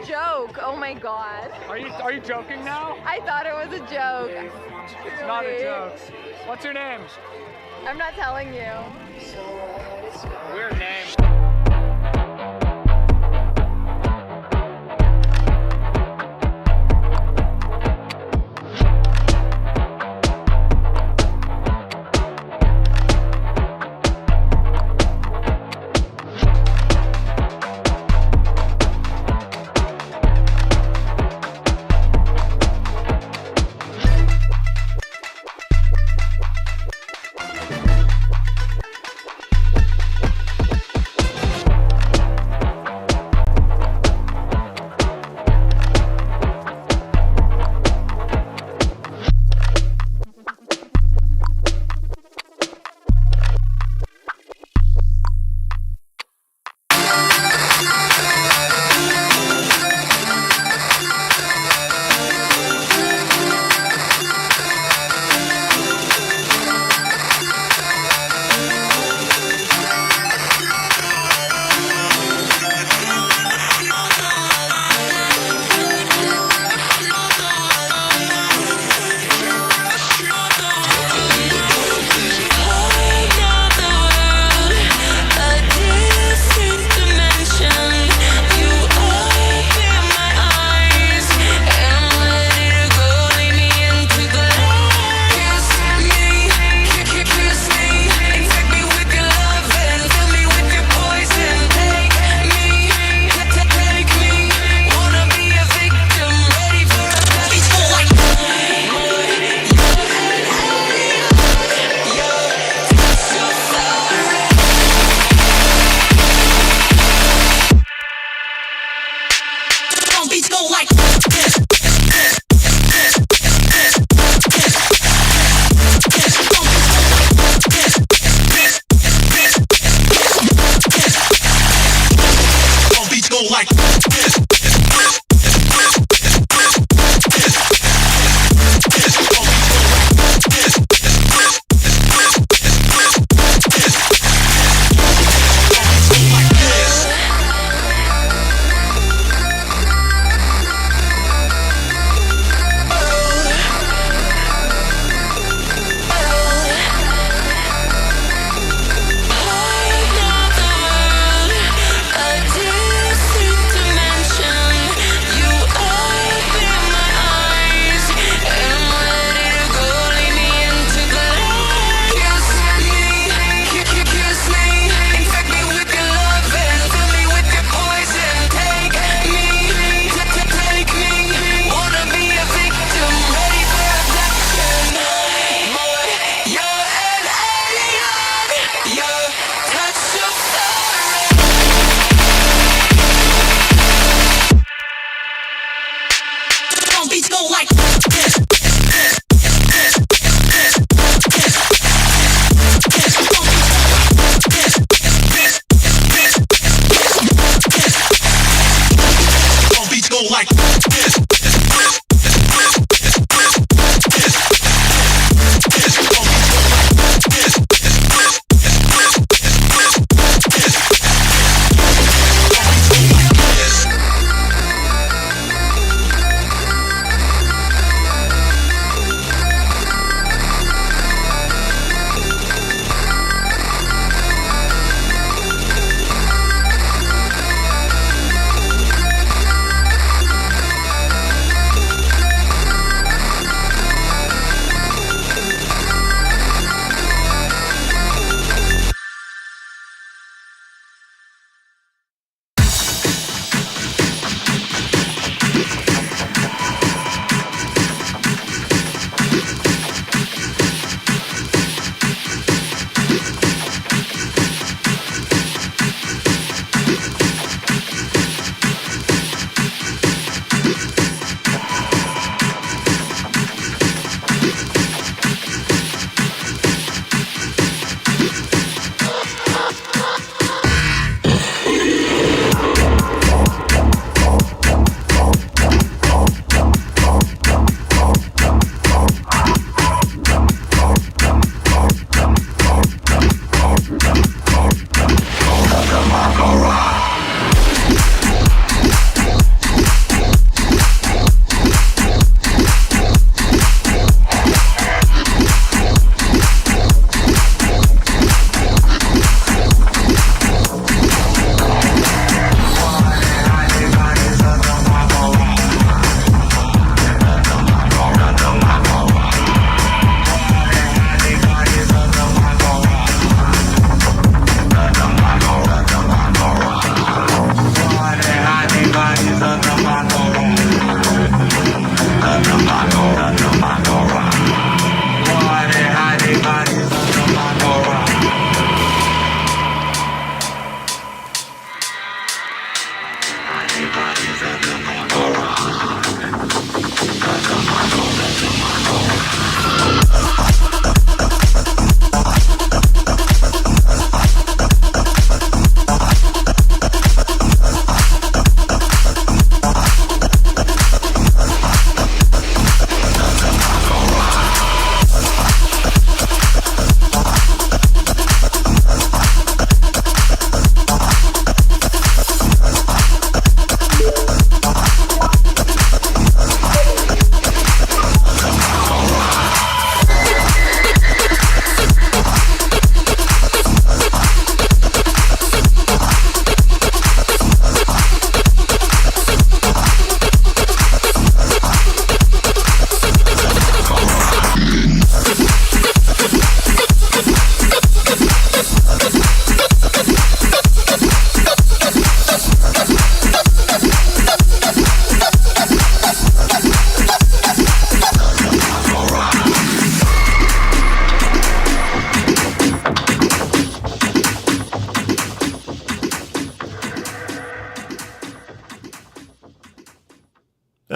joke. Oh my god. Are you joking now? I thought it was a joke. It's not a joke. What's your name? I'm not telling you. Weird name.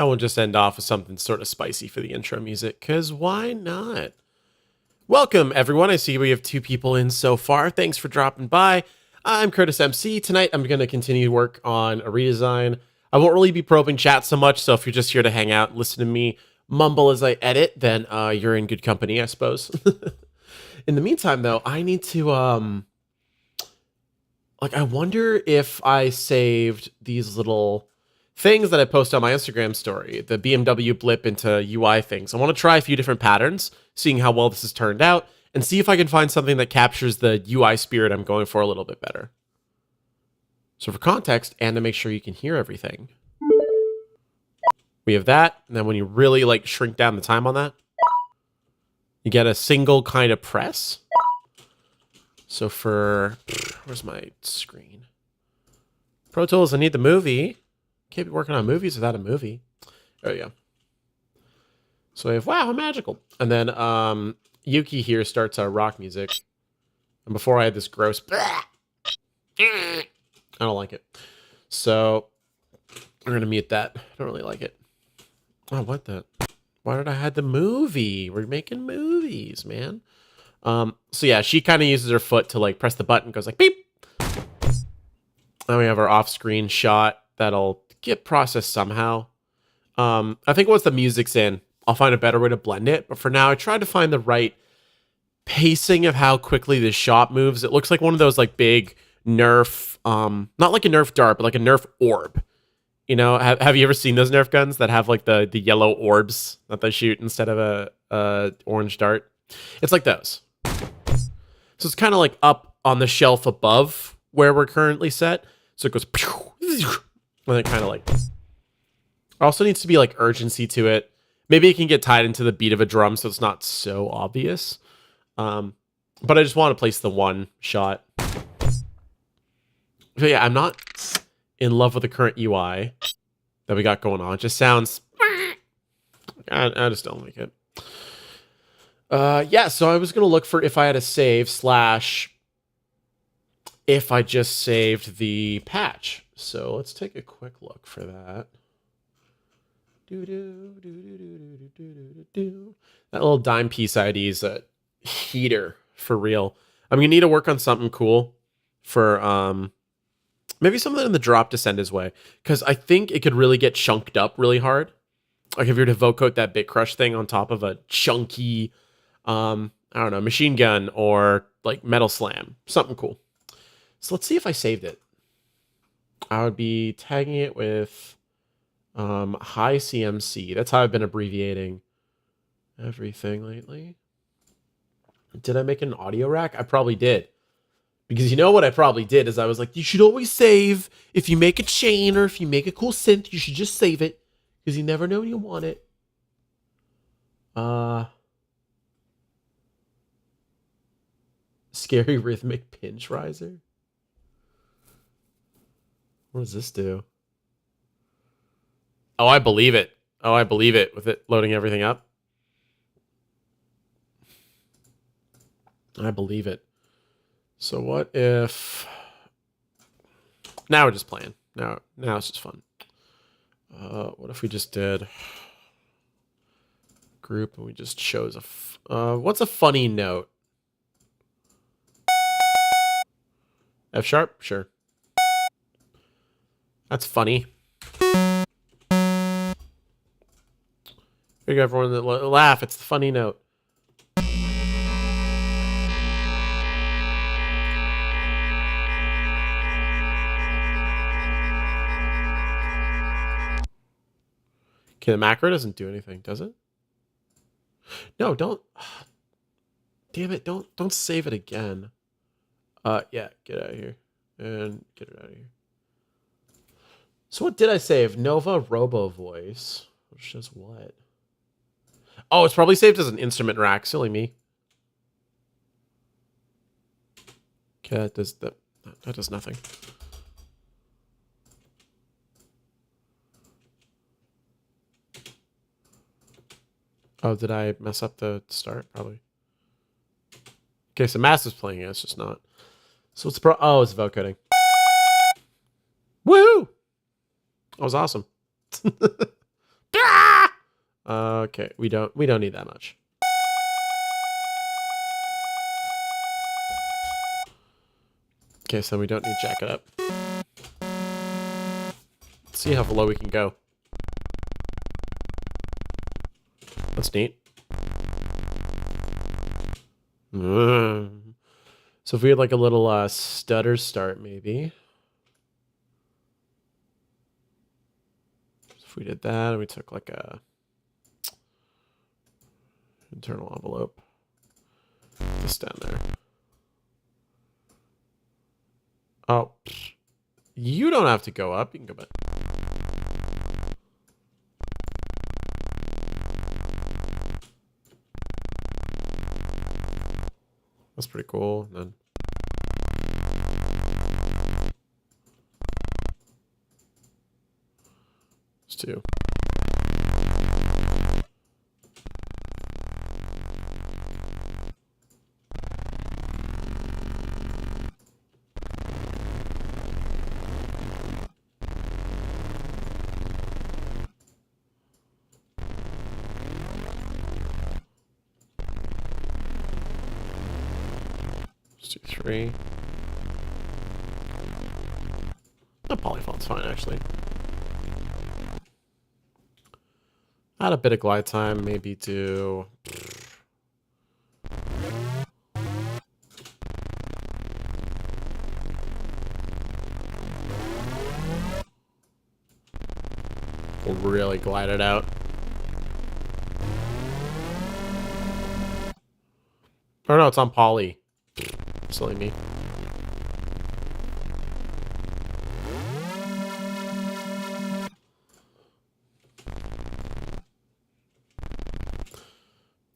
Now we'll just end off with something sort of spicy for the intro music, because why not? Welcome, everyone. I see we have 2 people in so far. Thanks for dropping by. I'm CurtisMc. Tonight, I'm going to continue to work on a redesign. I won't really be probing chat so much, so if you're just here to hang out and listen to me mumble as I edit, then you're in good company, I suppose. In the meantime, though, I need to, I wonder if I saved these little things that I post on my Instagram story, the BMW blip into UI things. I want to try a few different patterns, seeing how well this has turned out, and see if I can find something that captures the UI spirit I'm going for a little bit better. So for context, and to make sure you can hear everything, we have that, and then when you really shrink down the time on that, you get a single kind of press. So for, where's my screen? Pro Tools, I need the movie. Can't be working on movies without a movie. There we go. So we have, wow, how magical. And then Yuki here starts our rock music. And before I had this gross, I don't like it. So we're going to mute that. I don't really like it. Oh, what the? Why did I have the movie? We're making movies, man. So yeah, she kind of uses her foot to press the button, goes beep. Then we have our off-screen shot that'll get processed somehow. I think once the music's in, I'll find a better way to blend it. But for now, I tried to find the right pacing of how quickly this shot moves. It looks like one of those big Nerf, not like a Nerf dart, but like a Nerf orb. You know, have you ever seen those Nerf guns that have the yellow orbs that they shoot instead of a orange dart? It's like those. So it's kind of up on the shelf above where we're currently set. So it goes, and it kind of also needs to be urgency to it. Maybe it can get tied into the beat of a drum so it's not so obvious. But I just want to place the one shot. So yeah, I'm not in love with the current UI that we got going on. It just sounds, I just don't like it. Yeah, so I was going to look for if I had a save / if I just saved the patch. So let's take a quick look for that. That little DIMEPIECE ID is a heater for real. I'm going to need to work on something cool for maybe something in the drop descend way, because I think it could really get chunked up really hard. Like if you were to vocoat that bit crush thing on top of a chunky, I don't know, machine gun or metal slam, something cool. So let's see if I saved it. I would be tagging it with HiImCMC. That's how I've been abbreviating everything lately. Did I make an audio rack? I probably did. Because you know what I probably did is I was like, you should always save. If you make a chain or if you make a cool synth, you should just save it. Because you never know when you want it. Scary rhythmic pinch riser. What does this do? Oh, I believe it. Oh, I believe it with it loading everything up. I believe it. So what if... Now we're just playing. Now it's just fun. What if we just did group and we just chose a... what's a funny note? F sharp? Sure. That's funny. Here you go, everyone. Laugh. It's the funny note. Okay, the macro doesn't do anything, does it? No, don't. Damn it! Don't save it again. Yeah, get out of here and get it out of here. So what did I save? Nova Robo Voice. Which does what? Oh, it's probably saved as an instrument rack. Silly me. Okay, that does nothing. Oh, did I mess up the start? Probably. Okay, so Master's playing it. It's just not. So it's oh, it's vocoder. Woo! That was awesome. Okay, we don't need that much. Okay, so we don't need jack it up. Let's see how low we can go. That's neat. So if we had like a little stutter start, maybe. So if we did that and we took like a internal envelope, this down there. Oh, you don't have to go up. You can go back. That's pretty cool. And then it's 2. Let's do 3. The polyfont's fine, actually. Add a bit of glide time, maybe do... We'll really glide it out. Oh no, it's on poly. Silly me.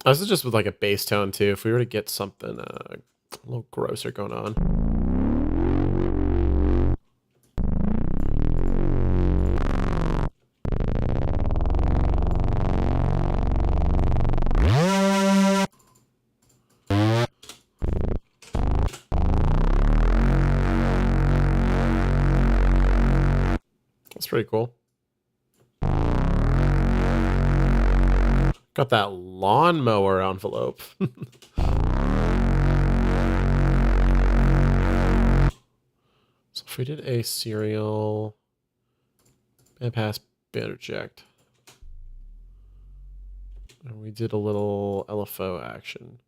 This is just with like a bass tone too. If we were to get something a little grosser going on. That's pretty cool. Got that lawnmower envelope. So if we did a serial bandpass band reject, and we did a little LFO action.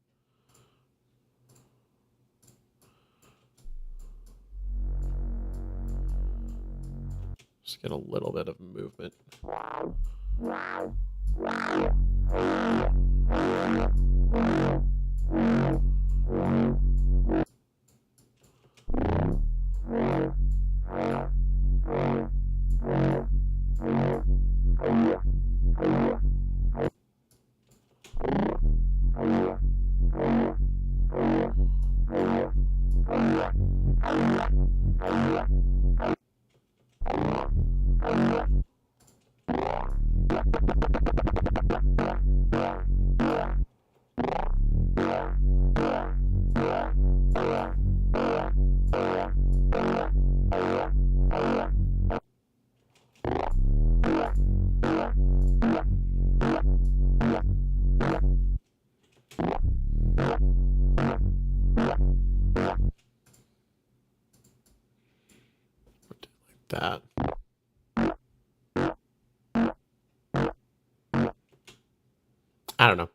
Just get a little bit of movement. That. I don't know.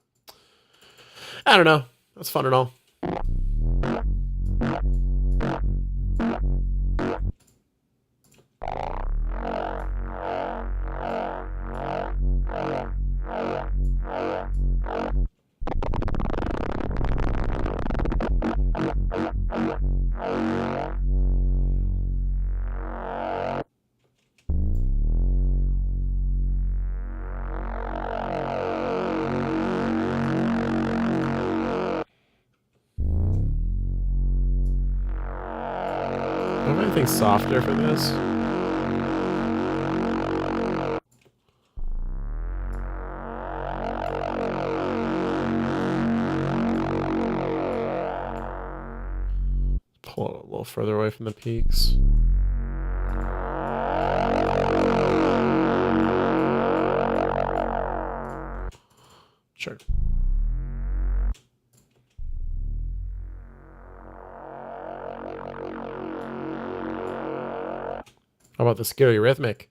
I don't know. That's fun and all. Do I have anything softer for this? Pull it a little further away from the peaks. Sure. How about the scary rhythmic?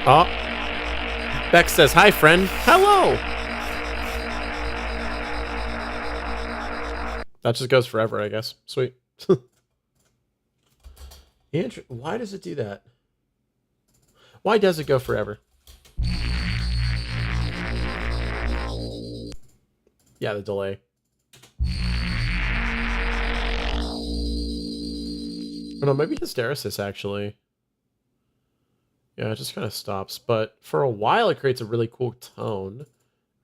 Oh. Becx says, hi, friend. Hello. That just goes forever, I guess. Sweet. Why does it do that? Why does it go forever? Yeah, the delay. Oh, no, maybe hysteresis, actually. Yeah, it just kind of stops. But for a while, it creates a really cool tone.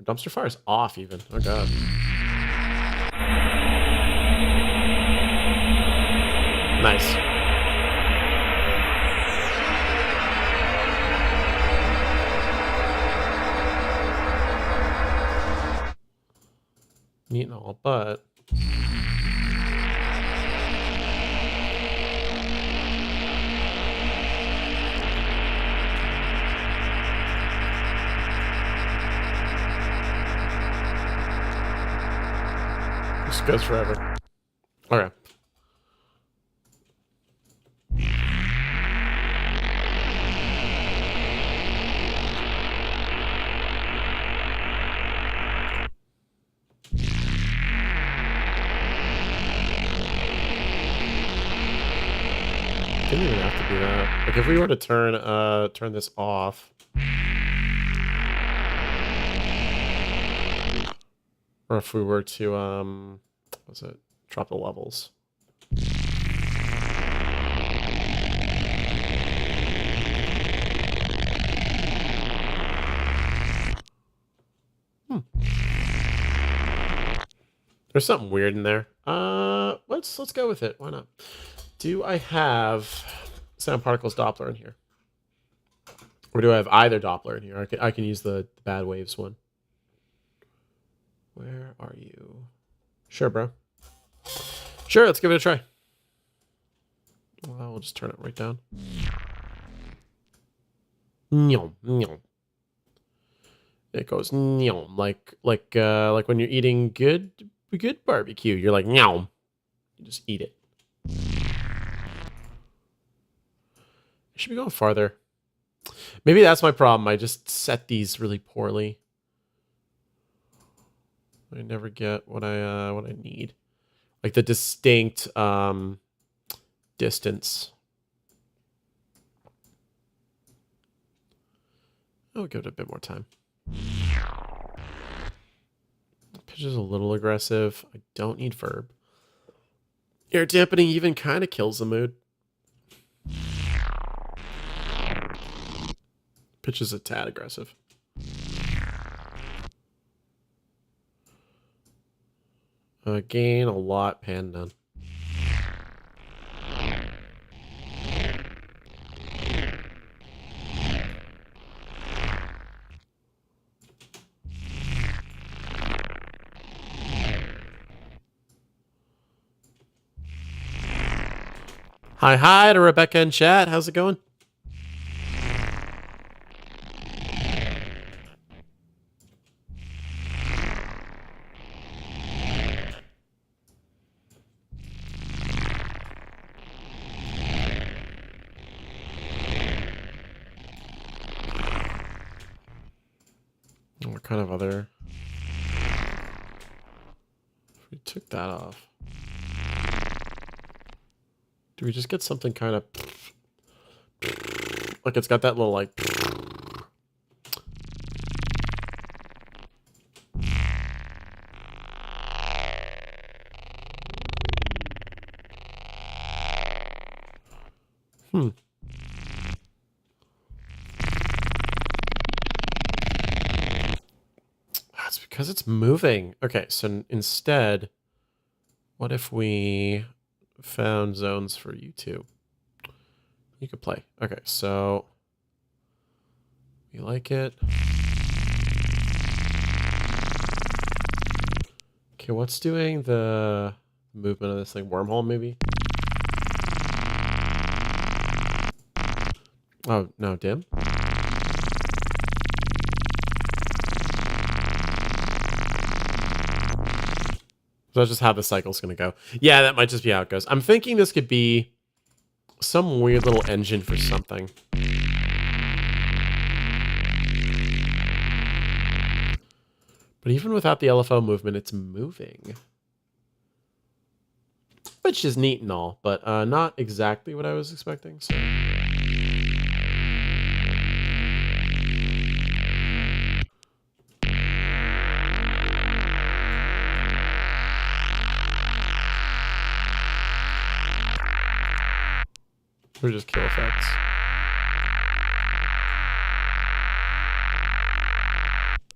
Dumpster fire's off, even. Oh, God. Nice. Neat and all, but... This goes forever. Okay. Didn't even have to do that. Like if we were to turn this off, or if we were to what was it? Drop the levels. There's something weird in there. Let's go with it. Why not? Do I have sound particles Doppler in here? Or do I have either Doppler in here? I can use the bad waves one. Where are you? Sure, bro. Sure, let's give it a try. Well, we'll just turn it right down. It goes like when you're eating good barbecue. You're like you just eat it. I should be going farther. Maybe that's my problem. I just set these really poorly. I never get what I need. Like the distinct distance. I'll give it a bit more time. The pitch is a little aggressive. I don't need verb. Air dampening even kind of kills the mood. Pitch is a tad aggressive. Gain a lot, pan none. Hi to Rebekka in chat. How's it going? What kind of other... If we took that off... Do we just get something kind of... Like it's got that little like... That's because it's moving. Okay, so instead, what if we found zones for YouTube? You could play. Okay, so we like it. Okay, what's doing the movement of this thing? Wormhole, maybe? Oh, no, dim? So that's just how the cycle's going to go. Yeah, that might just be how it goes. I'm thinking this could be some weird little engine for something. But even without the LFO movement, it's moving. Which is neat and all, but not exactly what I was expecting. So. Or just kill effects.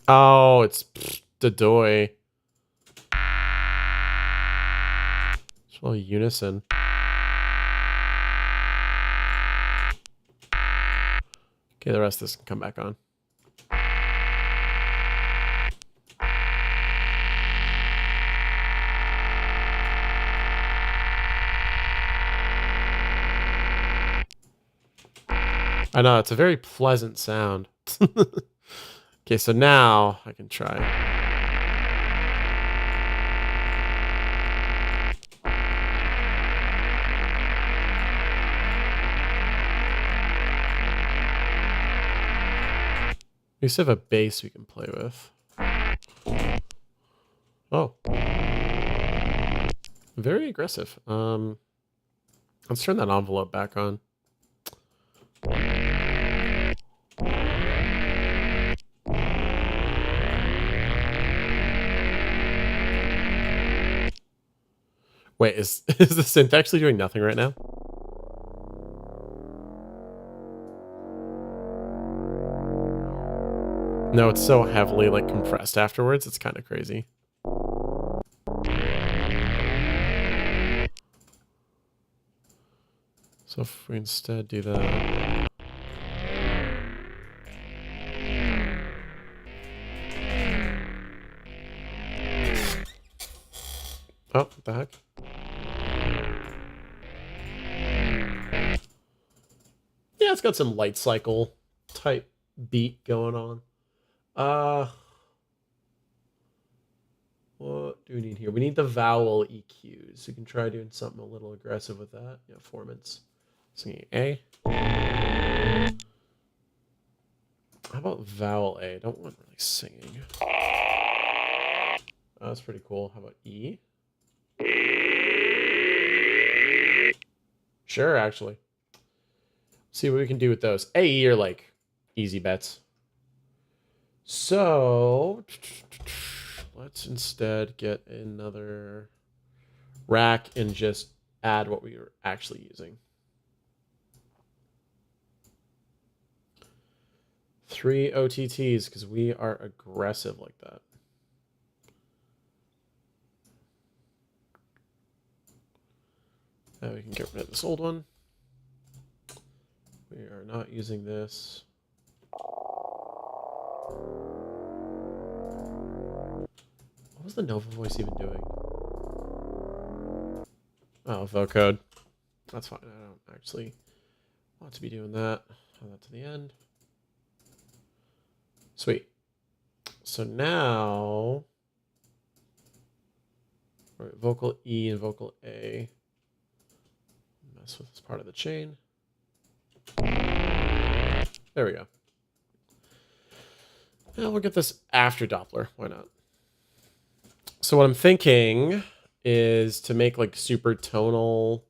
Oh, it's the doy. It's all unison. Okay, the rest of this can come back on. I know, it's a very pleasant sound. Okay, so now I can try. We still have a bass we can play with. Oh. Very aggressive. Let's turn that envelope back on. Wait, is the synth actually doing nothing right now? No, it's so heavily like compressed afterwards. It's kind of crazy. So if we instead do that. Oh, what the heck? Yeah, it's got some light cycle type beat going on. What do we need here? We need the vowel EQs. We can try doing something a little aggressive with that. Yeah, formants. Singing A. How about vowel A? I don't want really singing. Oh, that's pretty cool. How about E? Sure, actually. See what we can do with those. A, E are like easy bets. So let's instead get another rack and just add what we were actually using. 3 OTTs because we are aggressive like that. Now we can get rid of this old one. We are not using this. What was the Nova voice even doing? Oh, vocode. That's fine. I don't actually want to be doing that. Add that to the end. Sweet. So now, right, vocal E and vocal A. Mess with this part of the chain. There we go. Now we'll get this after Doppler. Why not? So what I'm thinking is to make like super tonal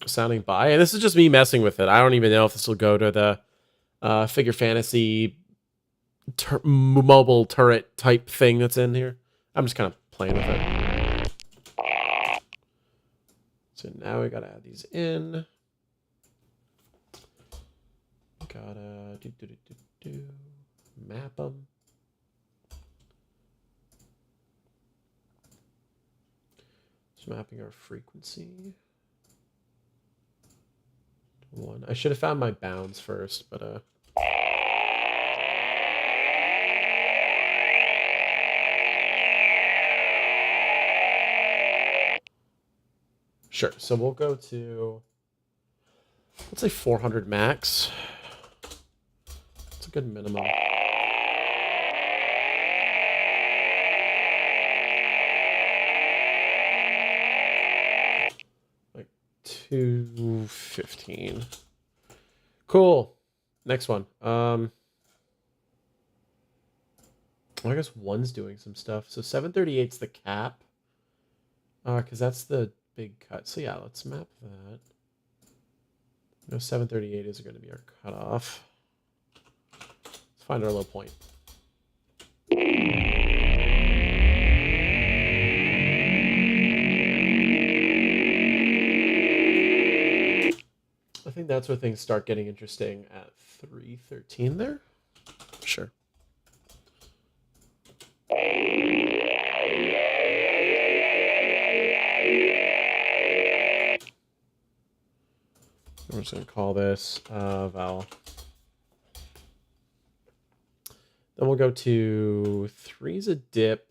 sounding by, and this is just me messing with it. I don't even know if this will go to the Figure Fantasy mobile turret type thing that's in here. I'm just kind of playing with it. So now we gotta add these in. Gotta map them. Just mapping our frequency. 1. I should have found my bounds first, but sure. So we'll go to, let's say 400 max. It's a good minimum. 215. Cool. Next one. I guess one's doing some stuff. So 738's the cap. Because that's the big cut. So yeah, let's map that. No, 738 is going to be our cutoff. Let's find our low point. I think that's where things start getting interesting at 313 there. Sure. I'm just going to call this vowel. Then we'll go to 3's a dip.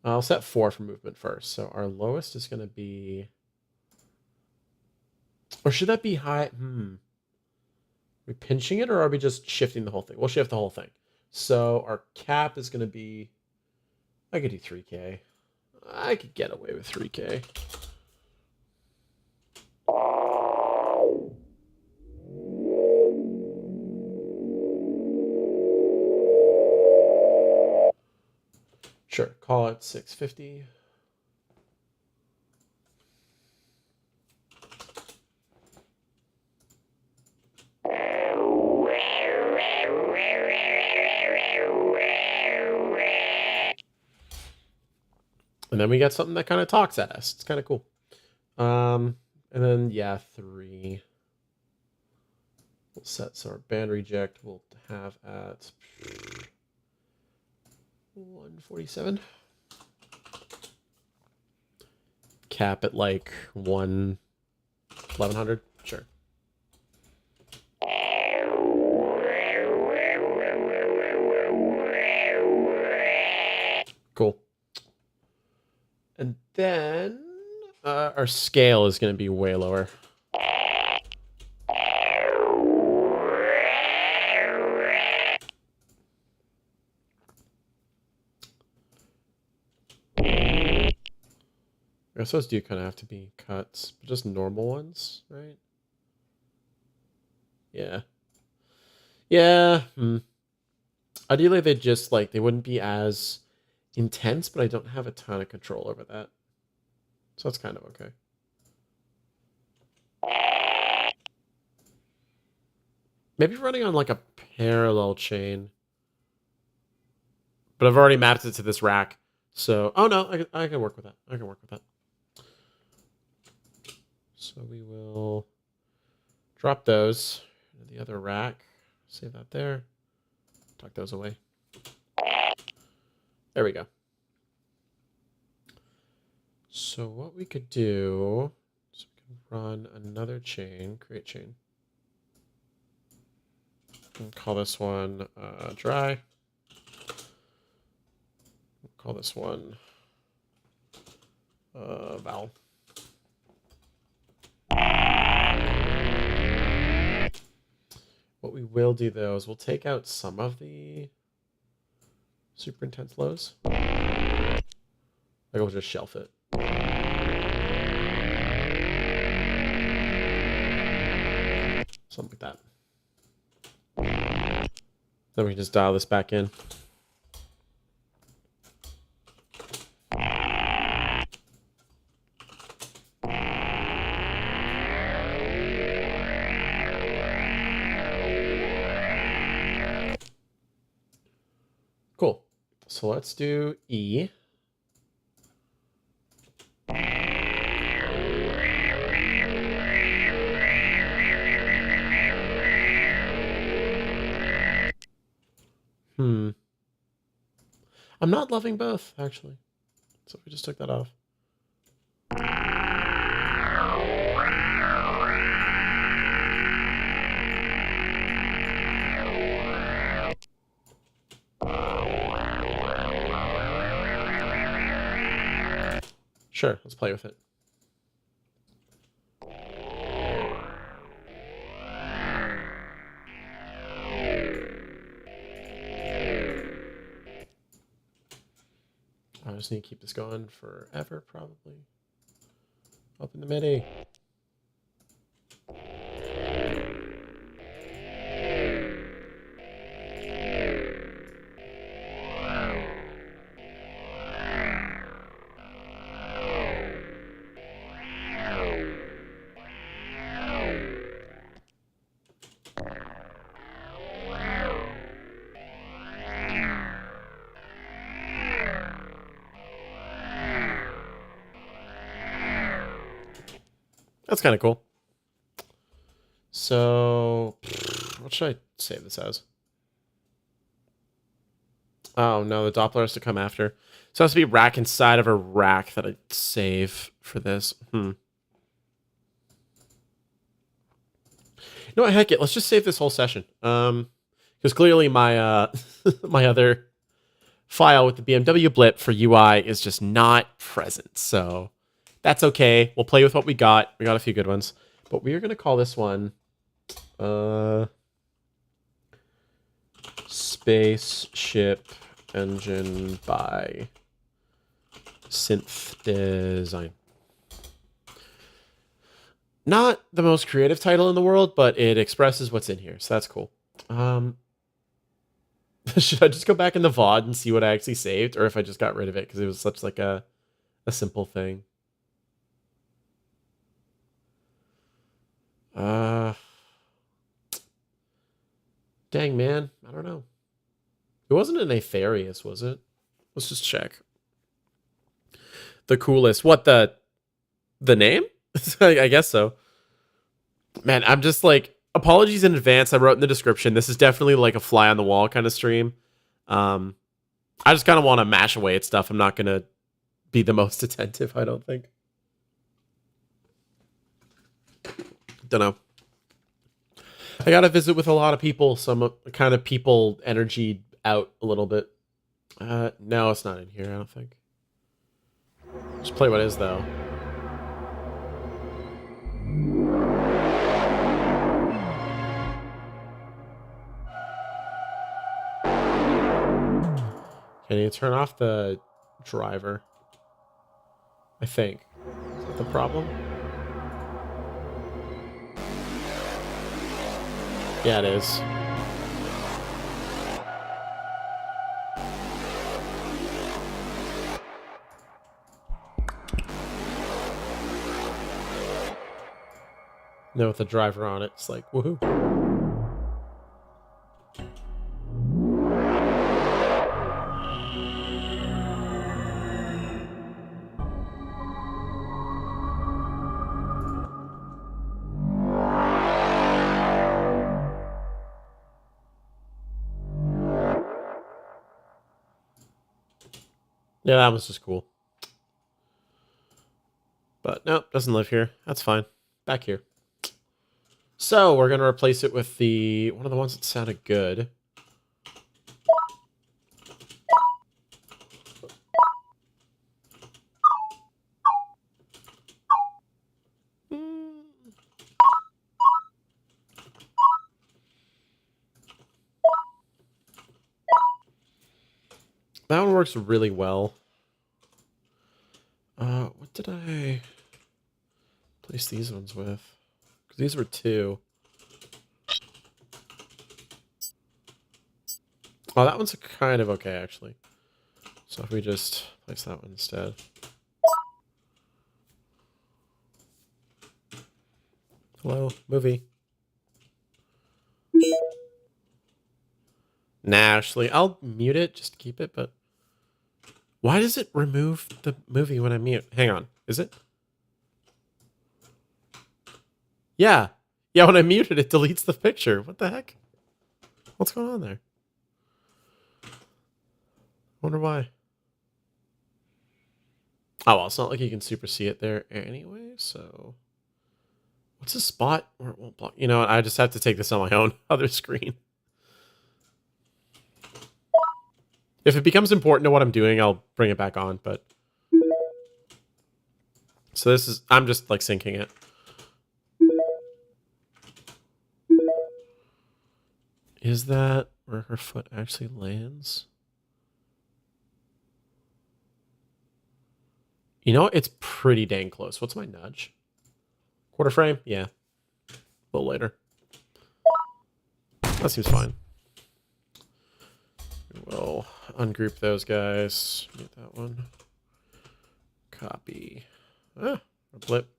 I'll set 4 for movement first. So our lowest is going to be... Or should that be high? Are we pinching it or are we just shifting the whole thing? We'll shift the whole thing. So our cap is going to be... I could do 3K. I could get away with 3K. Sure, call it 650. And then we get something that kind of talks at us. It's kind of cool. And then, yeah, 3. We'll set, so our band reject we'll have at 147. Cap at like 1100. Sure. Cool. And then our scale is going to be way lower. I guess those do kind of have to be cuts, but just normal ones, right? Yeah. Yeah. Ideally, they just like, they wouldn't be as intense, but I don't have a ton of control over that. So that's kind of okay. Maybe running on like a parallel chain. But I've already mapped it to this rack. So, oh no, I can work with that. I can work with that. So we will drop those into the other rack. Save that there. Tuck those away. There we go. So what we could do is we can run another chain, create chain. And call this one dry. We'll call this one vowel. What we will do though is we'll take out some of the super intense lows. Like we'll just shelf it. Something like that. Then we can just dial this back in. Cool. So let's do E. I'm not loving both, actually. So we just took that off. Sure, let's play with it. I just need to keep this going forever, probably. Up in the MIDI. That's kind of cool. So, what should I save this as? Oh, no, the Doppler has to come after. So it has to be rack inside of a rack that I save for this. You know what, heck it, let's just save this whole session. Because clearly my my other file with the BMW blip for UI is just not present. So that's okay. We'll play with what we got. We got a few good ones. But we are going to call this one Spaceship Engine by Synth Design. Not the most creative title in the world, but it expresses what's in here, so that's cool. Should I just go back in the VOD and see what I actually saved, or if I just got rid of it because it was such like a simple thing? Dang, man, I don't know. It wasn't an Aetherius, was it? Let's just check. The coolest. What, the name? I guess so. Man, I'm just like, apologies in advance. I wrote in the description, this is definitely like a fly on the wall kind of stream. I just kind of want to mash away at stuff. I'm not going to be the most attentive, I don't think. Don't know. I got to visit with a lot of people, so I'm kind of people energy out a little bit. No, it's not in here, I don't think. Just play what is, though. Can you turn off the driver? I think. Is that the problem? Yeah, it is. No, with the driver on it, it's like, woohoo. Yeah, that was just cool. But nope, doesn't live here. That's fine. Back here. So we're going to replace it with the one of the ones that sounded good. That one works really well. What did I place these ones with? Because these were two. Oh, that one's kind of okay, actually. So if we just place that one instead. Hello, movie. Nah, actually, I'll mute it, just keep it, but... Why does it remove the movie when I mute? Hang on, is it? Yeah. Yeah, when I mute it, it deletes the picture. What the heck? What's going on there? Wonder why. Oh, well, it's not like you can super see it there anyway, so... What's the spot where it won't block? You know what, I just have to take this on my own other screen. If it becomes important to what I'm doing, I'll bring it back on, but... So this is... I'm just, like, syncing it. Is that where her foot actually lands? You know, it's pretty dang close. What's my nudge? Quarter frame? Yeah. A little later. That seems fine. We'll ungroup those guys. Get that one. Copy. Ah, a blip.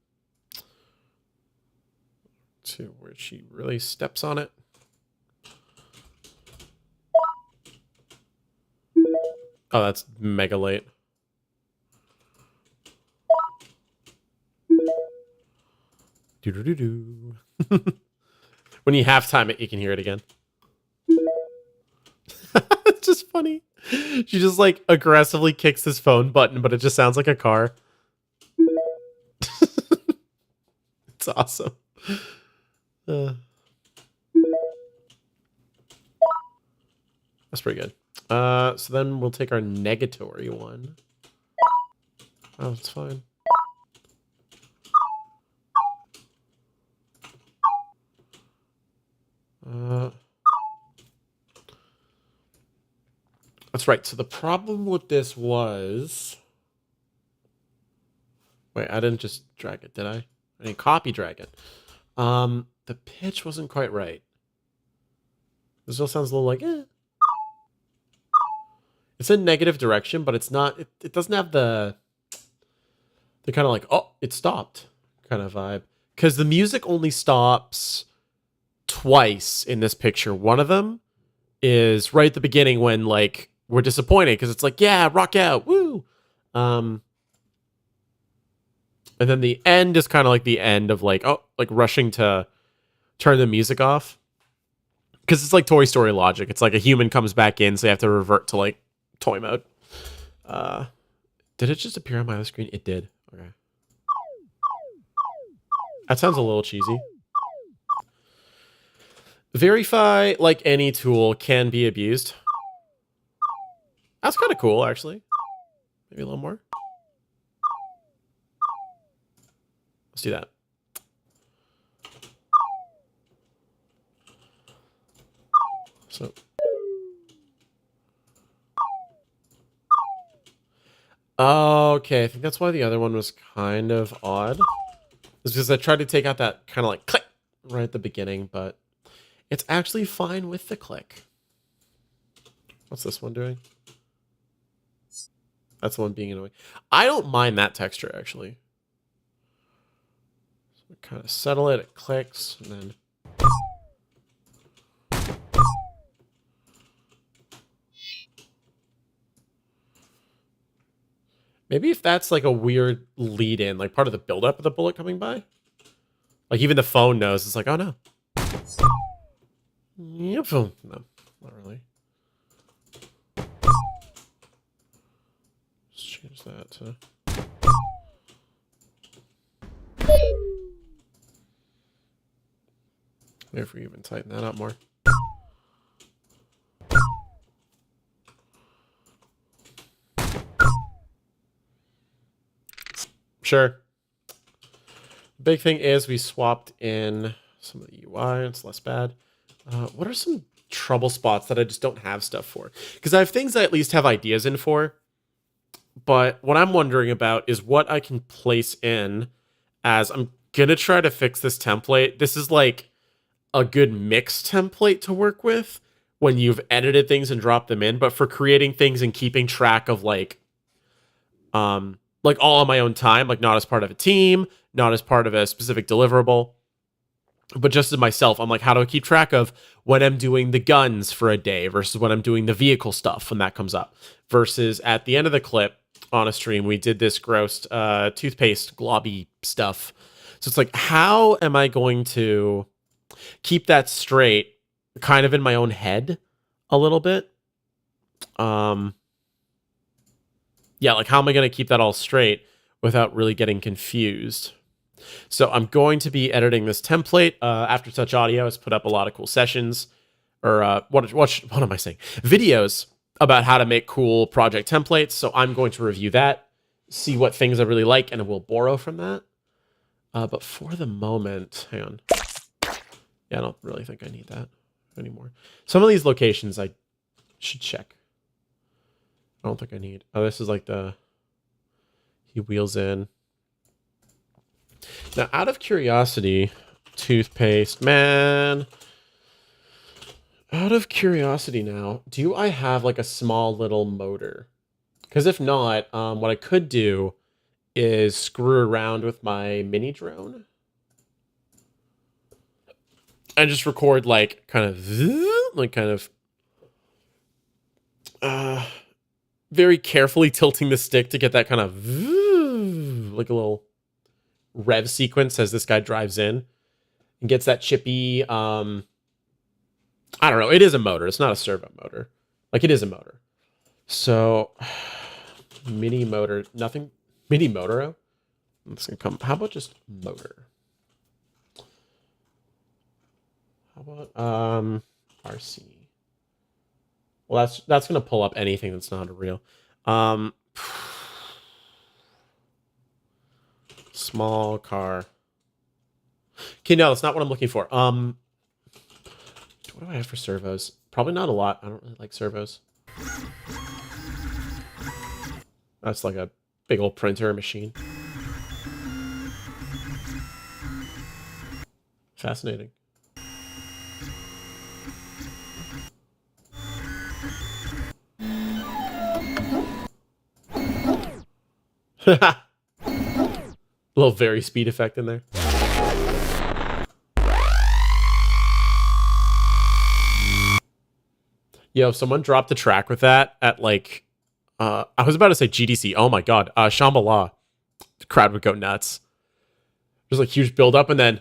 To where she really steps on it. Oh, that's mega late. Do do do do. When you halftime it, you can hear it again. It's just funny. She just like aggressively kicks this phone button, but it just sounds like a car. It's awesome. That's pretty good. So then we'll take our negatory one. Oh, it's fine. That's right. So the problem with this was... Wait, I didn't just drag it, did I? I didn't copy drag it. The pitch wasn't quite right. It still sounds a little like, eh. It's in negative direction, but it's not... It doesn't have the kind of like, oh, it stopped kind of vibe. Because the music only stops twice in this picture. One of them is right at the beginning when, like, we're disappointed because it's like, yeah, rock out, woo. And then the end is kind of like the end of like, oh, like rushing to turn the music off. Because it's like Toy Story logic. It's like a human comes back in, so you have to revert to like toy mode. Did it just appear on my other screen? It did. Okay. That sounds a little cheesy. Verify, like any tool, can be abused. That's kind of cool, actually. Maybe a little more. Let's do that. So. Okay, I think that's why the other one was kind of odd. It's because I tried to take out that kind of like click right at the beginning, but it's actually fine with the click. What's this one doing? That's the one being annoying. I don't mind that texture, actually. So we kind of settle it, it clicks, and then... Maybe if that's like a weird lead-in, like part of the build-up of the bullet coming by. Like even the phone knows. It's like, oh no. Yep. No, not really. Let's change that to... Maybe if we even tighten that up more. Sure. Big thing is we swapped in some of the UI. It's less bad. What are some trouble spots that I just don't have stuff for? Because I have things I at least have ideas in for. But what I'm wondering about is what I can place in as I'm going to try to fix this template. This is like a good mix template to work with when you've edited things and dropped them in. But for creating things and keeping track of like all on my own time, like not as part of a team, not as part of a specific deliverable, but just as myself. I'm like, how do I keep track of when I'm doing the guns for a day versus when I'm doing the vehicle stuff when that comes up? Versus at the end of the clip on a stream, we did this gross toothpaste globby stuff. So it's like, how am I going to keep that straight kind of in my own head a little bit? Yeah, like how am I going to keep that all straight without really getting confused? So I'm going to be editing this template. After Touch Audio has put up a lot of cool sessions, or what am I saying? Videos about how to make cool project templates. So I'm going to review that, see what things I really like, and we'll borrow from that. But for the moment, hang on. Yeah, I don't really think I need that anymore. Some of these locations I should check. I don't think I need. Oh, this is like he wheels in. Now, out of curiosity, toothpaste, man. Out of curiosity now, do I have like a small little motor? Because if not, what I could do is screw around with my mini drone. And just record like kind of very carefully tilting the stick to get that kind of like a little rev sequence as this guy drives in and gets that chippy, I don't know. It is a motor. It's not a servo motor. Like, it is a motor. So, mini motor, nothing. Mini motoro? It's gonna come. How about just motor? How about RC? Well, that's gonna pull up anything that's not a real. Small car. Okay, no, that's not what I'm looking for. What do I have for servos? Probably not a lot. I don't really like servos. That's like a big old printer machine. Fascinating. Little very speed effect in there. Yo, someone dropped the track with that at like, I was about to say GDC. Oh my God. Shambhala. The crowd would go nuts. There's like huge build up and then.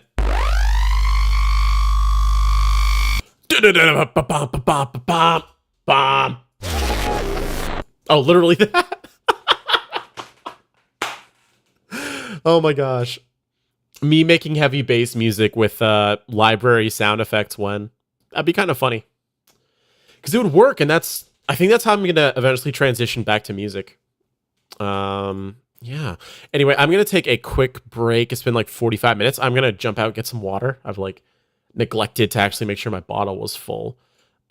Oh, literally that. Oh my gosh. Me making heavy bass music with library sound effects when. That'd be kind of funny. Because it would work, and I think that's how I'm going to eventually transition back to music. Yeah. Anyway, I'm going to take a quick break. It's been like 45 minutes. I'm going to jump out and get some water. I've like neglected to actually make sure my bottle was full.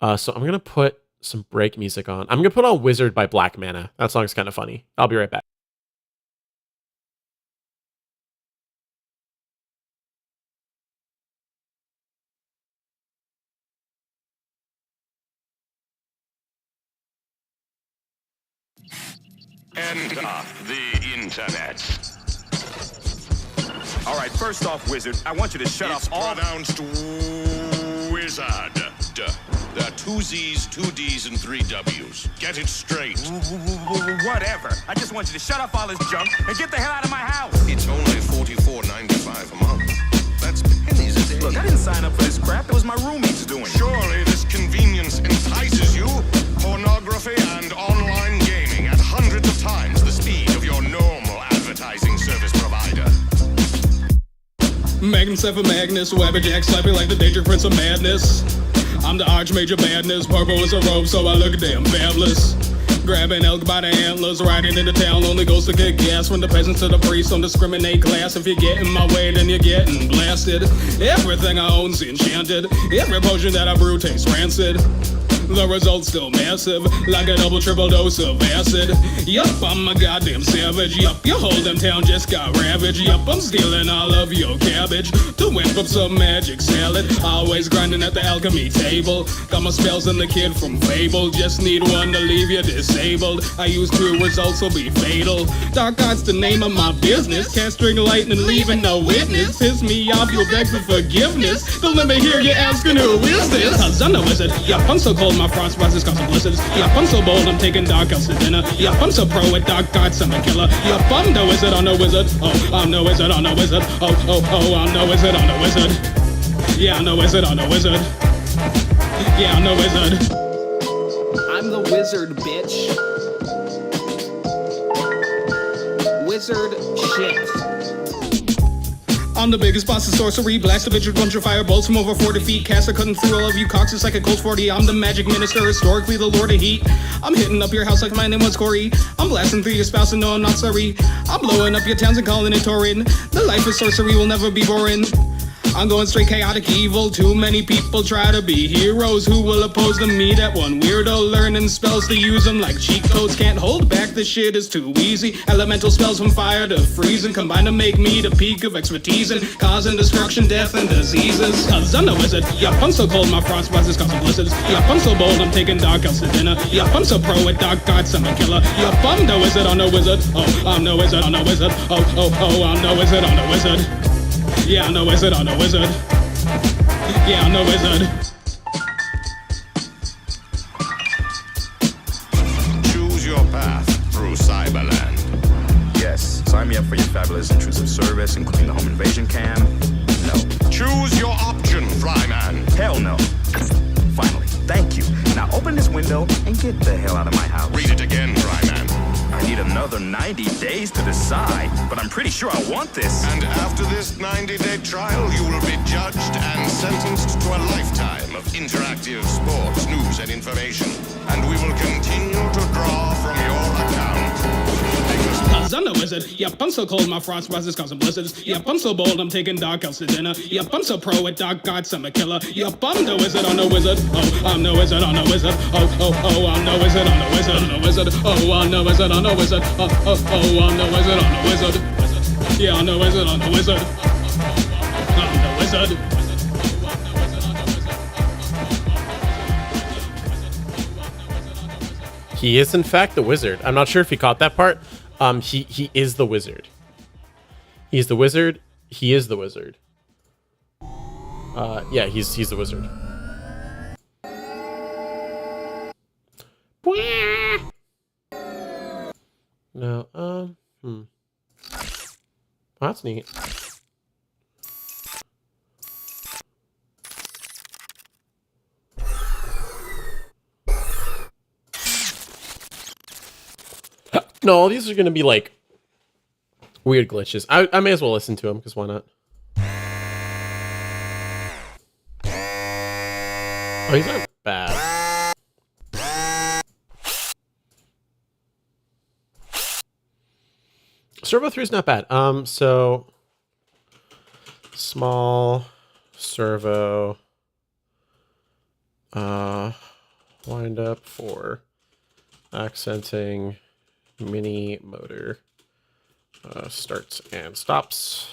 So I'm going to put some break music on. I'm going to put on Wizard by Black Mana. That song's kind of funny. I'll be right back. And the internet. All right, first off, Wizard, I want you to shut off all... It's pronounced wizard. There are 2 Z's, 2 D's, and 3 W's. Get it straight. Whatever. I just want you to shut off all this junk and get the hell out of my house. It's only $44.95 a month. That's pennies a day. Look, I didn't sign up for this crap. It was my roommates doing it. Surely this convenience entices you. Pornography and online gaming at hundreds of times the speed of your normal advertising service provider. Magnum 7 Magnus, Wabba Jack, slapping like the Danger Prince of Madness. I'm the Archmage of Badness, purple is a robe, so I look damn fabulous. Grabbing elk by the antlers, riding into town, only goes to get gas. When the peasants to the priests don't discriminate class. If you get in my way, then you're getting blasted. Everything I own's enchanted. Every potion that I brew tastes rancid. The result's still massive, like a double triple dose of acid. Yup, I'm a goddamn savage. Yup, your whole damn town just got ravaged. Yup, I'm stealing all of your cabbage to whip up some magic salad. Always grinding at the alchemy table. Got my spells and the kid from Fable. Just need one to leave you disabled. I use 2 results will be fatal. Dark art's the name of my business. Casting lightning, leaving no witness. Piss me off, you'll beg for forgiveness. Don't let me hear you asking who is this. Cause I'm the wizard. Yup, I'm so cold. My frost rises cause of blizzards. Yup, I'm so bold, I'm taking dark elves to dinner. Yup, I'm so pro at dark arts, I'm a killer. Yup, I'm the wizard on the wizard. Oh, I'm the wizard on the wizard. Oh, I'm the wizard on the wizard. Yeah, I'm the wizard on the wizard. Yeah, I'm the wizard. I'm the wizard, bitch. Wizard shit. I'm the biggest boss of sorcery. Blast a bitch with a bunch of firebolts from over 40 feet. Cast a cutting through all of you cocks. It's like a Colt 40. I'm the magic minister, historically the lord of heat. I'm hitting up your house like my name was Corey. I'm blasting through your spouse and no, I'm not sorry. I'm blowing up your towns and calling it Torin. The life of sorcery will never be boring. I'm going straight chaotic evil. Too many people try to be heroes. Who will oppose to me? That one weirdo learning spells to use them like cheat codes. Can't hold back, this shit is too easy. Elemental spells from fire to freezing combine to make me the peak of expertise and causing destruction, death, and diseases. Cause I'm the wizard. Yup, I'm so cold, my frost rises cause of blizzards. Yup, I'm so bold, I'm taking dark elves to dinner. Yup, I'm so pro at dark arts, I'm a killer. Yup, I'm the wizard on the wizard. Oh, I'm the wizard on the wizard. Oh, I'm the wizard on the wizard. Yeah, I'm the wizard on the wizard. Yeah, I'm the wizard. Choose your path through Cyberland. Yes, sign me up for your fabulous intrusive service, including the home invasion cam? No. Choose your option, Flyman. Hell no. Finally, thank you. Now open this window and get the hell out of my house. Read it again, Flyman. I need another 90 days to decide, but I'm pretty sure I want this. And after this 90-day trial, you will be judged and sentenced to a lifetime of interactive sports, news, and information. And we will continue to draw from your account. Cause I'm the wizard. Yep, I'm so cold, my frost rises causing blizzards. Yep, I'm so bold, I'm taking dark elves to dinner. Yep, I'm so pro at dark gods, I'm a killer. Yep, I'm the wizard, I'm the wizard. Oh, I'm the wizard, I'm the wizard. Oh, oh, oh, I'm the wizard, I'm the wizard, I'm the wizard. Oh, I'm the wizard, I'm the wizard. Oh, oh, oh, I'm the wizard, I'm the wizard. Yeah, I'm the wizard, I'm the wizard. I'm the wizard. He is in fact the wizard. I'm not sure if you caught that part. He is the wizard. He is the wizard. He is the wizard. Yeah, he's the wizard. No, oh, that's neat. No, all these are going to be like weird glitches. I may as well listen to them because why not? Oh, these aren't bad. Servo 3 is not bad. So small servo wind up for accenting mini motor starts and stops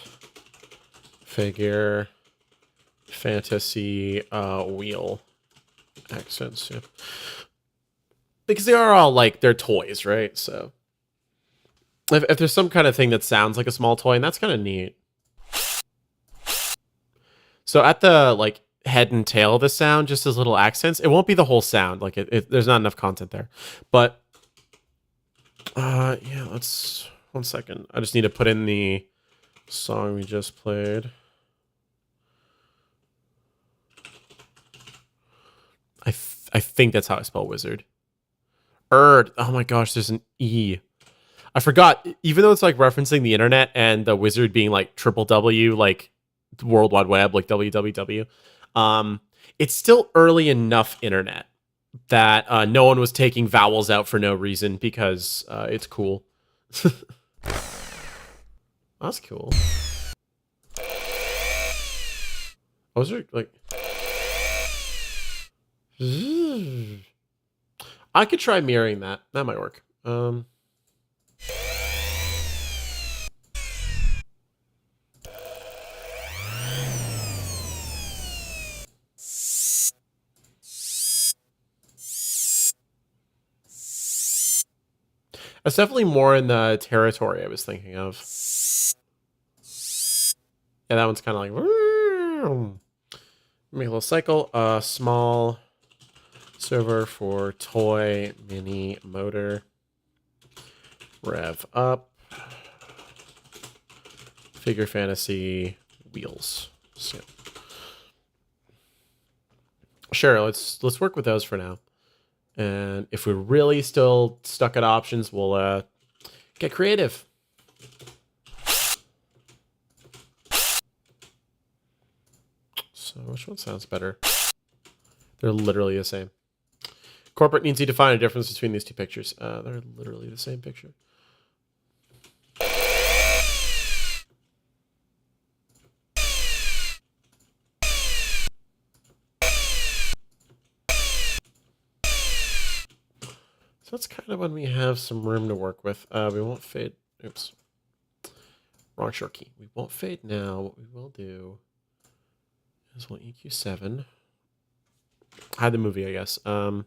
figure fantasy wheel accents, yeah. Because they are all like they're toys, right? So if there's some kind of thing that sounds like a small toy, and that's kind of neat. So at the like head and tail of the sound, just as little accents, it won't be the whole sound. Like there's not enough content there, but yeah, let's 1 second. I just need to put in the song we just played. I think that's how I spell wizard. Erd. Oh my gosh, there's an E. I forgot. Even though it's like referencing the internet and the wizard being like triple W, like the World Wide Web, like www. It's still early enough internet that no one was taking vowels out for no reason because it's cool. That's cool. Oh, was there like... I could try mirroring that. That might work. That's definitely more in the territory I was thinking of. Yeah, that one's kind of like... Make a little cycle. Small server for toy mini motor. Rev up. Figure fantasy wheels. So, sure, let's work with those for now. And if we're really still stuck at options, we'll get creative. So which one sounds better? They're literally the same. Corporate needs you to find a difference between these two pictures. They're literally the same picture. So that's kind of when we have some room to work with. We won't fade. Oops. Wrong short key. We won't fade now. What we will do is we'll EQ7. Hide the movie, I guess. We'll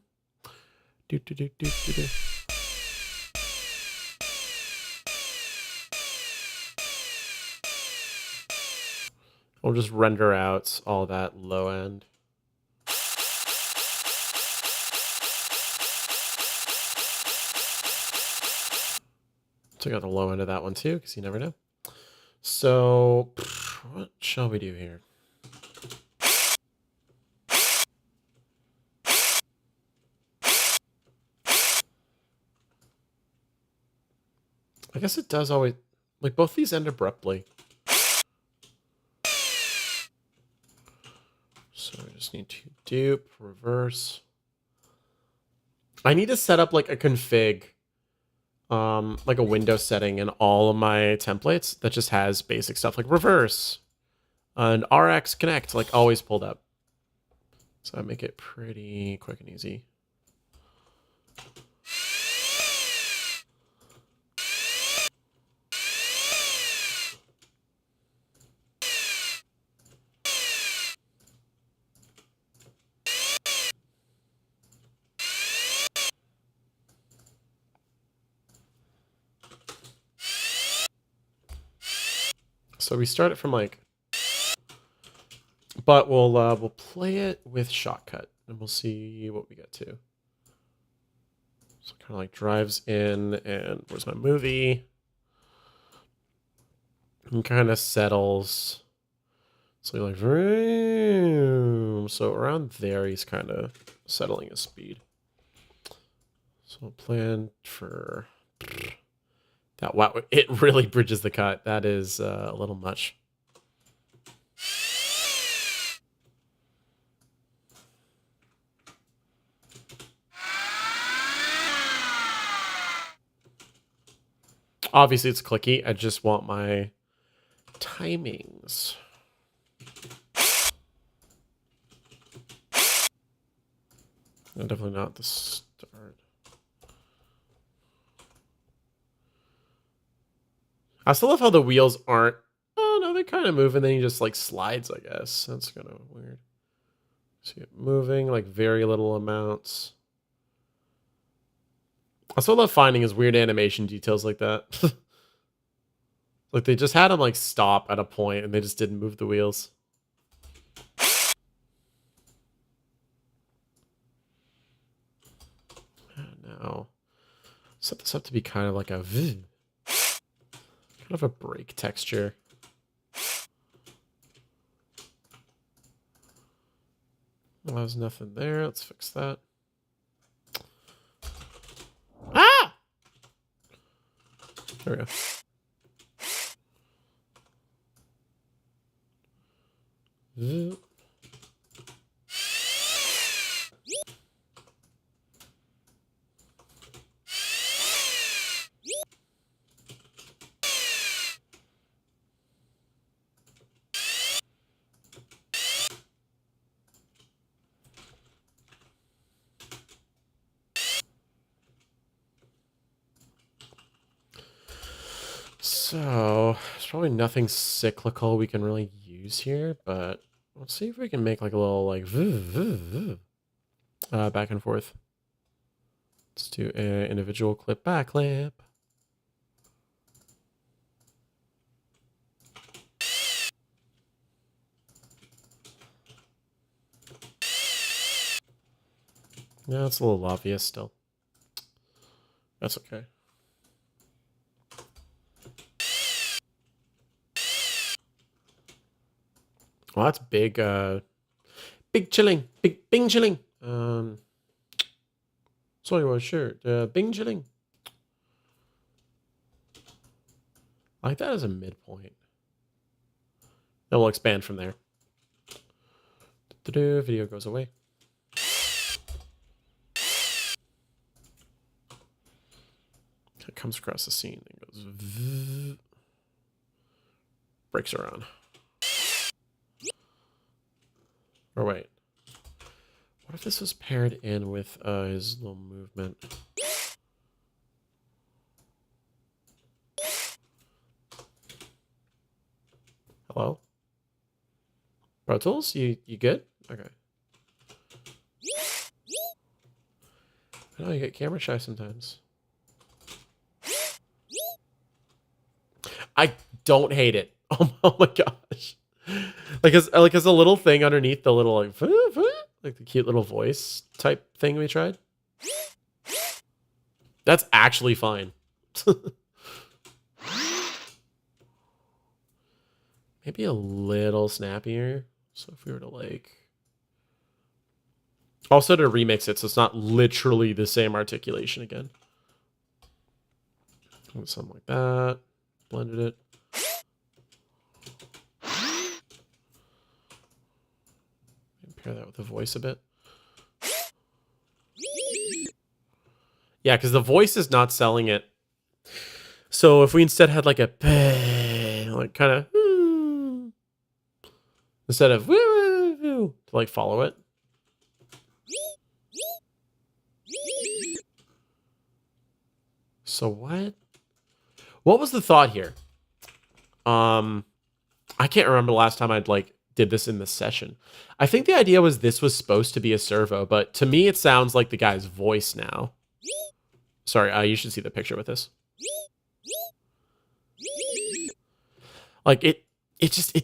just render out all that low end. Check out the low end of that one too, because you never know. So, what shall we do here? I guess it does always, like, both these end abruptly. So I just need to dupe, reverse. I need to set up like a config, like a window setting in all of my templates that just has basic stuff like reverse and RX connect, like always pulled up. So I make it pretty quick and easy. So we start it from like, but we'll play it with shortcut and we'll see what we get to. So kind of like drives in and where's my movie? And kind of settles. So you're like, vroom. So around there, he's kind of settling his speed. So plan for that. Wow, it really bridges the cut. That is a little much. Obviously, it's clicky. I just want my timings. No, definitely not the start. I still love how the wheels aren't. Oh no, they kind of move and then he just like slides, I guess. That's kind of weird. See it moving like very little amounts. I still love finding his weird animation details like that. Like they just had him like stop at a point and they just didn't move the wheels. Now set this up to be kind of like a kind of a brake texture. Well, there's nothing there. Let's fix that. Ah! There we go. Zoop. So, there's probably nothing cyclical we can really use here, but let's see if we can make like a little like back and forth. Let's do an individual clip back clip. Yeah, it's a little obvious still. That's okay. Well, that's big, big chilling, bing chilling. Sorry, what shirt? Bing chilling. I like that as a midpoint. Then we'll expand from there. Video goes away. It comes across the scene and goes. Brakes are on. Or wait. What if this was paired in with his little movement? Hello? Pro Tools? You good? Okay. I know you get camera shy sometimes. I don't hate it. Oh my gosh. Like as a little thing underneath the little like the cute little voice type thing we tried. That's actually fine. maybe a little snappier. So if we were to like, also to remix it so it's not literally the same articulation again. Something like that. Blended it. Pair that with the voice a bit. Yeah, because the voice is not selling it. So if we instead had like a like kind of instead of to like follow it. So what was the thought here? I can't remember the last time I'd like did this in the session. I think the idea was this was supposed to be a servo, but to me it sounds like the guy's voice now. Sorry, you should see the picture with this. Like it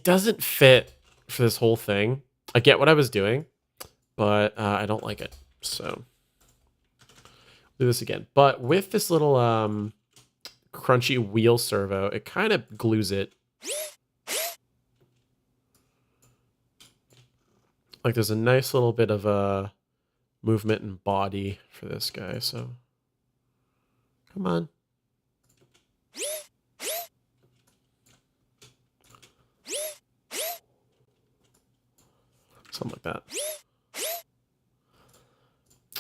doesn't fit for this whole thing. I get what I was doing, but I don't like it. So do this again. But with this little crunchy wheel servo, it kind of glues it. Like there's a nice little bit of a movement and body for this guy. So come on. Something like that.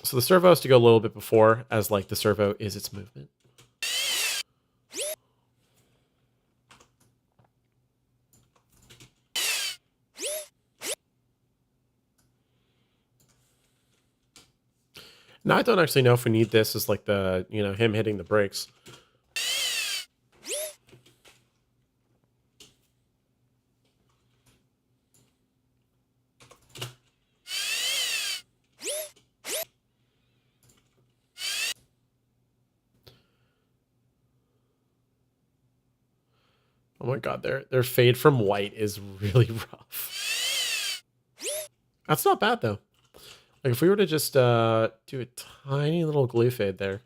So the servo has to go a little bit before, as like the servo is its movement. Now I don't actually know if we need this as like the, you know, him hitting the brakes. Oh my god, their fade from white is really rough. That's not bad though. Like if we were to just do a tiny little glue fade there.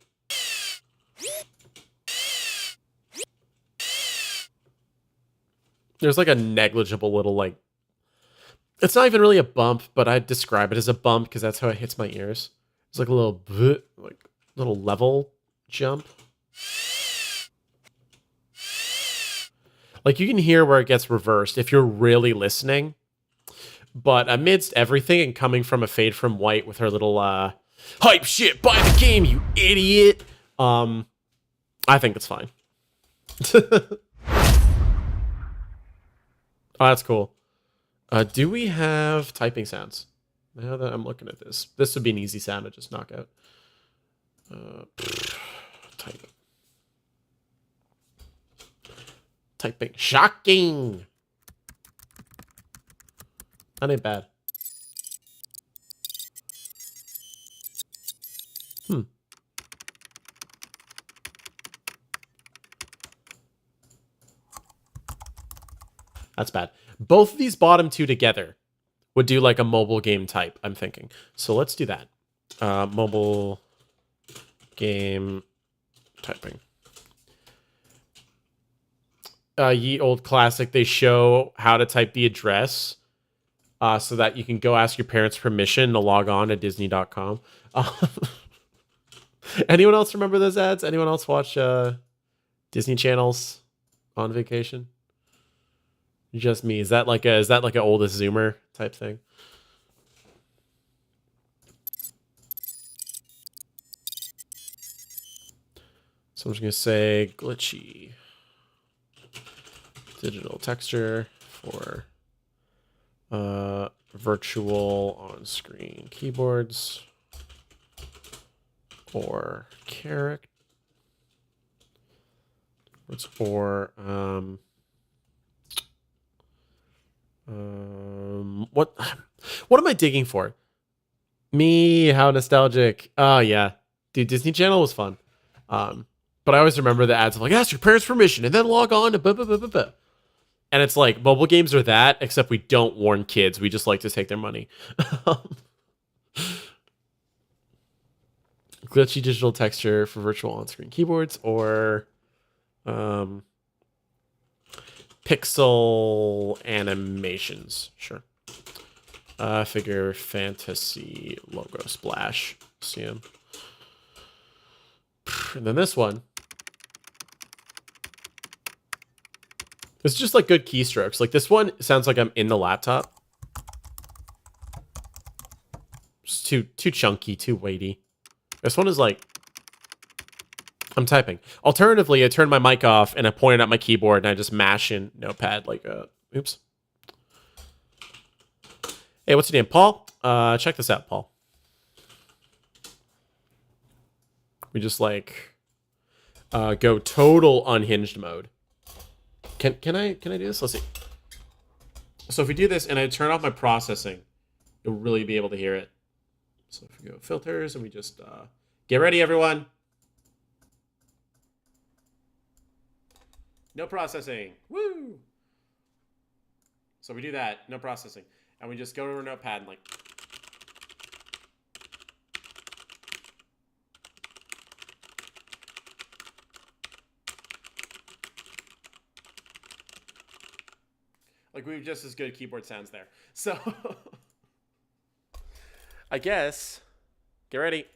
There's like a negligible little like, it's not even really a bump, but I'd describe it as a bump because that's how it hits my ears. It's like a little like little level jump. Like you can hear where it gets reversed if you're really listening. But amidst everything and coming from a fade from white with her little hype shit, buy the game, you idiot. I think it's fine. Oh, that's cool. Do we have typing sounds? Now that I'm looking at this, this would be an easy sound to just knock out. Type. Typing. Shocking. That ain't bad. That's bad. Both of these bottom two together would do like a mobile game type, I'm thinking. So let's do that. Mobile game typing. Ye old classic. They show how to type the address so that you can go ask your parents permission to log on to Disney.com. Anyone else remember those ads? Anyone else watch Disney channels on vacation? Just me. Is that like an oldest Zoomer type thing? So I'm just gonna say glitchy digital texture for virtual on-screen keyboards or character or what am I digging for? Me, how nostalgic. Oh yeah, dude, Disney Channel was fun. But I always remember the ads of like, ask your parents permission and then log on to blah, blah, blah, blah, blah. And it's like, mobile games are that, except we don't warn kids. We just like to take their money. Glitchy digital texture for virtual on-screen keyboards or pixel animations. Sure. Figure fantasy logo splash. See him. And then this one. It's just like good keystrokes. Like this one sounds like I'm in the laptop. It's too chunky, too weighty. This one is like I'm typing. Alternatively, I turn my mic off and I point it at my keyboard and I just mash in Notepad like oops. Hey, what's your name? Paul? Check this out, Paul. We just like go total unhinged mode. Can I do this? Let's see. So if we do this and I turn off my processing, you'll really be able to hear it. So if we go filters and we just get ready, everyone. No processing. Woo! So we do that, no processing. And we just go to our notepad and like we have just as good keyboard sounds there. So I guess get ready.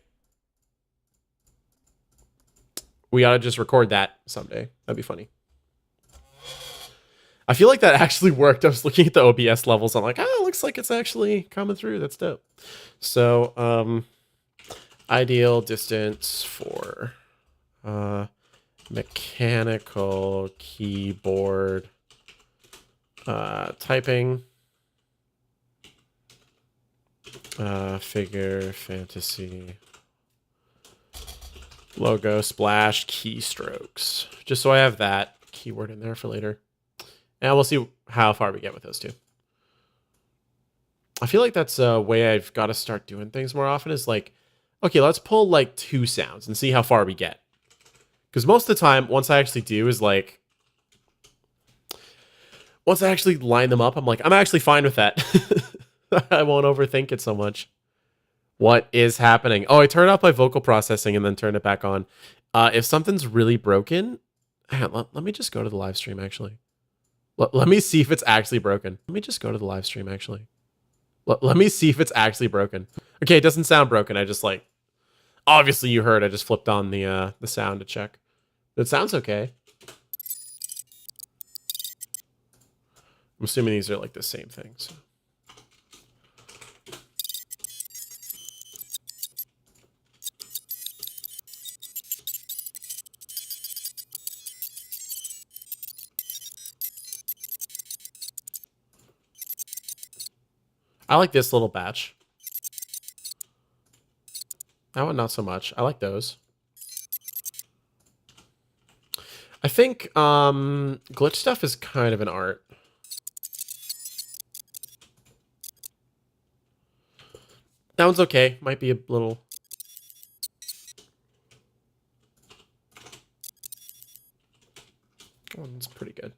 We ought to just record that someday. That'd be funny. I feel like that actually worked. I was looking at the OBS levels. I'm like, it looks like it's actually coming through. That's dope. So, ideal distance for mechanical keyboard typing. Figure fantasy logo splash keystrokes. Just so I have that keyword in there for later. And we'll see how far we get with those two. I feel like that's a way I've got to start doing things more often is like, okay, let's pull like 2 sounds and see how far we get. Because most of the time, once I actually do is like, once I actually line them up, I'm like, I'm actually fine with that. I won't overthink it so much. What is happening? Oh, I turned off my vocal processing and then turned it back on. If something's really broken, let me just go to the live stream actually. Let me see if it's actually broken. Let me just go to the live stream, actually. Let me see if it's actually broken. Okay, it doesn't sound broken. I just like... Obviously, you heard. I just flipped on the sound to check. It sounds okay. I'm assuming these are like the same thing. So. I like this little batch. That one, not so much. I like those. I think glitch stuff is kind of an art. That one's okay. Might be a little... That one's pretty good.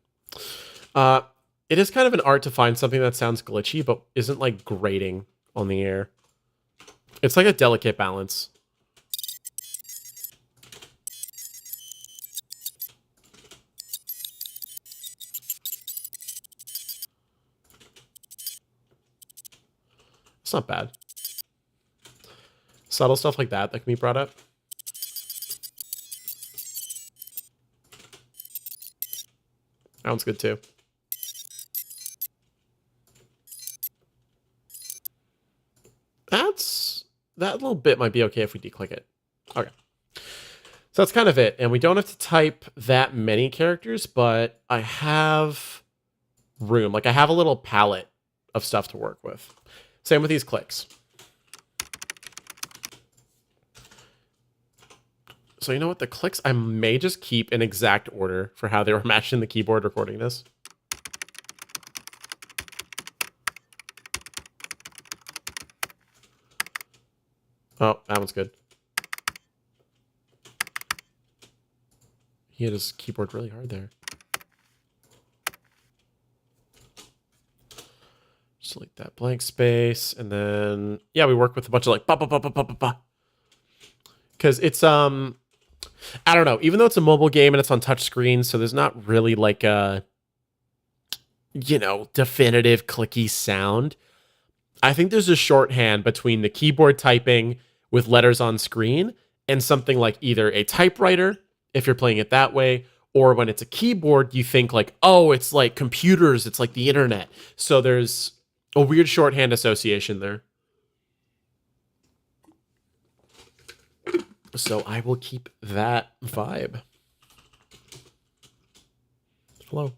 It is kind of an art to find something that sounds glitchy, but isn't like grating on the air. It's like a delicate balance. It's not bad. Subtle stuff like that can be brought up. That one's good too. That little bit might be okay if we declick it. Okay. So that's kind of it. And we don't have to type that many characters, but I have room. Like I have a little palette of stuff to work with. Same with these clicks. So you know what? The clicks, I may just keep in exact order for how they were matched in the keyboard recording this. Oh, that one's good. He hit his keyboard really hard there. Select that blank space, and then yeah, we work with a bunch of like ba ba ba ba ba ba ba. Because it's I don't know. Even though it's a mobile game and it's on touch screen, so there's not really like a definitive clicky sound. I think there's a shorthand between the keyboard typing with letters on screen and something like either a typewriter, if you're playing it that way, or when it's a keyboard, you think like, oh, it's like computers, it's like the internet. So there's a weird shorthand association there. So I will keep that vibe. Hello.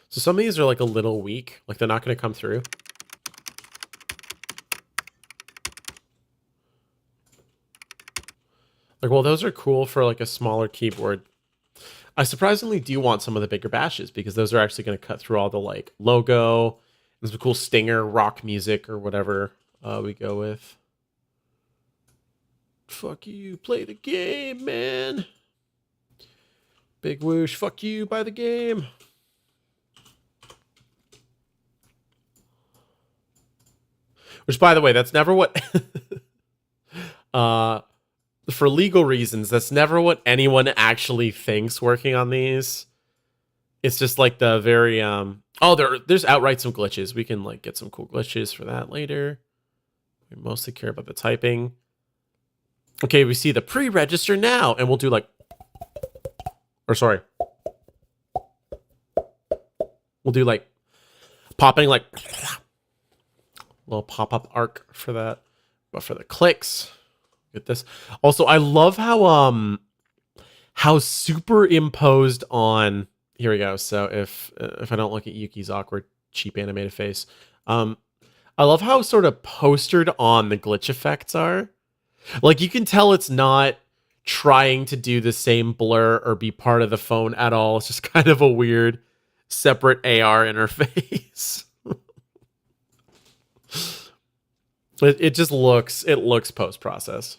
So some of these are like a little weak, like they're not going to come through. Like, well, those are cool for like a smaller keyboard. I surprisingly do want some of the bigger bashes because those are actually going to cut through all the like logo and some cool stinger rock music or whatever we go with. Fuck you, play the game, man. Big whoosh, fuck you, buy the game. Which, by the way, that's never what... for legal reasons, that's never what anyone actually thinks working on these. It's just like the very... there's outright some glitches. We can like get some cool glitches for that later. We mostly care about the typing. Okay, we see the pre-register now, and we'll do like... Or sorry. We'll do like... Popping like... Little pop-up arc for that. But for the clicks, get this. Also, I love how superimposed on... Here we go. So if I don't look at Yuki's awkward, cheap animated face. I love how sort of postered on the glitch effects are. Like, you can tell it's not trying to do the same blur or be part of the phone at all. It's just kind of a weird, separate AR interface. It just looks post-process.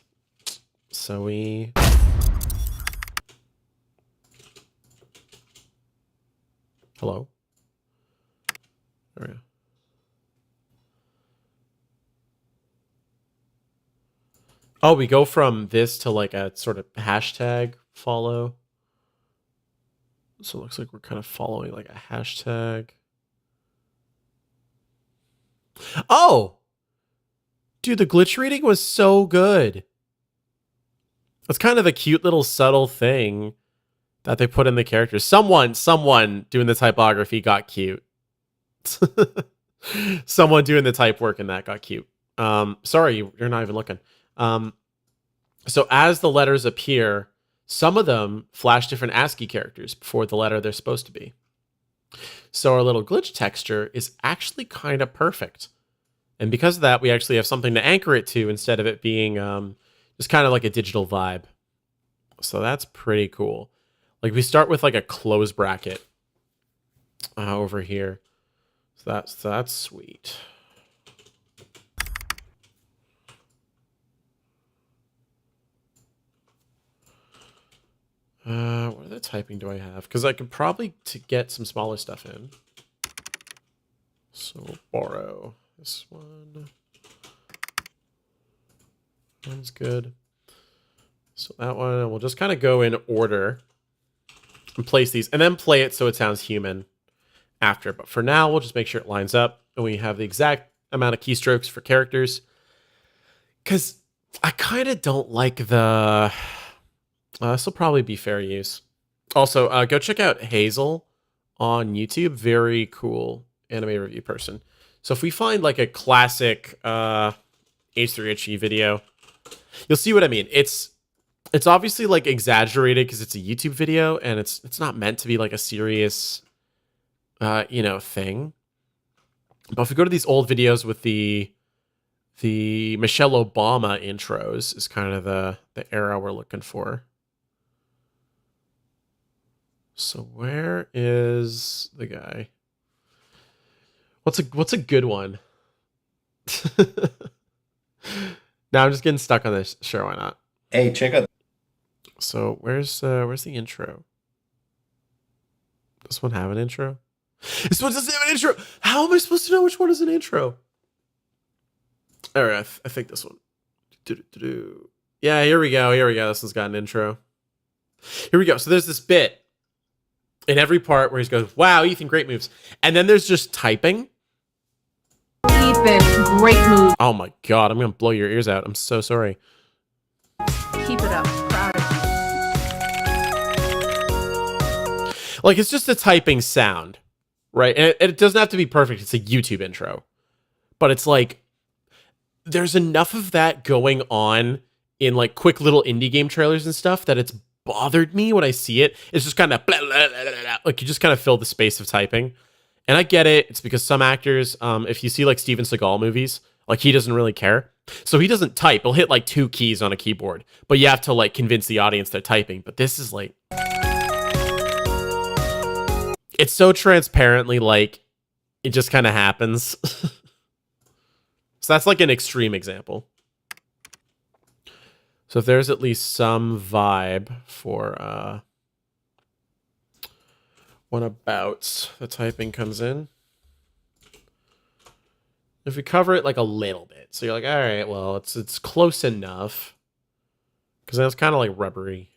So we... Hello? There we go. Oh, we go from this to like a sort of hashtag follow. So it looks like we're kind of following like a hashtag. Oh! Dude, the glitch reading was so good. It's kind of a cute little subtle thing that they put in the characters. Someone doing the typography got cute. Someone doing the type work in that got cute. Sorry, you're not even looking. So as the letters appear, some of them flash different ASCII characters before the letter they're supposed to be. So our little glitch texture is actually kind of perfect. And because of that, we actually have something to anchor it to instead of it being just kind of like a digital vibe. So that's pretty cool. Like we start with like a close bracket over here. So that's sweet. What other typing do I have? Because I could probably get some smaller stuff in. So we'll borrow this one. One's good. So that one, we'll just kind of go in order and place these, and then play it so it sounds human after. But for now, we'll just make sure it lines up, and we have the exact amount of keystrokes for characters. Because I kind of don't like the... this will probably be fair use. Also, go check out Hazel on YouTube. Very cool anime review person. So if we find like a classic H3HE video, you'll see what I mean. It's obviously like exaggerated because it's a YouTube video and it's not meant to be like a serious thing. But if we go to these old videos with the Michelle Obama intros is kind of the era we're looking for. So where is the guy? What's a good one? Now I'm just getting stuck on this. Sure, why not? Hey, check out. So where's the intro? Does this one have an intro? This one doesn't have an intro. How am I supposed to know which one is an intro? All right, I think this one. Yeah, here we go. Here we go. This one's got an intro. Here we go. So there's this bit in every part where he goes, wow, Ethan, great moves. And then there's just typing. Ethan, great move. Oh my God, I'm going to blow your ears out. I'm so sorry. Keep it up. Proud of you. Like, it's just a typing sound, right? And it doesn't have to be perfect. It's a YouTube intro. But it's like, there's enough of that going on in like quick little indie game trailers and stuff that it's bothered me when I see it. It's just kind of like you just kind of fill the space of typing. And I get it. It's because some actors, if you see like Steven Seagal movies, like he doesn't really care. So he doesn't type. He'll hit like 2 keys on a keyboard, but you have to like convince the audience they're typing. But this is like, it's so transparently like it just kind of happens. So that's like an extreme example. So if there's at least some vibe for when about the typing comes in. If we cover it like a little bit. So you're like, all right, well, it's close enough. Because then it's kind of like rubbery.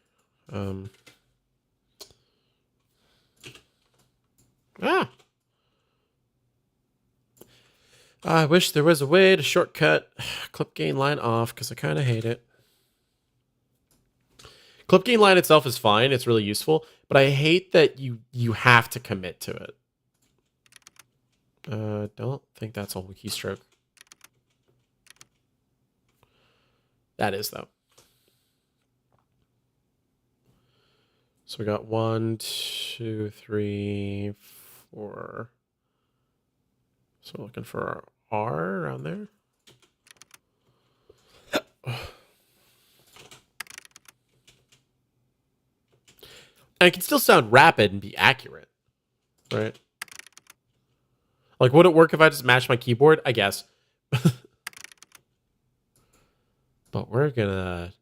I wish there was a way to shortcut clip gain line off because I kind of hate it. Clip gain line itself is fine. It's really useful. But I hate that you have to commit to it. Don't think that's a whole keystroke. That is, though. So we got 1, 2, 3, 4. So we're looking for our R around there. And it can still sound rapid and be accurate, right? Like, would it work if I just matched my keyboard? I guess. But we're gonna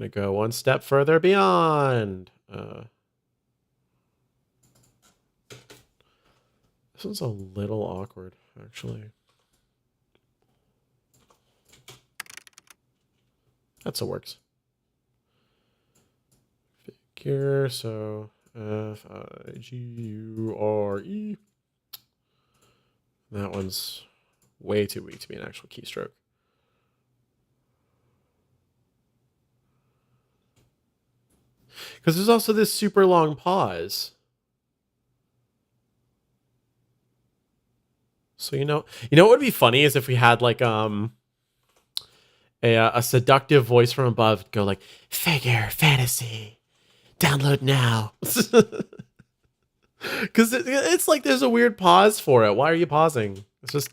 go one step further beyond. This one's a little awkward, actually. That's what works. Figure, so Figure. That one's way too weak to be an actual keystroke. Because there's also this super long pause. So you know what would be funny is if we had like a seductive voice from above go like, figure fantasy, download now. Because it's like there's a weird pause for it. Why are you pausing? It's just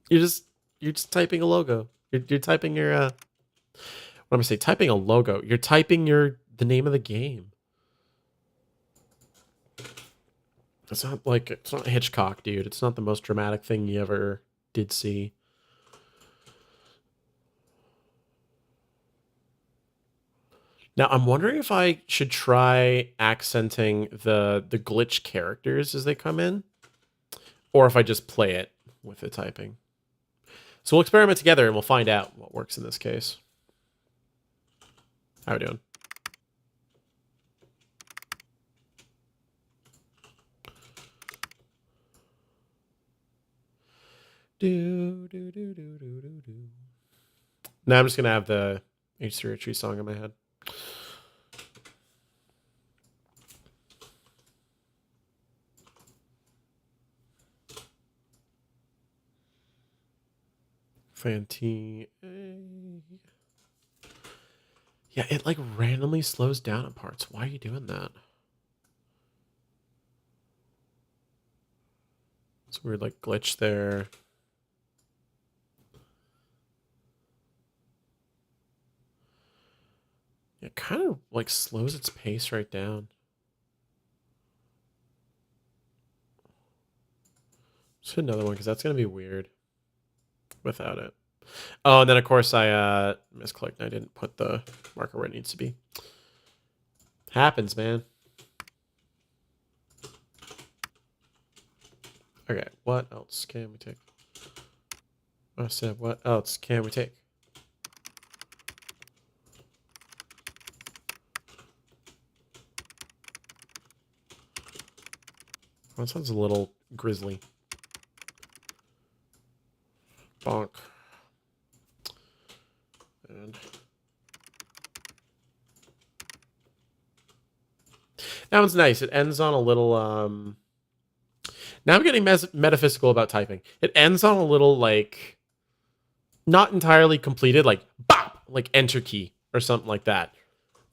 you're just typing a logo. You're typing your what am I say? Typing a logo. You're typing the name of the game. It's not Hitchcock, dude. It's not the most dramatic thing you ever did see. Now, I'm wondering if I should try accenting the glitch characters as they come in, or if I just play it with the typing. So we'll experiment together and we'll find out what works in this case. How are we doing? Now I'm just gonna have the H3 song in my head. Fantine. Yeah, it like randomly slows down at parts. Why are you doing that? It's a weird like glitch there. It kind of like slows its pace right down. Let's hit another one because that's gonna be weird without it. Oh, and then of course I misclicked and I didn't put the marker where it needs to be. Happens, man. Okay, what else can we take? I said, what else can we take? That sounds a little grisly. Bonk. And that one's nice. It ends on a little, now I'm getting metaphysical about typing. It ends on a little, like, not entirely completed, like, bop! Like, enter key or something like that.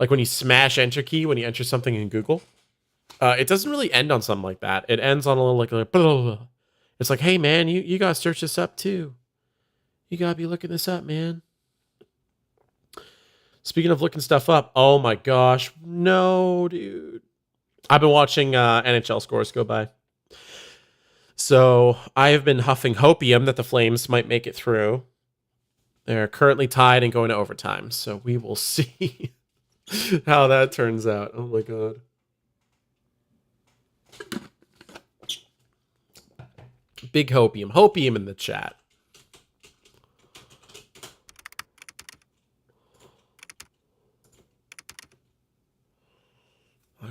Like when you smash enter key when you enter something in Google. It doesn't really end on something like that. It ends on a little, like blah, blah, blah. It's like, hey, man, you gotta search this up, too. You gotta be looking this up, man. Speaking of looking stuff up, oh my gosh. No, dude. I've been watching NHL scores go by. So I have been huffing hopium that the Flames might make it through. They're currently tied and going to overtime. So we will see how that turns out. Oh my God. Big hopium. Hopium in the chat.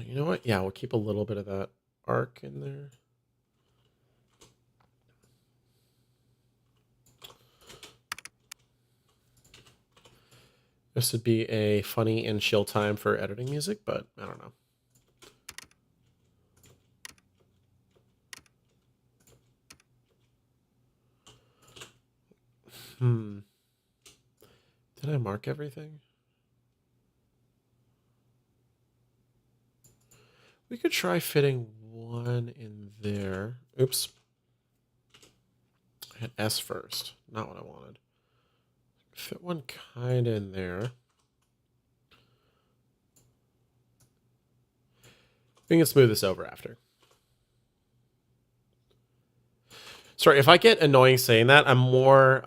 You know what? Yeah, we'll keep a little bit of that arc in there. This would be a funny and chill time for editing music, but I don't know. Did I mark everything? We could try fitting one in there. Oops. I had S first. Not what I wanted. Fit one kind of in there. We can smooth this over after. Sorry, if I get annoying saying that, I'm more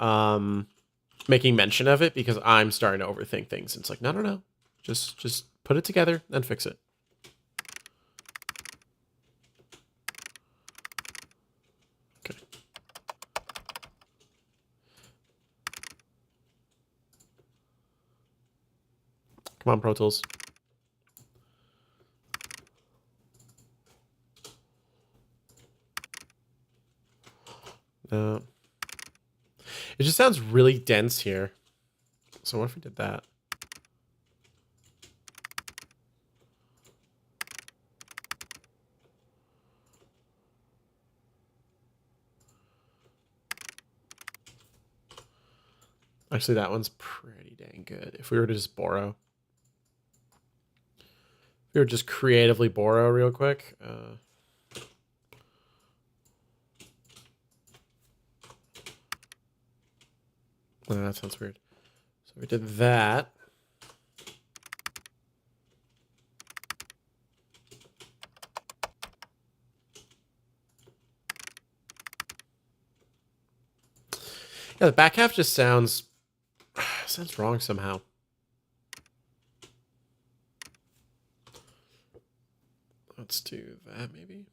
making mention of it because I'm starting to overthink things. It's like, no. Just put it together and fix it. Okay. Come on, Pro Tools. No. It just sounds really dense here. So what if we did that? Actually, that one's pretty dang good. If we were to just borrow. If we were just creatively borrow real quick. Oh, that sounds weird. So we did that. Yeah, the back half just sounds wrong somehow. Let's do that maybe.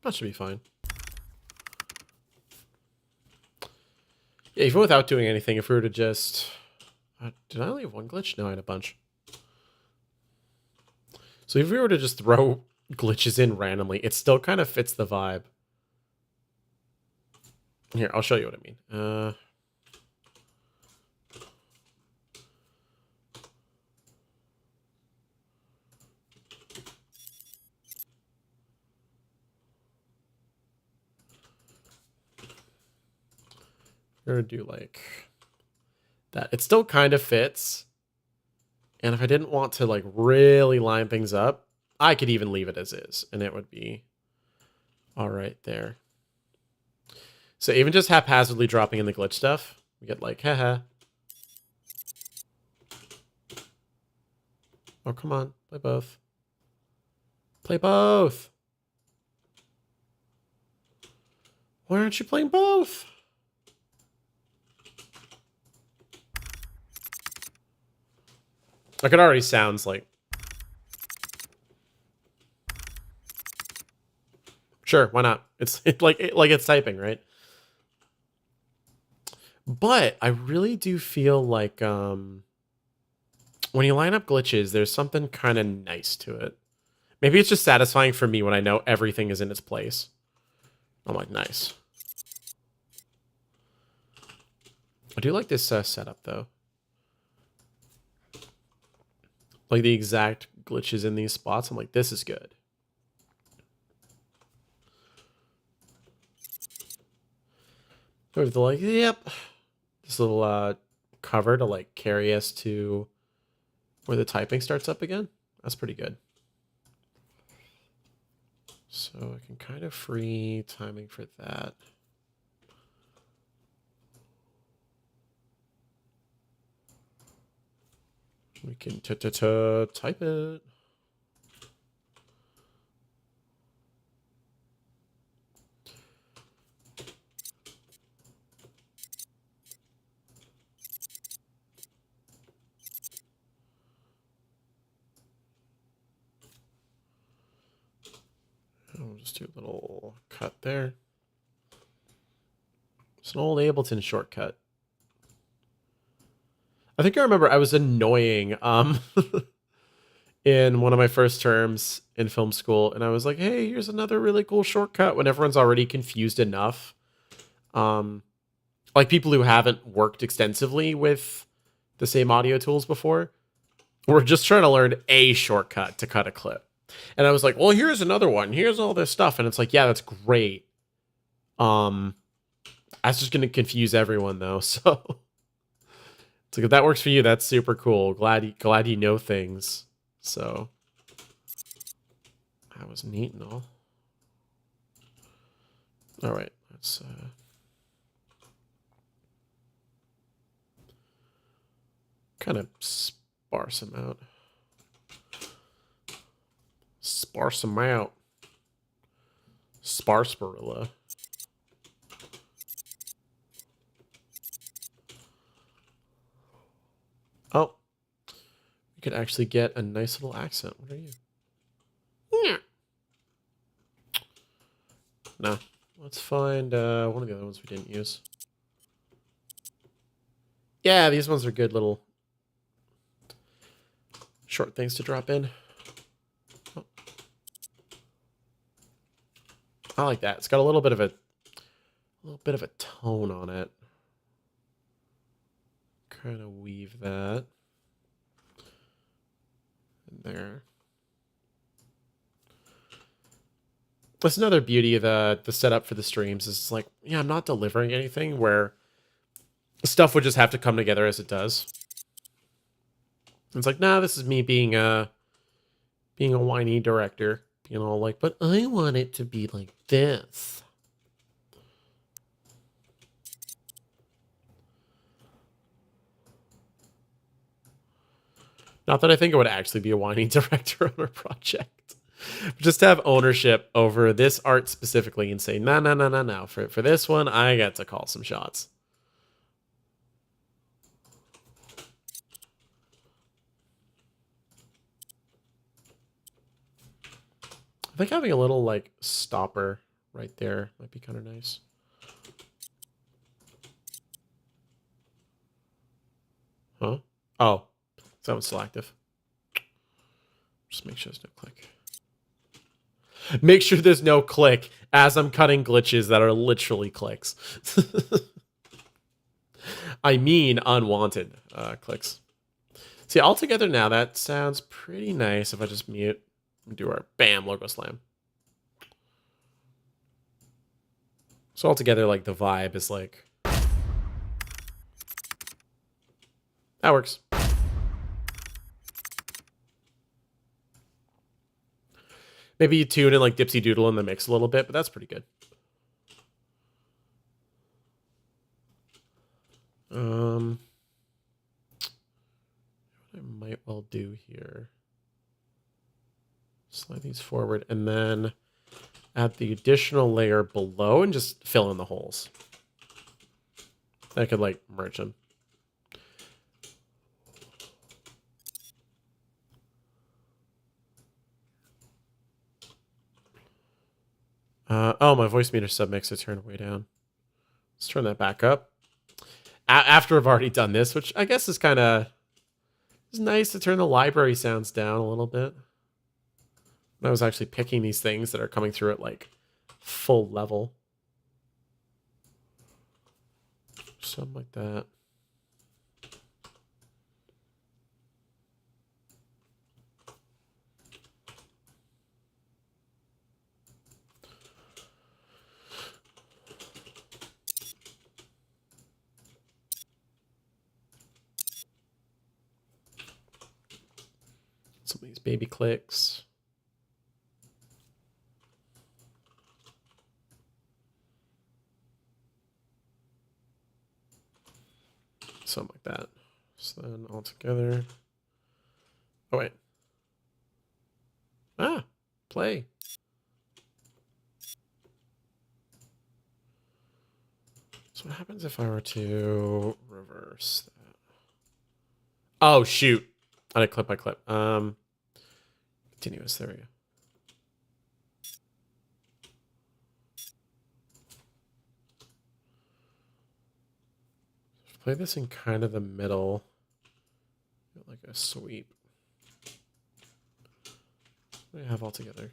That should be fine. Yeah, even without doing anything, if we were to just... did I only have one glitch? No, I had a bunch. So if we were to just throw glitches in randomly, it still kind of fits the vibe. Here, I'll show you what I mean. We're gonna do like that. It still kind of fits. And if I didn't want to like really line things up, I could even leave it as is and it would be all right there. So even just haphazardly dropping in the glitch stuff, we get like, haha. Oh, come on. Play both. Play both. Why aren't you playing both? Like it already sounds like. Sure, why not? It's like it's typing, right? But I really do feel like when you line up glitches, there's something kind of nice to it. Maybe it's just satisfying for me when I know everything is in its place. I'm like, nice. I do like this setup, though. Like, the exact glitches in these spots. I'm like, this is good. Or they're like, yep. This little cover to, like, carry us to where the typing starts up again. That's pretty good. So I can kind of free timing for that. We can type it. I'll just do a little cut there. It's an old Ableton shortcut. I think I remember I was annoying in one of my first terms in film school, and I was like, hey, here's another really cool shortcut when everyone's already confused enough. Like people who haven't worked extensively with the same audio tools before. We're just trying to learn a shortcut to cut a clip. And I was like, well, here's another one. Here's all this stuff. And it's like, yeah, that's great. That's just going to confuse everyone, though. So it's like, if that works for you, that's super cool. Glad you know things. So that was neat and all. All right, let's kind of sparse them out. Sparse them out. Sparseparilla. Oh, we could actually get a nice little accent. What are you? Yeah. No. Let's find one of the other ones we didn't use. Yeah, these ones are good little short things to drop in. Oh. I like that. It's got a little bit of a tone on it. Kind of weave that in there. That's another beauty of the setup for the streams is like, yeah, I'm not delivering anything where stuff would just have to come together as it does. It's like, nah, this is me being a whiny director, being all like, but I want it to be like this. Not that I think I would actually be a whiny director on a project. Just have ownership over this art specifically and say, no. For this one, I got to call some shots. I think having a little, like, stopper right there might be kind of nice. Huh? Oh. That one's still active. Just make sure there's no click. Make sure there's no click as I'm cutting glitches that are literally clicks. I mean unwanted clicks. See, altogether now, that sounds pretty nice if I just mute and do our BAM logo slam. So altogether, like, the vibe is like... That works. Maybe you tune in like Dipsy Doodle in the mix a little bit, but that's pretty good. What I might well do here. Slide these forward and then add the additional layer below and just fill in the holes. I could like merge them. Oh, my voice meter submix I turned way down. Let's turn that back up. After I've already done this, which I guess is kind of It's nice to turn the library sounds down a little bit. I was actually picking these things that are coming through at like full level. Something like that. Some of these baby clicks. Something like that. So then all together. Oh, wait. Ah, play. So what happens if I were to reverse that? Oh, shoot. I did clip by clip. Continuous. There we go. Play this in kind of the middle, like a sweep. What do I have all together?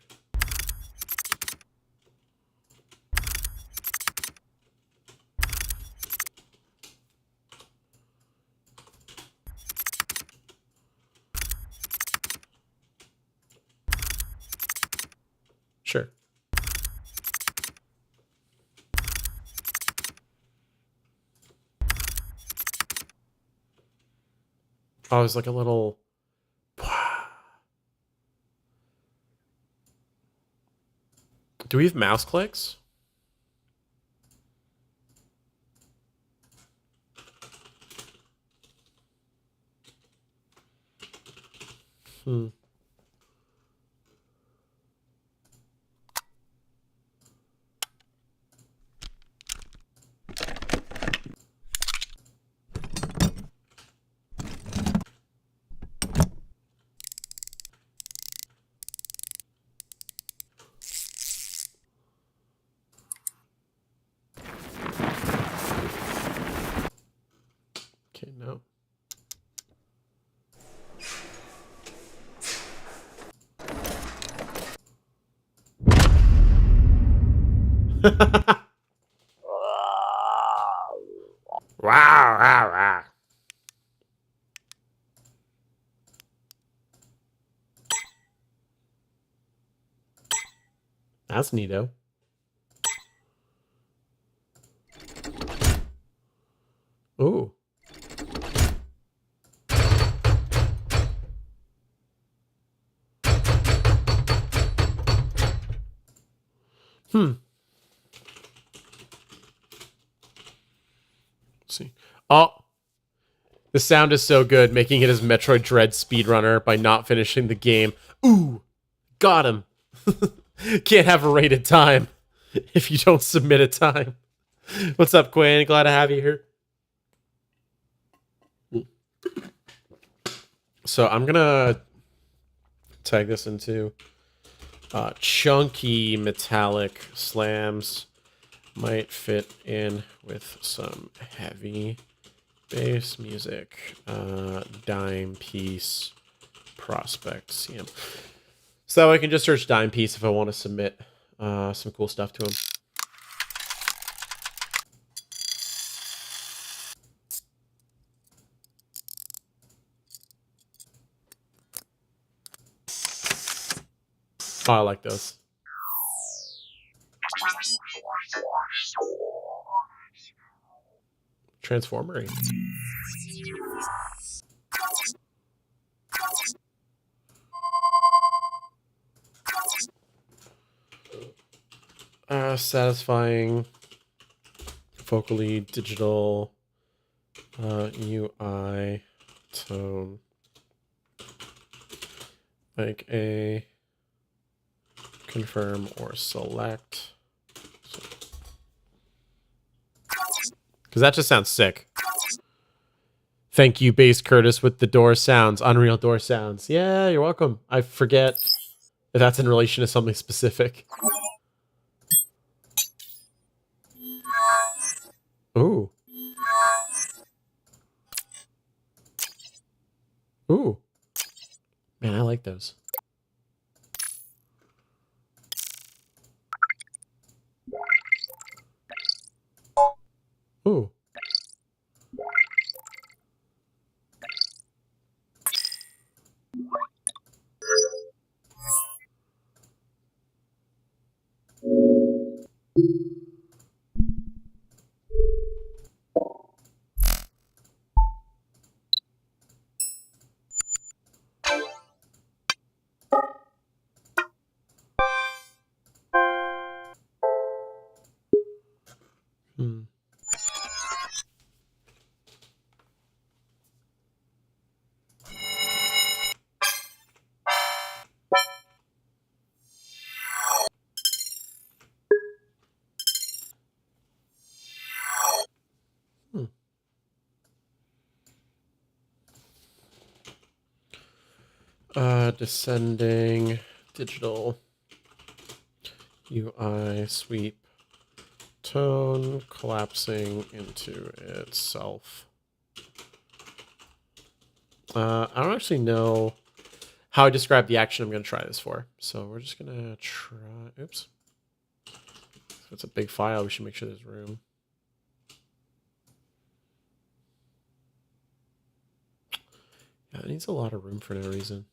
Sure. Oh, it's like a little... Do we have mouse clicks? Hmm. Okay, no. Wow, wow, wow. That's neato. Ooh. Hmm. Let's see. Oh. The sound is so good, making it as Metroid Dread speedrunner by not finishing the game. Ooh. Got him. Can't have a rated time if you don't submit a time. What's up, Quinn? Glad to have you here. So I'm gonna tag this into chunky metallic slams. Might fit in with some heavy bass music. DIMEPIECE prospect CM. So I can just search DIMEPIECE if I want to submit some cool stuff to him. Oh, I like those. Transformery. Satisfying, vocally digital, UI tone, like a confirm or select, because that just sounds sick. Thank you, Bass Curtis, with the door sounds, Unreal door sounds. Yeah, you're welcome. I forget if that's in relation to something specific. Ooh. Ooh. Man, I like those. Ooh. Hmm. Hmm. Descending digital UI sweep tone collapsing into itself. I don't actually know how I describe the action I'm going to try this for. So we're just going to try... Oops. If it's a big file, we should make sure there's room. Yeah, it needs a lot of room for no reason.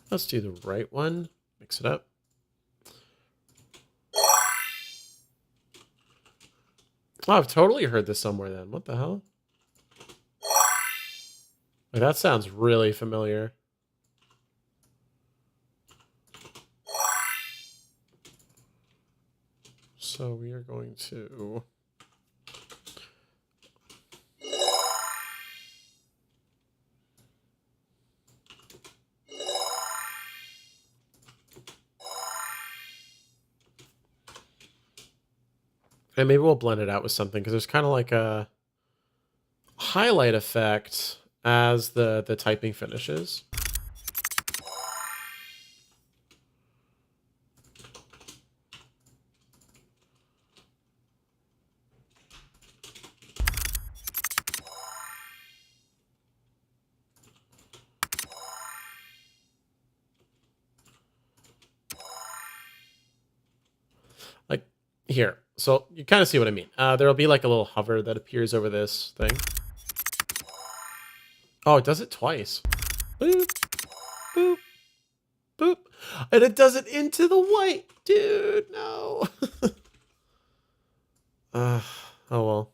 Let's do the right one. Mix it up. Oh, I've totally heard this somewhere then. What the hell? Like, that sounds really familiar. So we are going to... And maybe we'll blend it out with something, because there's kind of like a highlight effect as the typing finishes. Like here. So you kind of see what I mean. There'll be like a little hover that appears over this thing. Oh, it does it twice. Boop, boop, boop. And it does it into the white. Dude, no. Oh, well.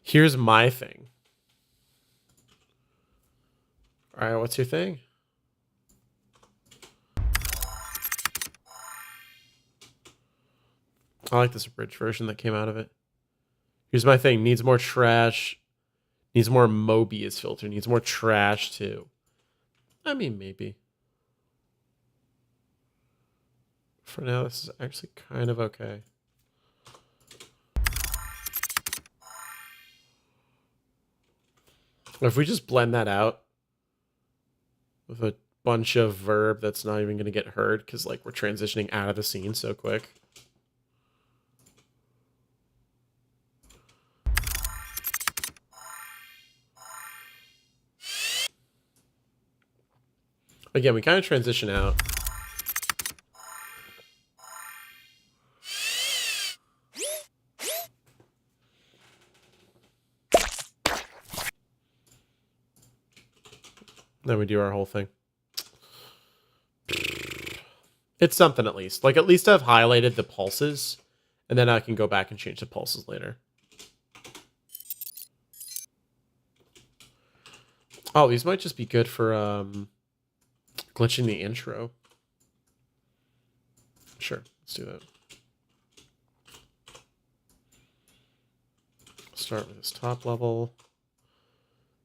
Here's my thing. All right, what's your thing? I like this abridged version that came out of it. Here's my thing. Needs more trash. Needs more Mobius filter. Needs more trash, too. I mean, maybe. For now, this is actually kind of okay. If we just blend that out with a bunch of verb that's not even going to get heard because, like, we're transitioning out of the scene so quick. Again, we kind of transition out. Then we do our whole thing. It's something at least. Like, at least I've highlighted the pulses, and then I can go back and change the pulses later. Oh, these might just be good for glitching the intro. Sure, let's do that. Start with this top level.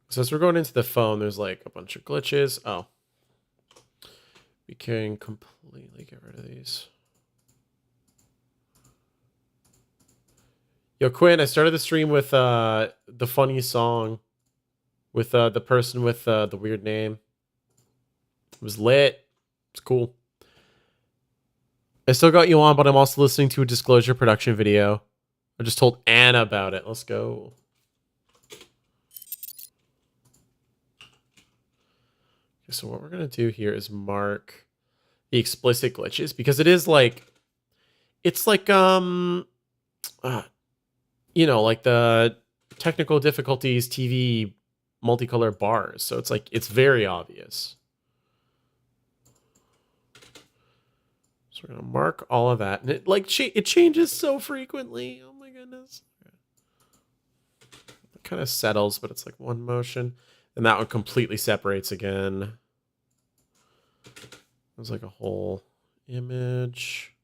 So as we're going into the phone, there's like a bunch of glitches. Oh. We can completely get rid of these. Yo, Quinn, I started the stream with the funny song with the person with the weird name. It was lit. It's cool. I still got you on, but I'm also listening to a disclosure production video. I just told Anna about it. Let's go. Okay, so what we're going to do here is mark the explicit glitches because it is like, it's like, you know, like the technical difficulties TV multicolor bars. So it's like, it's very obvious. So we're going to mark all of that. And it like, it changes so frequently. Oh my goodness. It kind of settles, but it's like one motion. And that one completely separates again. There's like a whole image.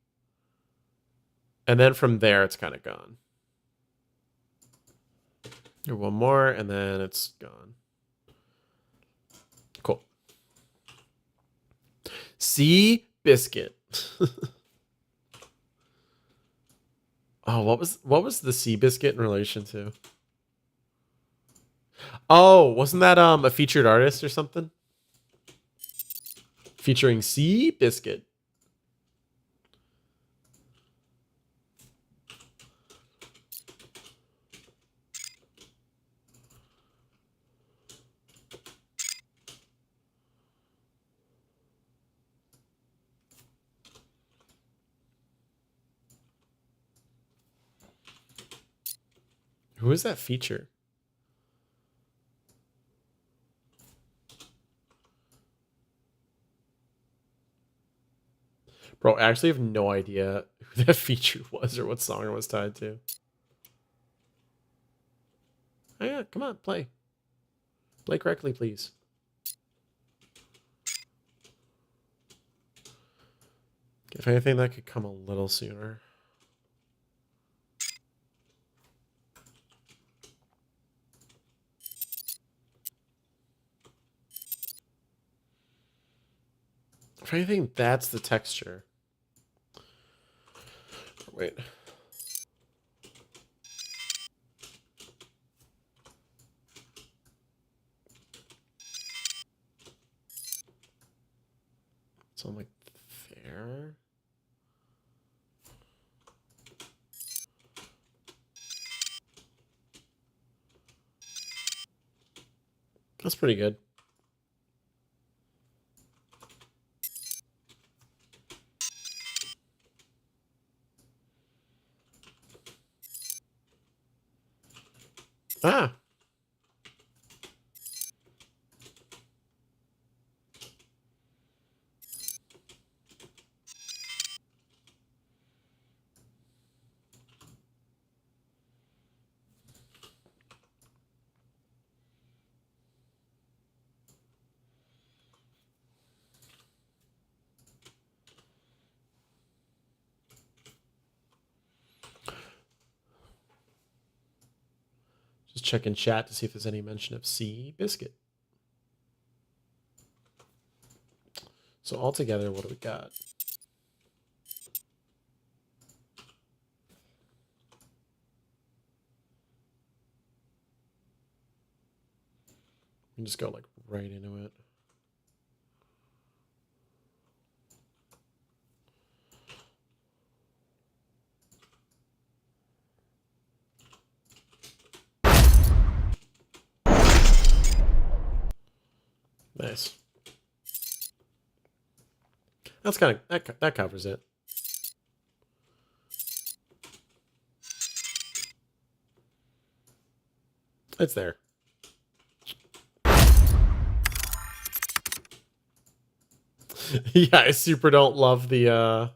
And then from there, it's kind of gone. Do one more, and then it's gone. Cool. Sea biscuit. Oh, what was the sea biscuit in relation to? Oh, wasn't that a featured artist or something? Featuring Sea Biscuit. Who is that feature? Bro, I actually have no idea who that feature was or what song it was tied to. Oh yeah, come on, play. Play correctly, please. If anything, that could come a little sooner. If anything, that's the texture. Wait. So I'm like there. That's pretty good. Ah. Just check in chat to see if there's any mention of Sea Biscuit. So altogether, what do we got? We can just go like right into it. Nice. That's kind of that covers it. It's there. Yeah, I super don't love the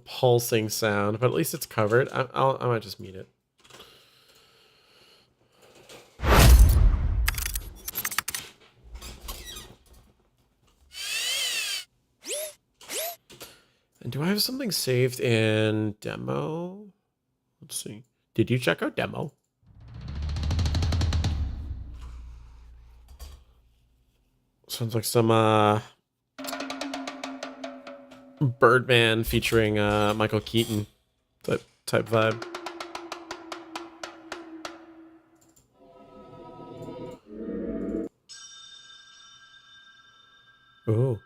pulsing sound, but at least it's covered. I might just mute it. And do I have something saved in demo? Let's see. Did you check out demo? Sounds like some Birdman featuring Michael Keaton type vibe. Ooh.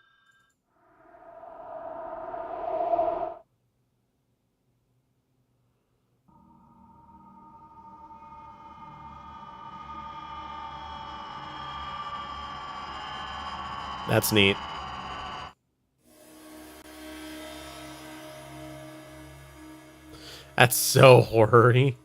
That's neat. That's so horror-y.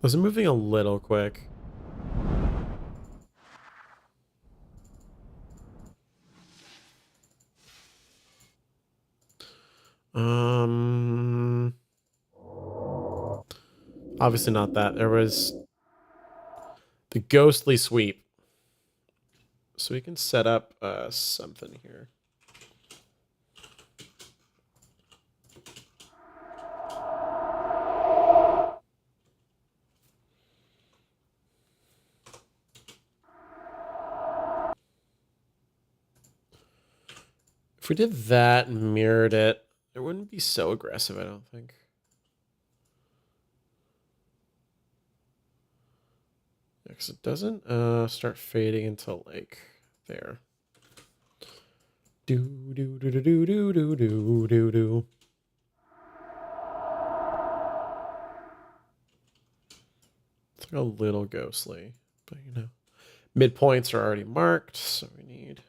Was it moving a little quick? Obviously not that. There was the ghostly sweep. So we can set up something here. If we did that and mirrored it, it wouldn't be so aggressive, I don't think. Because it doesn't start fading until like there. Do do do do do do do do do do. It's like a little ghostly, but you know, midpoints are already marked, so we need.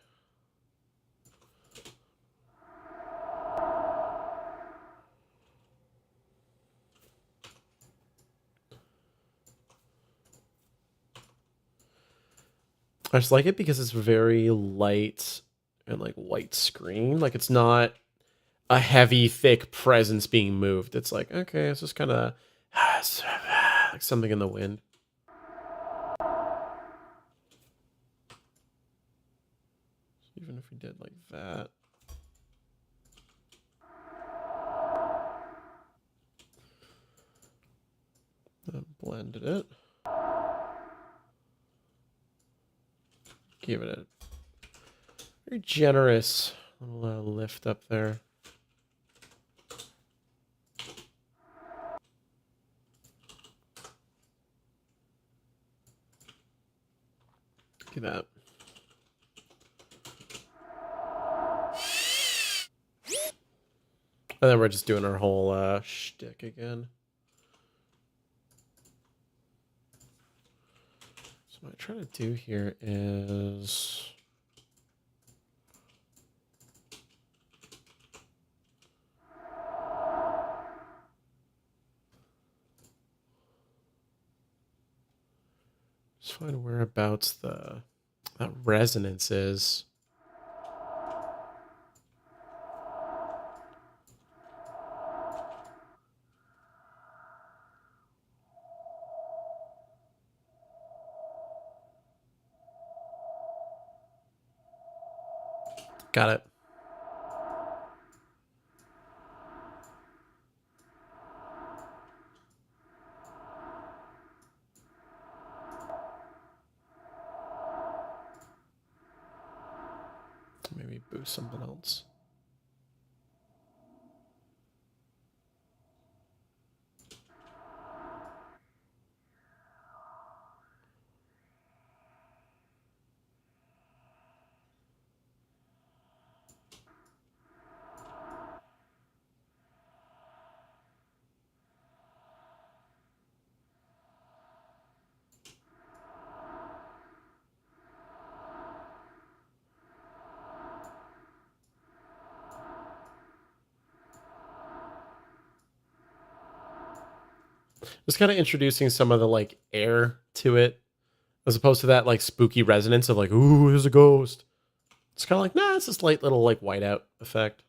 I just like it because it's very light and like white screen. Like it's not a heavy, thick presence being moved. It's like, okay, it's just kind of like something in the wind. Even if we did like that. Then blended it. Give it a very generous little lift up there. Look at that. And then we're just doing our whole shtick again. So what I'm trying to do here is just find whereabouts that resonance is. Got it. Maybe boost something else. Just kind of introducing some of the like air to it, as opposed to that like spooky resonance of like, ooh, there's a ghost. It's kind of like, nah, it's this light little like whiteout effect.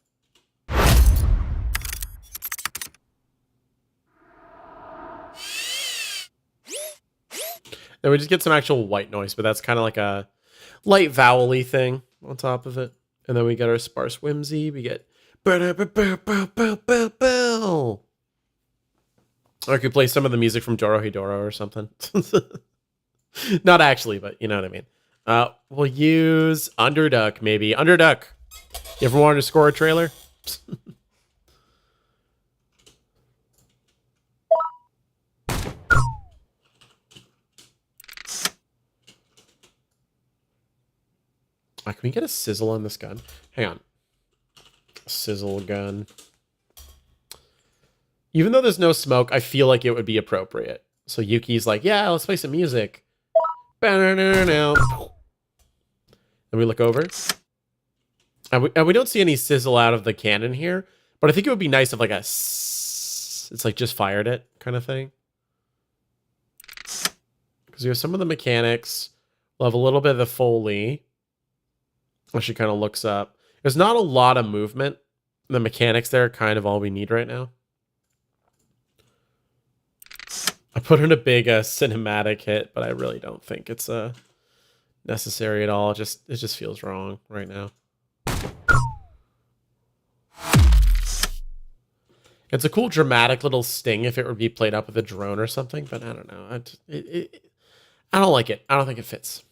Then we just get some actual white noise, but that's kind of like a light vowel-y thing on top of it. And then we get our sparse whimsy. We get or I could play some of the music from Dorohedoro or something. Not actually, but you know what I mean. We'll use Underduck, maybe. Underduck. You ever wanted to score a trailer? Can we get a sizzle on this gun? Hang on. Sizzle gun. Even though there's no smoke, I feel like it would be appropriate. So Yuki's like, yeah, let's play some music. And we look over. And we don't see any sizzle out of the cannon here. But I think it would be nice if like it's like just fired it kind of thing. Because we have some of the mechanics. We'll have a little bit of the Foley. When she kind of looks up. There's not a lot of movement. The mechanics there are kind of all we need right now. I put in a big cinematic hit, but I really don't think it's necessary at all. It just feels wrong right now. It's a cool dramatic little sting if it would be played up with a drone or something, but I don't know. I don't like it. I don't think it fits.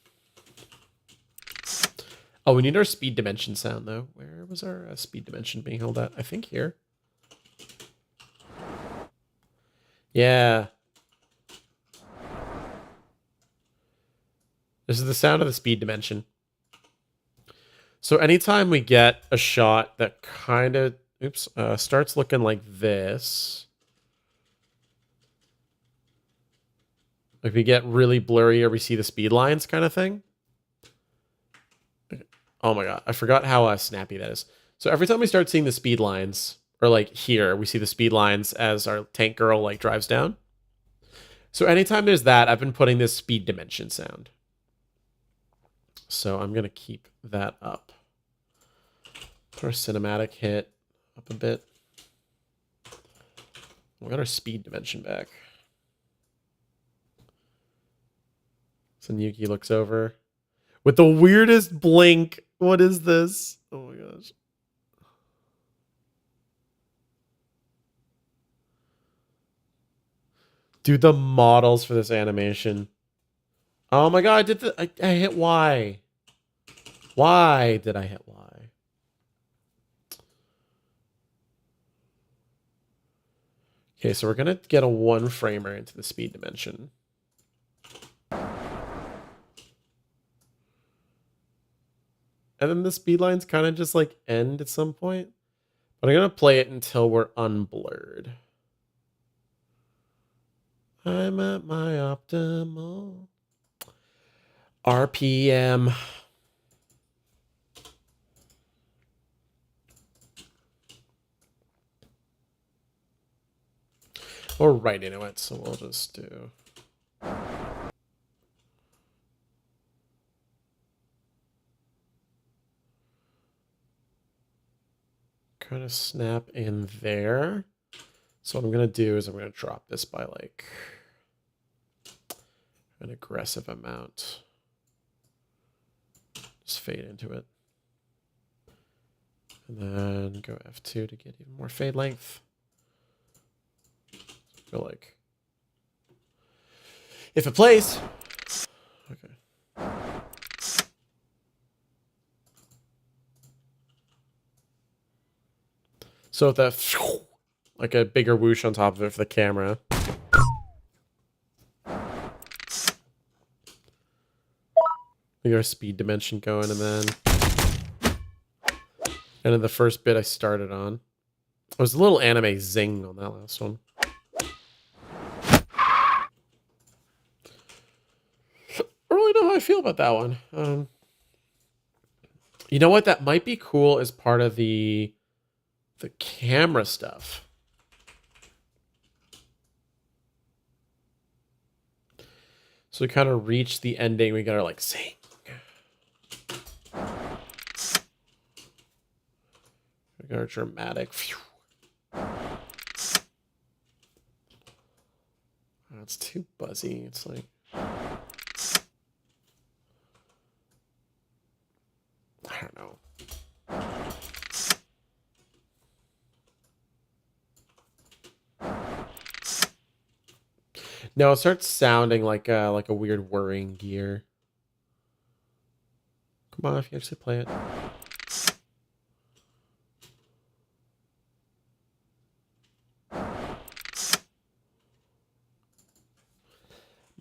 Oh, we need our speed dimension sound, though. Where was our speed dimension being held at? I think here. Yeah. This is the sound of the speed dimension. So anytime we get a shot that kind of, starts looking like this. Like we get really blurry or we see the speed lines kind of thing. Oh my god, I forgot how snappy that is. So every time we start seeing the speed lines, or like here, we see the speed lines as our tank girl like drives down. So anytime there's that, I've been putting this speed dimension sound. So I'm going to keep that up. Put our cinematic hit up a bit. We got our speed dimension back. So Yuki looks over. With the weirdest blink. What is this? Oh my gosh. Dude, the models for this animation. Oh my god, I hit Y. Why did I hit Y? Okay, so we're gonna get a one framer into the speed dimension. And then the speed lines kind of just like end at some point. But I'm going to play it until we're unblurred. I'm at my optimal RPM. We're right into it, so we'll just do... kind of snap in there. So what I'm going to do is I'm going to drop this by like an aggressive amount. Just fade into it. And then go F2 to get even more fade length. I feel like if it plays. Okay. So the like a bigger whoosh on top of it for the camera. We got our speed dimension going, and then the first bit I started on. It was a little anime zing on that last one. I don't really know how I feel about that one. You know what? That might be cool as part of the camera stuff. So we kind of reach the ending. We gotta like sing. We got our dramatic. It's too buzzy. It's like. I don't know. No, it starts sounding like a weird whirring gear. Come on, if you actually play it.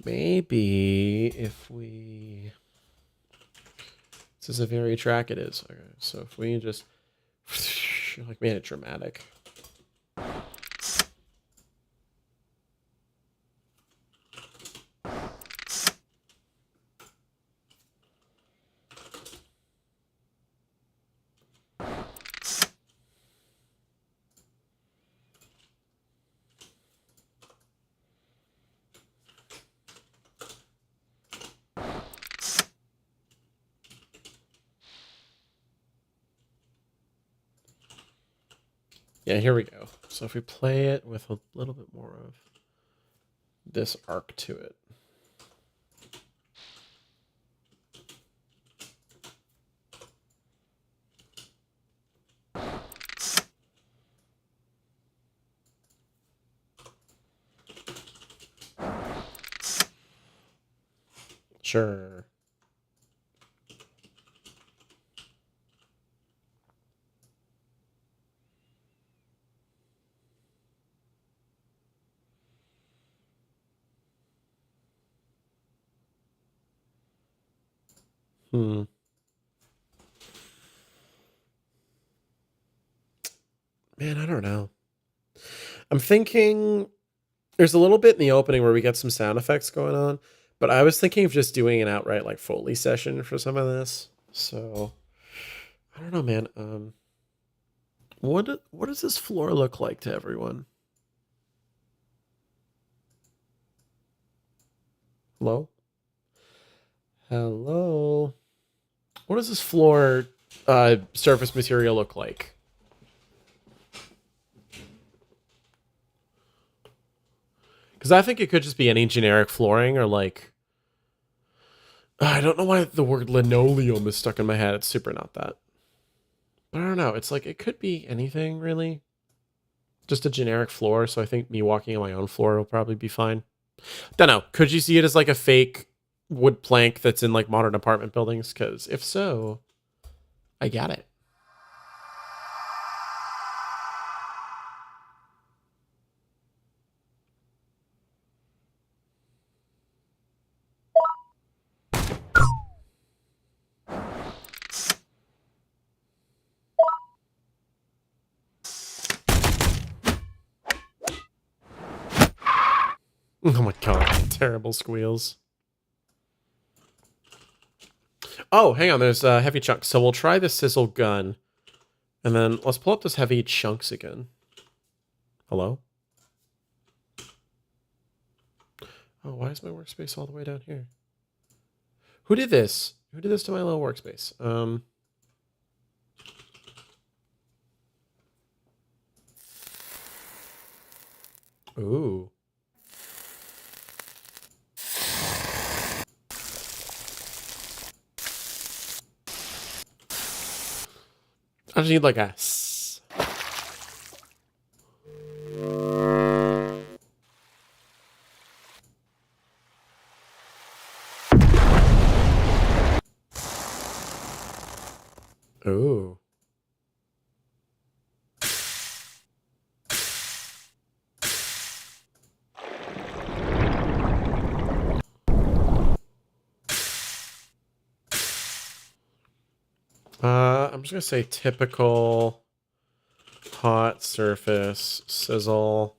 Maybe if we... This is a very track it is. Okay, so if we just like made it dramatic. Yeah, here we go. So if we play it with a little bit more of this arc to it. Sure. Man, I don't know. I'm thinking there's a little bit in the opening where we get some sound effects going on, but I was thinking of just doing an outright like Foley session for some of this. So I don't know, man. What does this floor look like to everyone? Hello? Hello? What does this floor surface material look like? Because I think it could just be any generic flooring or like... I don't know why the word linoleum is stuck in my head. It's super not that. But I don't know. It's like, it could be anything, really. Just a generic floor, so I think me walking on my own floor will probably be fine. Don't know. Could you see it as like a fake wood plank that's in like modern apartment buildings? Because if so, I got it. Oh my god, terrible squeals. Oh, hang on, there's heavy chunks. So we'll try the sizzle gun. And then let's pull up those heavy chunks again. Hello? Oh, why is my workspace all the way down here? Who did this? Who did this to my little workspace? Ooh. I just need like a s. Ooh. I'm just gonna say typical hot surface sizzle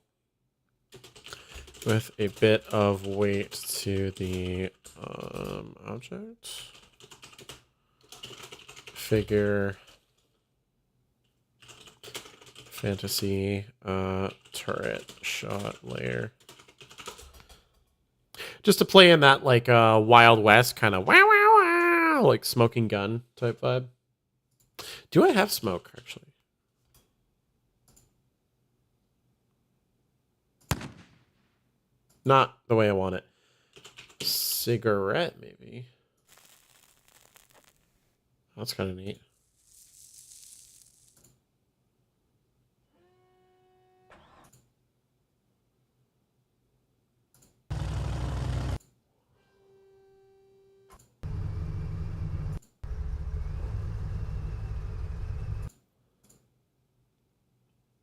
with a bit of weight to the object, figure, fantasy, turret, shot, layer. Just to play in that like Wild West kind of wow wow wow like smoking gun type vibe. Do I have smoke, actually? Not the way I want it. Cigarette, maybe. That's kind of neat.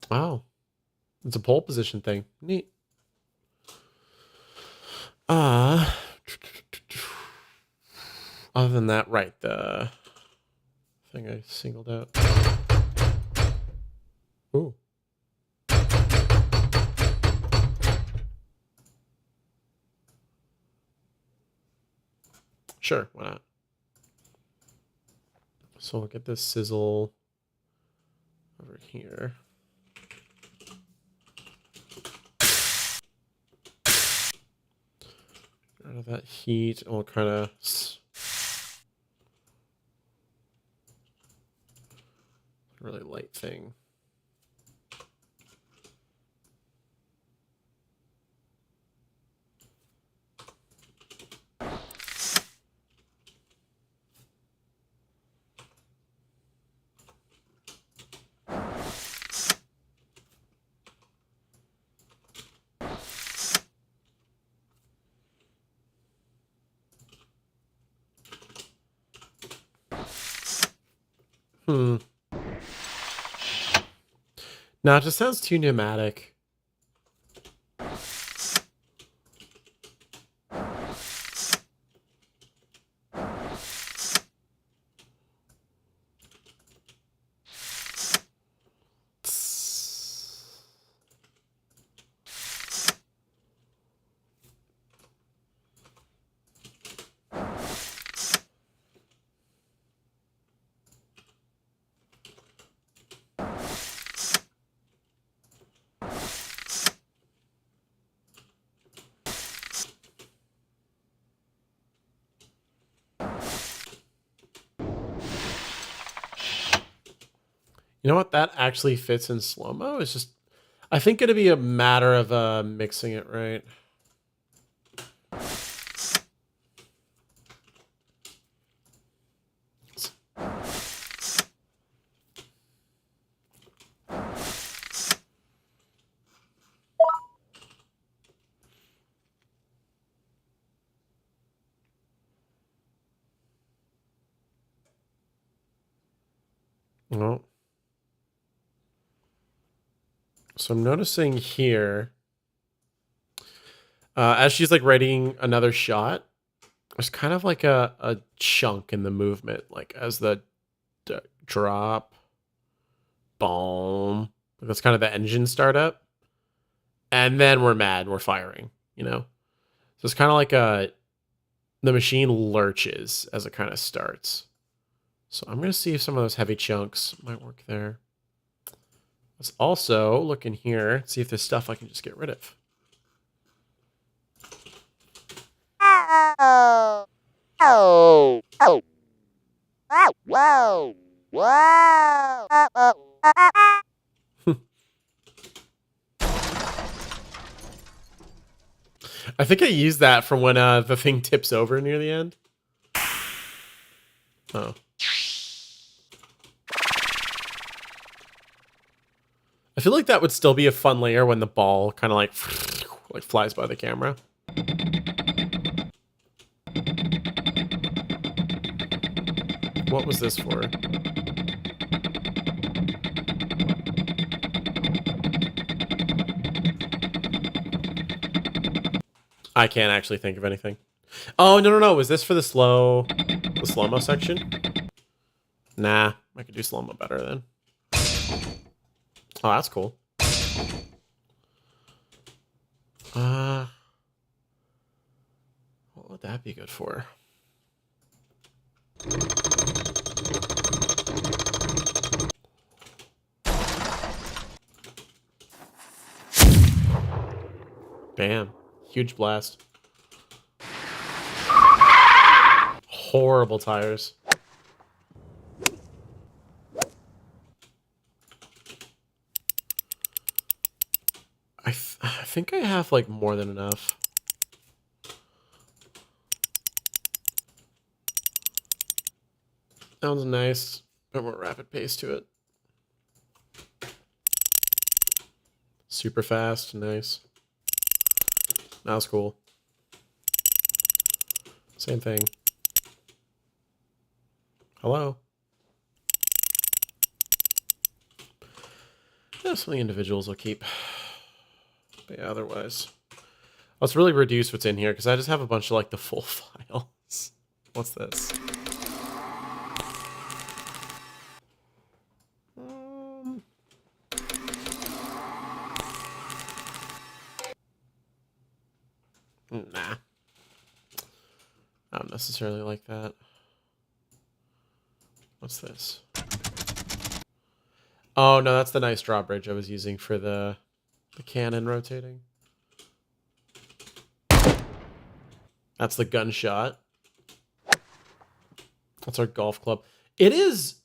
Wow. It's a pole position thing. Neat. Other than that, right, the thing I singled out. Ooh. Sure, why not? So we'll get this sizzle over here. Out of that heat, and we'll kind of really light thing. No, it just sounds too pneumatic. You know what? That actually fits in slow-mo. It's just, I think it'd be a matter of mixing it right. Well, so I'm noticing here, as she's like writing another shot, there's kind of like a chunk in the movement, like as the drop, boom. That's kind of the engine startup. And then we're mad, we're firing, you know? So it's kind of like the machine lurches as it kind of starts. So I'm going to see if some of those heavy chunks might work there. Let's also look in here, see if there's stuff I can just get rid of. I think I used that for when the thing tips over near the end. Oh. I feel like that would still be a fun layer when the ball kind of like flies by the camera. What was this for? I can't actually think of anything. Oh, no. Was this for the slow-mo section? Nah, I could do slow-mo better then. Oh, that's cool. What would that be good for? Bam. Huge blast. Horrible tires. I think I have like more than enough. That one's nice. Bit more rapid pace to it. Super fast, nice. That was cool. Same thing. Hello. Some of the individuals will keep. But yeah, otherwise. Let's really reduce what's in here because I just have a bunch of like the full files. What's this? Nah. I don't necessarily like that. What's this? Oh, no, that's the nice drawbridge I was using for the cannon rotating. That's the gunshot. That's our golf club. It is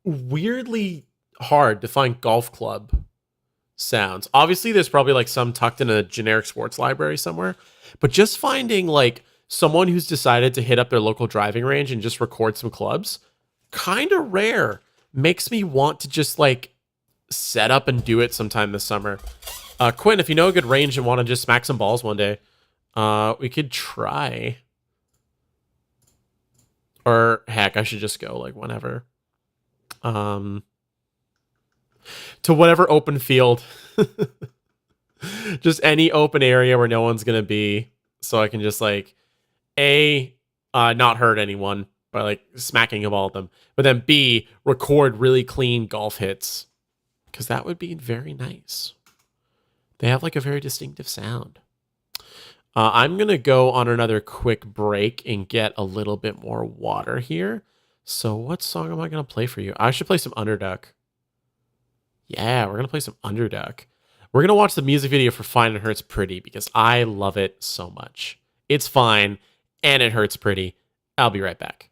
weirdly hard to find golf club sounds. Obviously, there's probably like some tucked in a generic sports library somewhere. But just finding like someone who's decided to hit up their local driving range and just record some clubs, kind of rare. Makes me want to just like set up and do it sometime this summer. Quinn, if you know a good range and want to just smack some balls one day, we could try. Or heck, I should just go like whenever. To whatever open field. Just any open area where no one's gonna be, so I can just like not hurt anyone by like smacking a ball at them, but then B, record really clean golf hits, because that would be very nice. They have like a very distinctive sound. I'm gonna go on another quick break and get a little bit more water here. So what song am I gonna play for you? I should play some Underduck. Yeah, we're gonna play some Underduck. We're going to watch the music video for Fine and Hurts Pretty because I love it so much. It's fine and it hurts pretty. I'll be right back.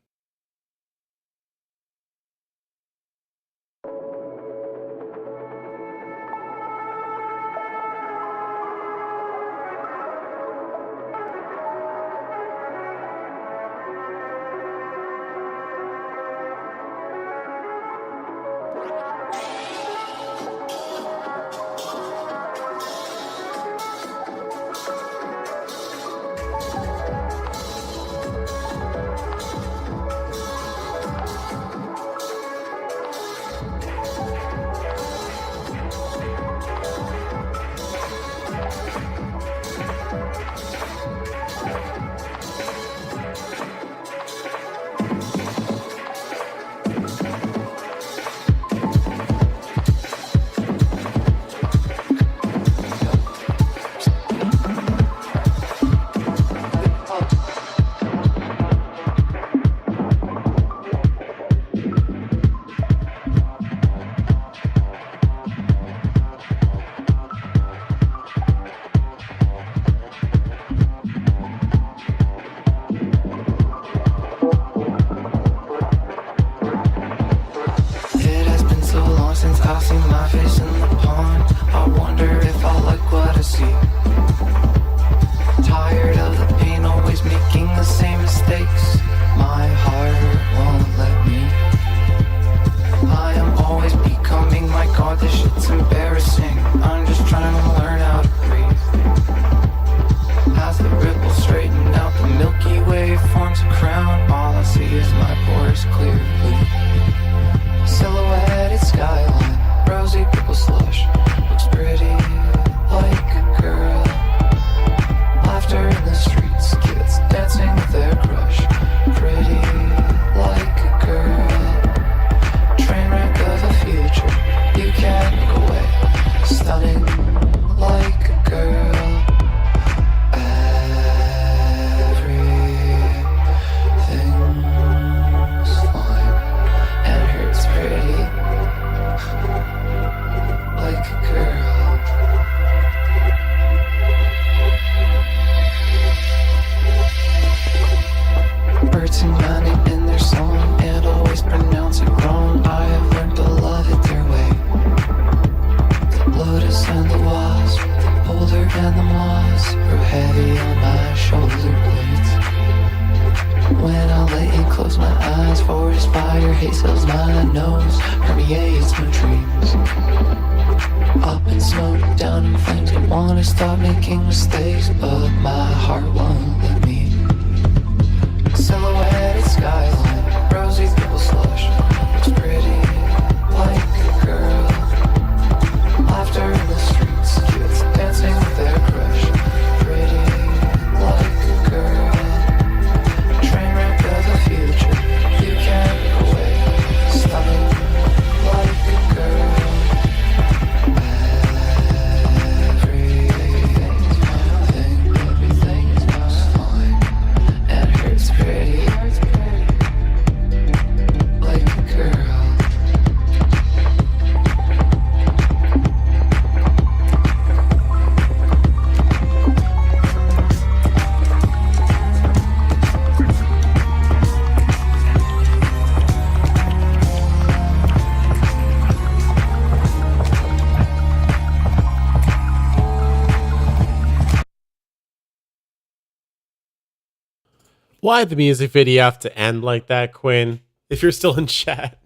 Why the music video have to end like that, Quinn? If you're still in chat.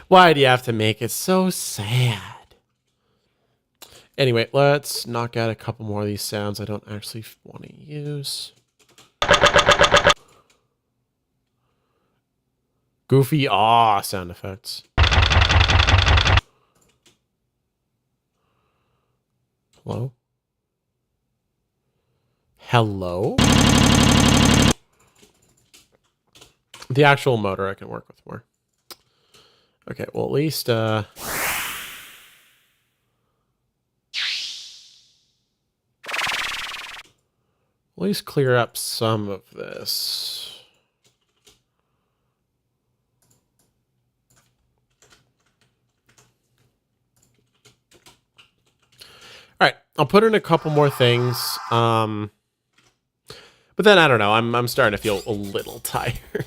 Why do you have to make it so sad? Anyway, let's knock out a couple more of these sounds I don't actually want to use. Goofy aw sound effects. Hello? Hello? The actual motor I can work with more. Okay, well, at least, at least clear up some of this. All right, I'll put in a couple more things. But then I don't know. I'm starting to feel a little tired,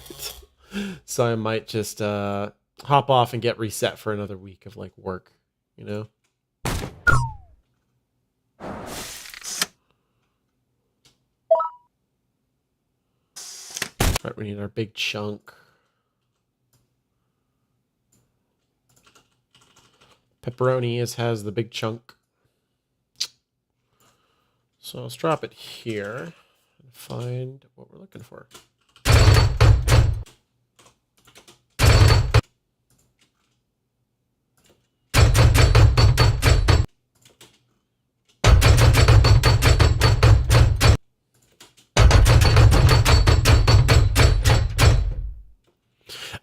so I might just hop off and get reset for another week of like work. You know. All right, we need our big chunk. Pepperoni has the big chunk. So let's drop it here and find what we're looking for.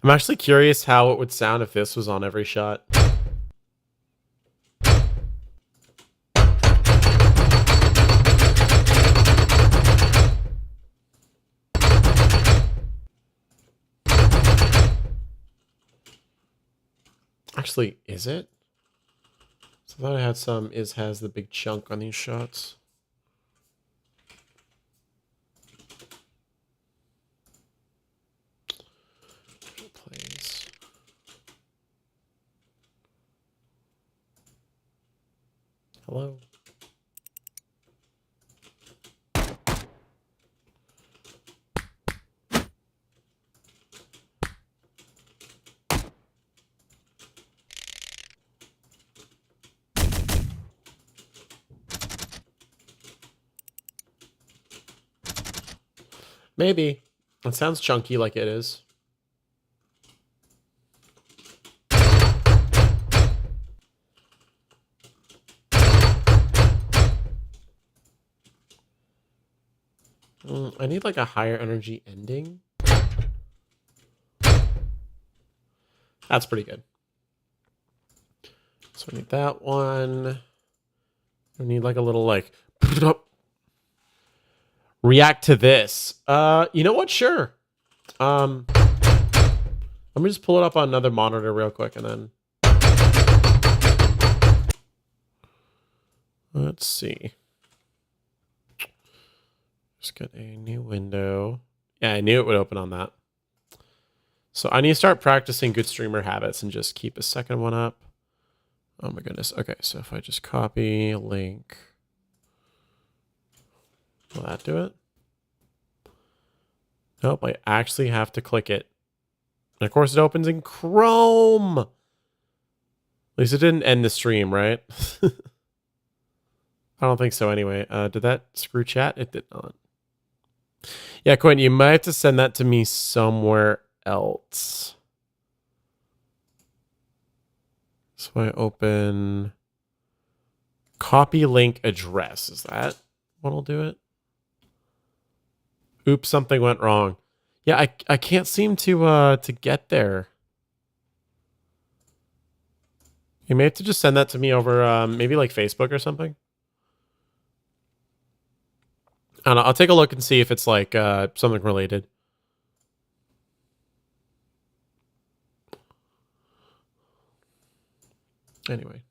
I'm actually curious how it would sound if this was on every shot. Actually, is it? So I thought I had some has the big chunk on these shots. Plays. Hello. Maybe. It sounds chunky like it is. I need like a higher energy ending. That's pretty good. So I need that one. I need like a little like react to this. You know what? Sure. Let me just pull it up on another monitor real quick and then let's see. Just get a new window. Yeah, I knew it would open on that. So I need to start practicing good streamer habits and just keep a second one up. Oh my goodness. Okay, so if I just copy link, will that do it? Nope, I actually have to click it. And of course it opens in Chrome. At least it didn't end the stream, right? I don't think so anyway. Did that screw chat? It did not. Yeah, Quinn, you might have to send that to me somewhere else. So I open copy link address. Is that what'll do it? Oops, something went wrong. Yeah, I can't seem to get there. You may have to just send that to me over maybe like Facebook or something. I don't know. I'll take a look and see if it's like something related. Anyway.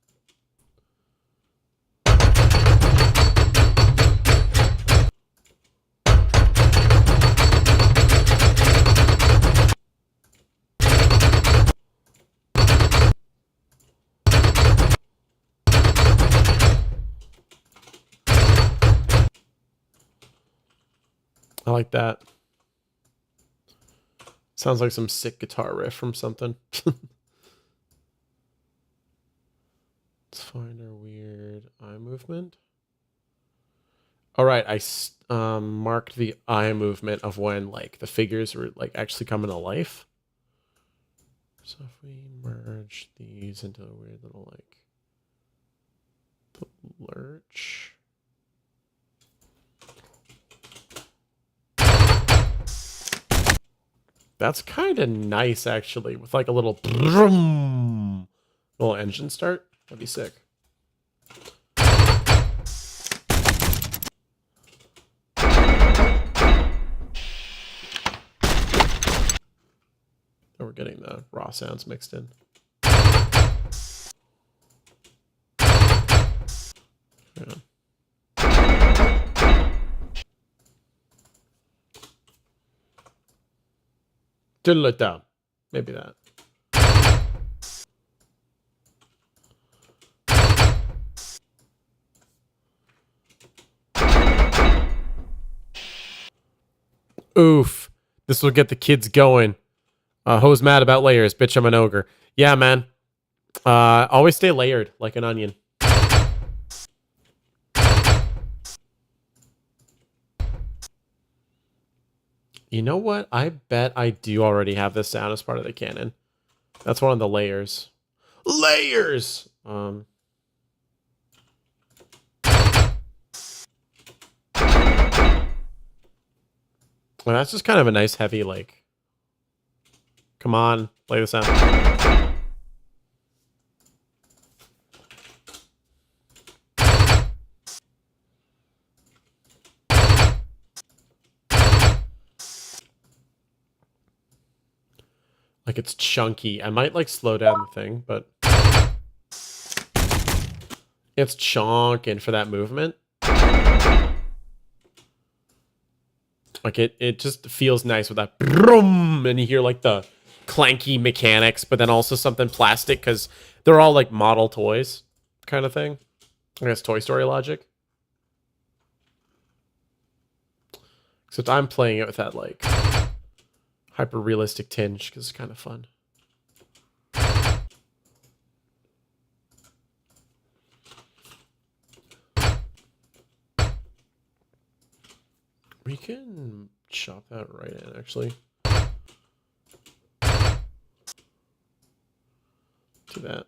I like that. Sounds like some sick guitar riff from something. Let's find our weird eye movement. All right, I marked the eye movement of when like the figures were like actually coming to life. So if we merge these into a weird little like lurch. That's kind of nice actually, with like a little little engine start. That'd be sick. We're getting the raw sounds mixed in. Yeah. Diddle it down. Maybe that. Oof. This will get the kids going. Who's mad about layers? Bitch, I'm an ogre. Yeah, man. Always stay layered like an onion. You know what? I bet I do already have this sound as part of the canon. That's one of the layers. Layers! Well, that's just kind of a nice heavy, like... Come on, play the sound. Like it's chunky. I might like slow down the thing, but it's chonking for that movement. Like it just feels nice with that brum, and you hear like the clanky mechanics, but then also something plastic because they're all like model toys kind of thing. I guess Toy Story logic. Except I'm playing it with that like hyper realistic tinge because it's kind of fun. We can chop that right in, actually. Do that.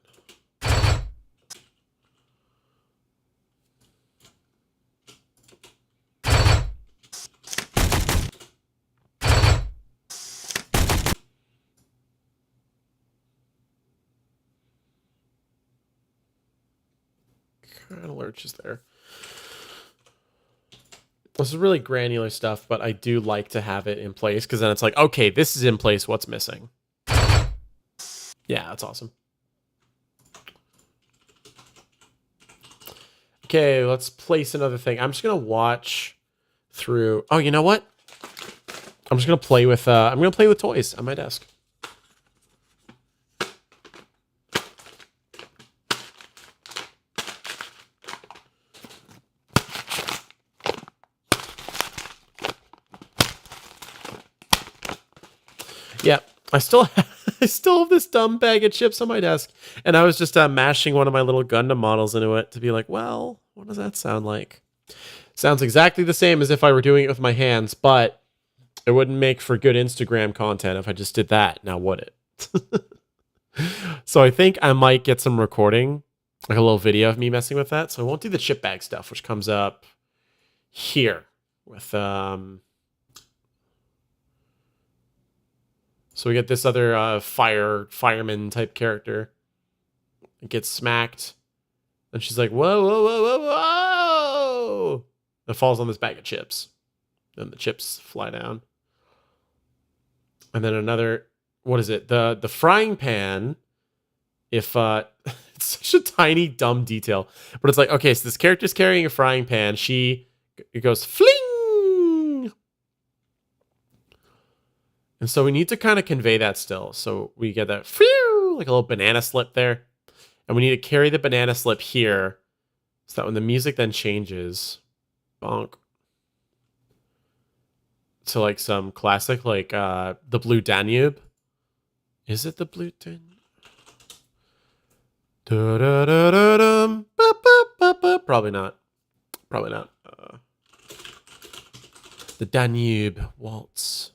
Kind of lurches there. This is really granular stuff, but I do like to have it in place because then it's like, okay, this is in place. What's missing? Yeah, that's awesome. Okay, let's place another thing. I'm just gonna watch through. Oh, you know what? I'm just gonna play with. I'm gonna play with toys on my desk. Yeah, I still have this dumb bag of chips on my desk, and I was just mashing one of my little Gundam models into it to be like, well, what does that sound like? Sounds exactly the same as if I were doing it with my hands, but it wouldn't make for good Instagram content if I just did that. Now would it? So I think I might get some recording, like a little video of me messing with that. So I won't do the chip bag stuff, which comes up here with So we get this other fireman type character. It gets smacked. And she's like, whoa, whoa, whoa, whoa, whoa. It falls on this bag of chips. Then the chips fly down. And then another, what is it? The frying pan, if it's such a tiny, dumb detail. But it's like, okay, so this character's carrying a frying pan. It goes fling. And so we need to kind of convey that still. So we get that like a little banana slip there. And we need to carry the banana slip here so that when the music then changes, bonk, to like some classic, like the Blue Danube. Is it the Blue Danube? Probably not. Probably not. The Danube Waltz.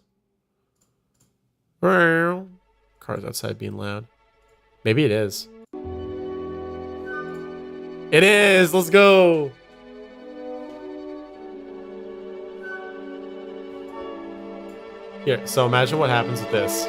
Cars outside being loud. Maybe it is. It is! Let's go! Here, so imagine what happens with this.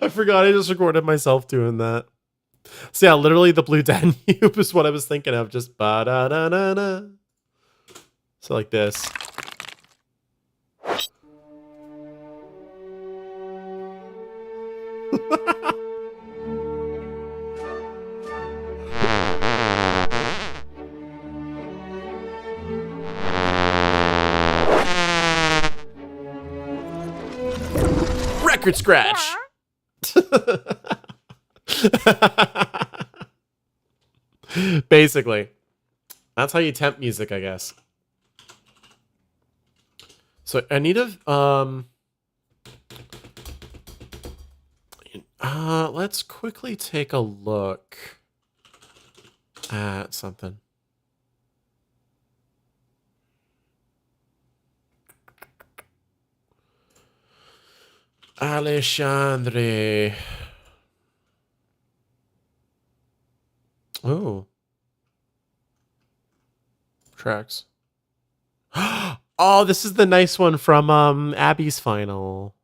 I forgot I just recorded myself doing that. So yeah, literally the Blue Danube is what I was thinking of. Just ba-da-da-da-da. So like this. Record scratch. Basically, that's how you temp music, I guess. So I need to let's quickly take a look at something. Alexandre. Oh. Tracks. Oh, this is the nice one from Abby's final.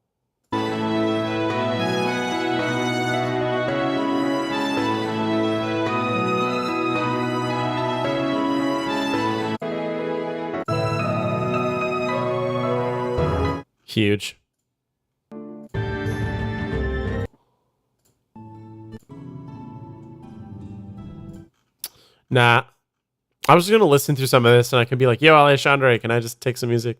Huge. Nah. I was just going to listen through some of this and I could be like, yo, Alexandre, can I just take some music?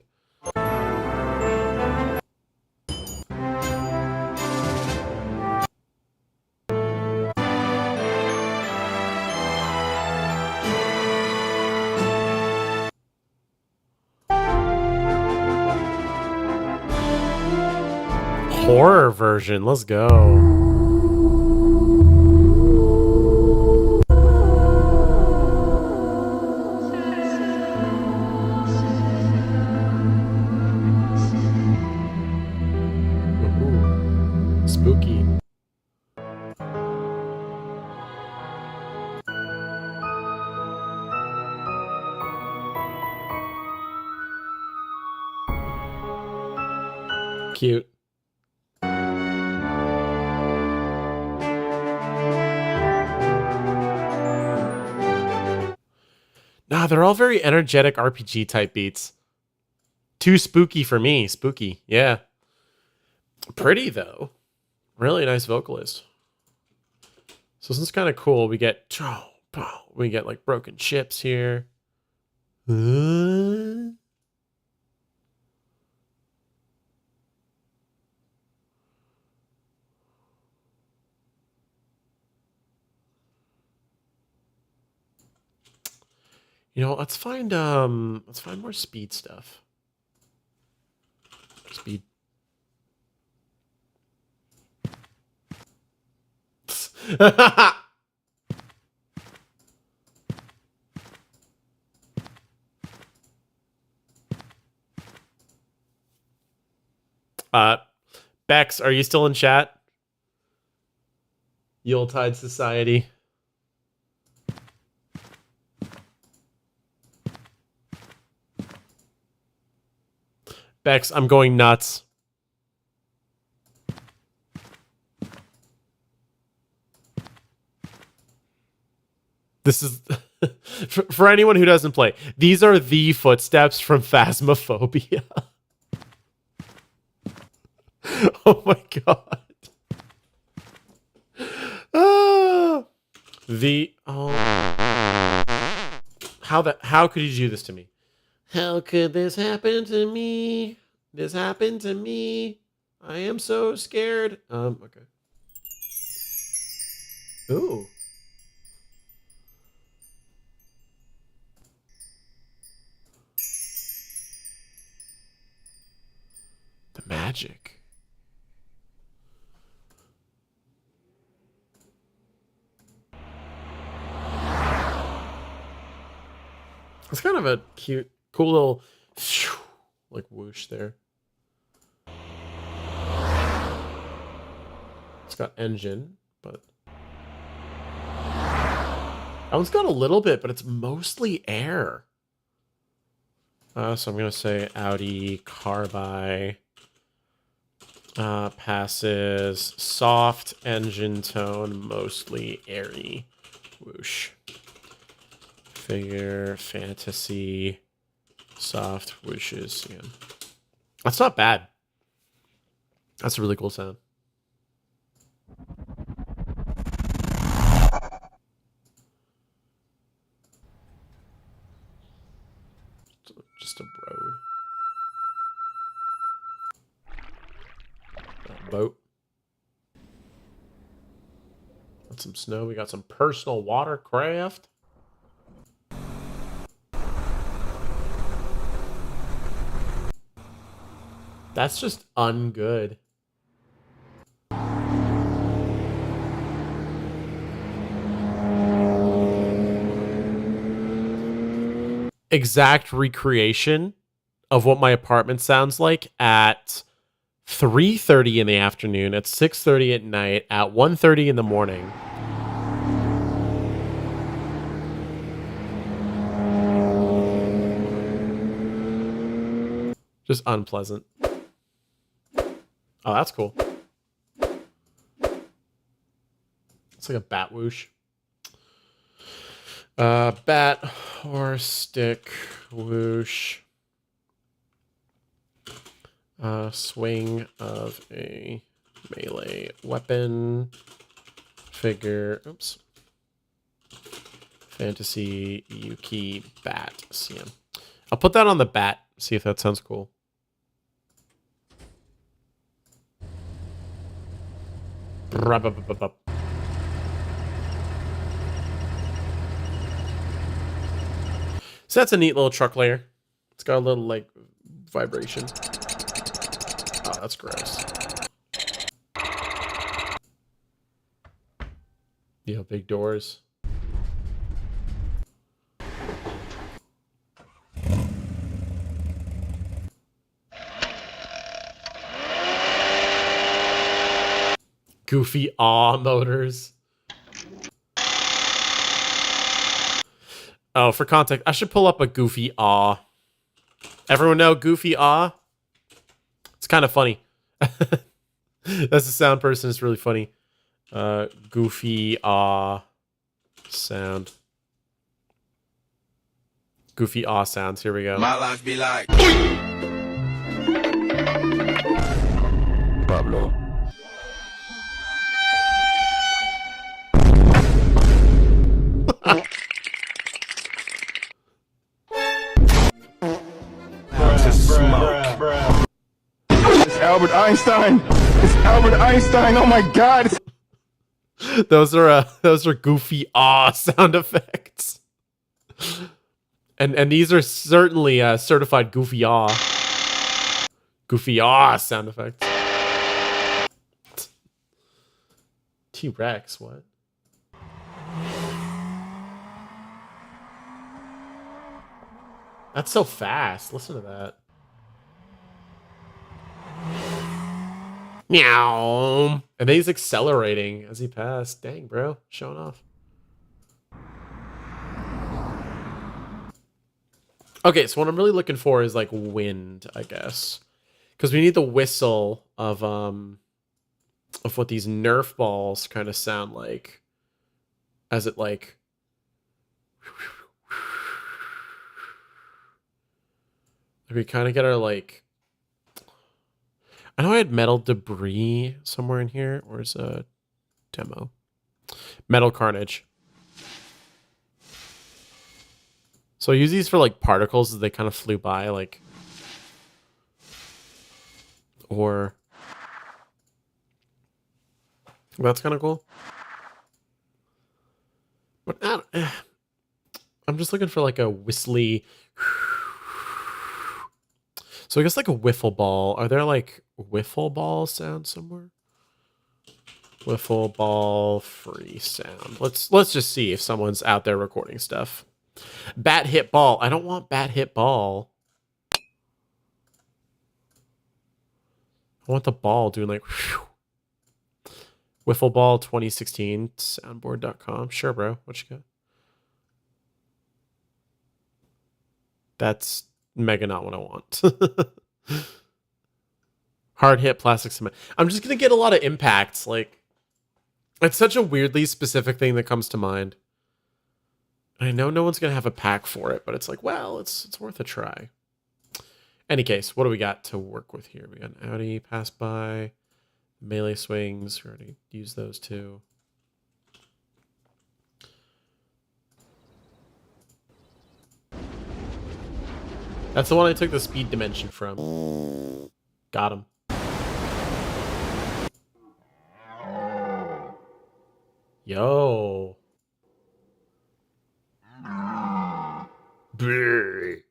Horror version, let's go. Spooky. Cute. Nah, they're all very energetic RPG type beats. Too spooky for me. Spooky, yeah. Pretty though. Really nice vocalist. So this is kind of cool. We get like broken ships here. You know, let's find more speed stuff. Speed. Becx, are you still in chat? Yuletide Society. Becx, I'm going nuts. This is for anyone who doesn't play. These are the footsteps from Phasmophobia. Oh my god. How could you do this to me? How could this happen to me? This happened to me. I am so scared. Okay. Ooh. The magic. It's kind of a cute, cool little like whoosh there. It's got engine, but that one's got a little bit, but it's mostly air. So I'm gonna say Audi carby passes soft engine tone, mostly airy. Whoosh. Figure fantasy soft whooshes again. That's not bad. That's a really cool sound. Just a road. Boat. Got some snow. We got some personal watercraft. That's just ungood. Exact recreation of what my apartment sounds like at 3:30 in the afternoon, at 6:30 at night, at 1:30 in the morning. Just unpleasant. Oh, that's cool. It's like a bat whoosh. Bat or stick whoosh. Swing of a melee weapon. Figure. Oops. Fantasy Yuki bat. See him. I'll put that on the bat. See if that sounds cool. So that's a neat little truck layer. It's got a little like vibration. Oh, that's gross. Yeah, big doors. Goofy aw motors. Oh, for context, I should pull up a goofy aw. Everyone know goofy aw? It's kind of funny. That's the sound person. It's really funny. Goofy aw sound. Goofy aw sounds. Here we go. My life be like Pablo. It's Albert Einstein. It's Albert Einstein. Oh my God. Those are goofy aw sound effects. And these are certainly certified goofy aw. Goofy aw sound effects. T-Rex, what? That's so fast. Listen to that. Meow. And then he's accelerating as he passed. Dang, bro. Showing off. Okay, so what I'm really looking for is like wind, I guess. Because we need the whistle of what these Nerf balls kind of sound like. As it like... We kind of get our like... I know I had metal debris somewhere in here. Where's a demo? Metal carnage. So I use these for like particles as they kind of flew by, like, or that's kind of cool. But I'm just looking for like a whistly. So I guess like a wiffle ball. Are there like wiffle ball sounds somewhere? Wiffle ball free sound. Let's just see if someone's out there recording stuff. Bat hit ball. I don't want bat hit ball. I want the ball doing like whew. Wiffle ball 2016 soundboard.com. Sure, bro. What you got? That's mega not what I want. Hard hit plastic cement. I'm just gonna get a lot of impacts. Like, it's such a weirdly specific thing that comes to mind. I know no one's gonna have a pack for it, but it's like, well, it's worth a try. Any case, what do we got to work with here? We got an Audi pass by, melee swings. We already used those two. That's the one I took the speed dimension from. Got him. Yo. Brr.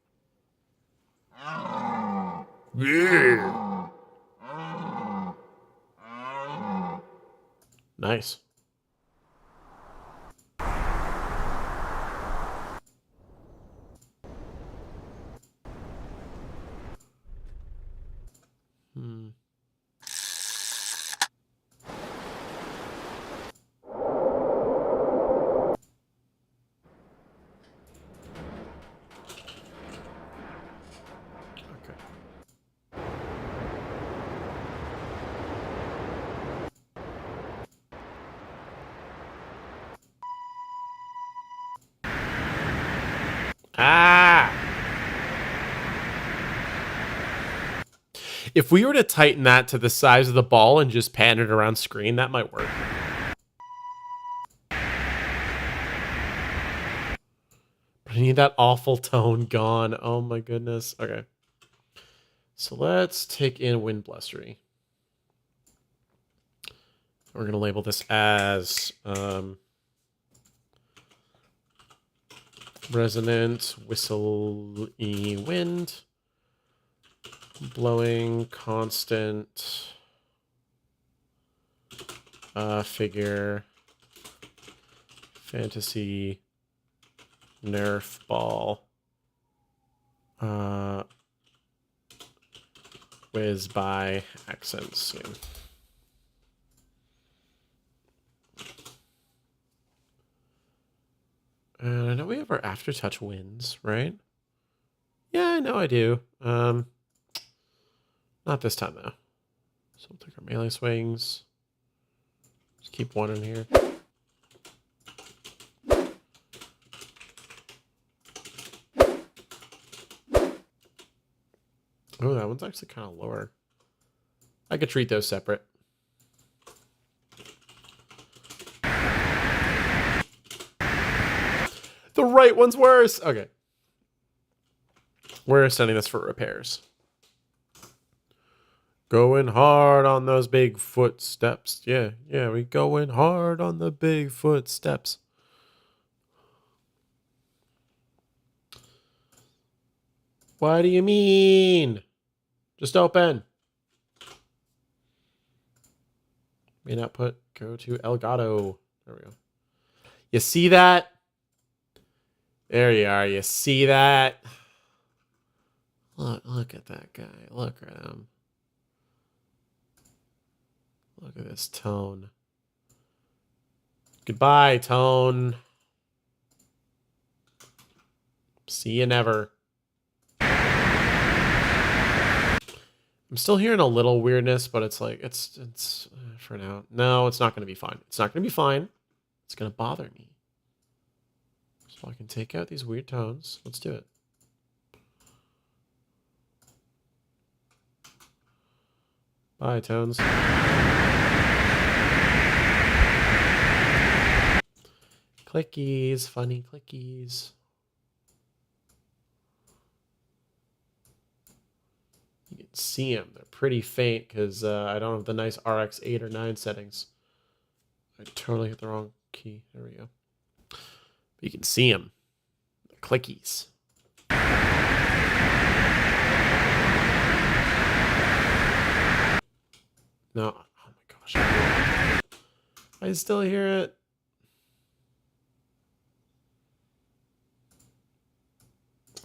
Brr. Nice. Ah! If we were to tighten that to the size of the ball and just pan it around screen, that might work. But I need that awful tone gone. Oh my goodness. Okay. So let's take in Wind Blustery. We're going to label this as resonant whistly wind, blowing constant figure, fantasy nerf ball, whiz by accents. Yeah. And I know we have our aftertouch winds, right? Yeah, I know I do. Not this time, though. So we'll take our melee swings. Just keep one in here. Oh, that one's actually kind of lower. I could treat those separate. The right one's worse. Okay. We're sending this for repairs. Going hard on those big footsteps. Yeah, we going hard on the big footsteps. What do you mean? Just open. Main output, go to Elgato. There we go. You see that? There you are. You see that? Look at that guy. Look at him. Look at this tone. Goodbye, tone. See you never. I'm still hearing a little weirdness, but it's like, it's for now. No, it's not going to be fine. It's not going to be fine. It's going to bother me. So I can take out these weird tones. Let's do it. Bye, tones. Clickies, funny clickies. see them. They're pretty faint because I don't have the nice RX 8 or 9 settings. I totally hit the wrong key. There we go. But you can see them. The clickies. No. Oh my gosh. I still hear it.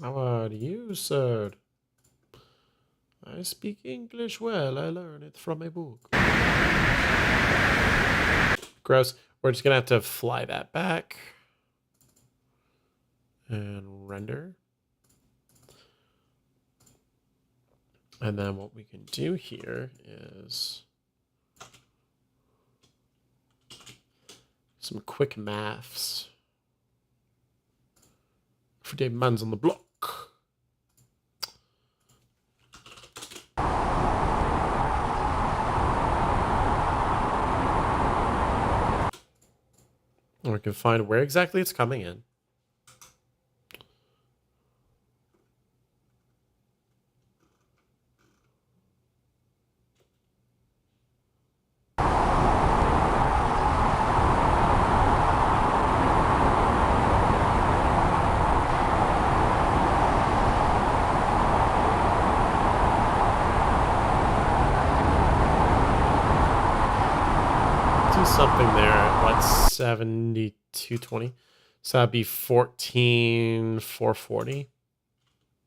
How are you, sir? I speak English well. I learned it from a book. Gross. We're just going to have to fly that back. And render. And then what we can do here is some quick maths. For the man's on the block. Or we can find where exactly it's coming in. Something there at what, 7220, so that'd be 14,440.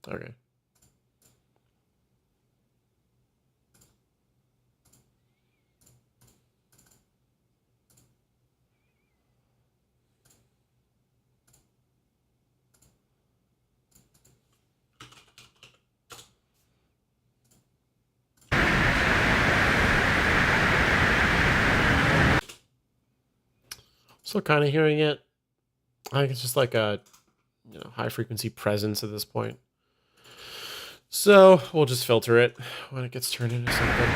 Okay. Still kind of hearing it. I think it's just like a, high frequency presence at this point. So we'll just filter it when it gets turned into something.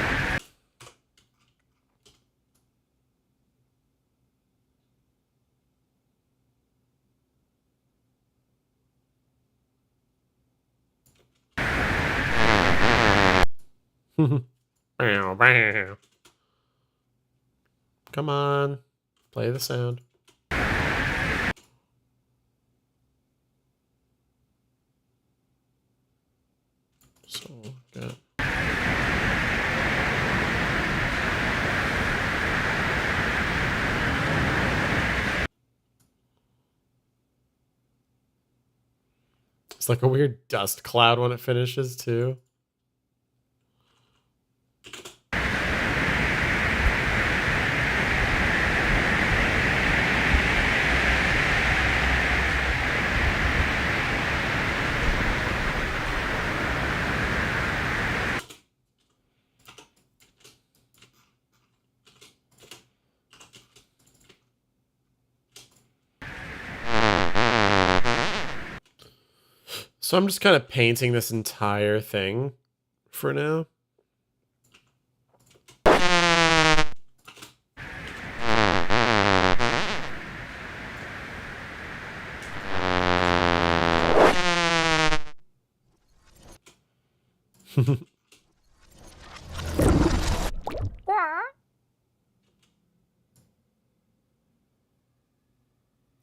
Come on, play the sound. So good. It's like a weird dust cloud when it finishes too. So I'm just kind of painting this entire thing for now.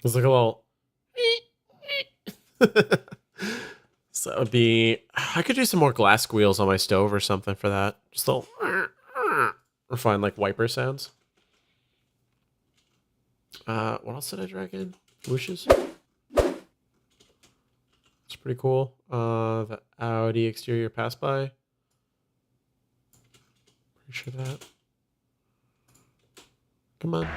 It's like a little... So that would be... I could do some more glass squeals on my stove or something for that. Just a little... Or find like wiper sounds. What else did I drag in? Whooshes. It's pretty cool. The Audi exterior pass by. Pretty sure that. Come on.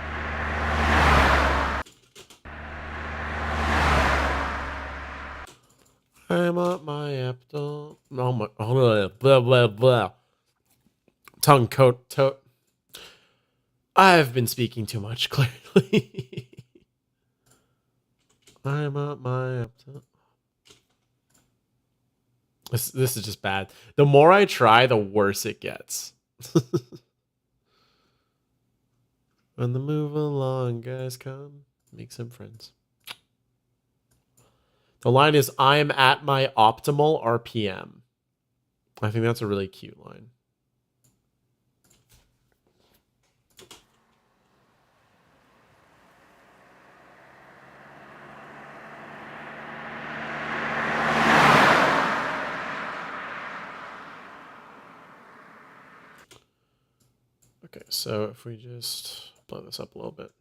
I'm up my apple. Oh my. Oh, blah, blah, blah. Tongue coat. Tote. I've been speaking too much, clearly. I'm up my apple. This is just bad. The more I try, the worse it gets. When the move along, guys, come make some friends. The line is, I'm at my optimal RPM. I think that's a really cute line. Okay, so if we just blow this up a little bit,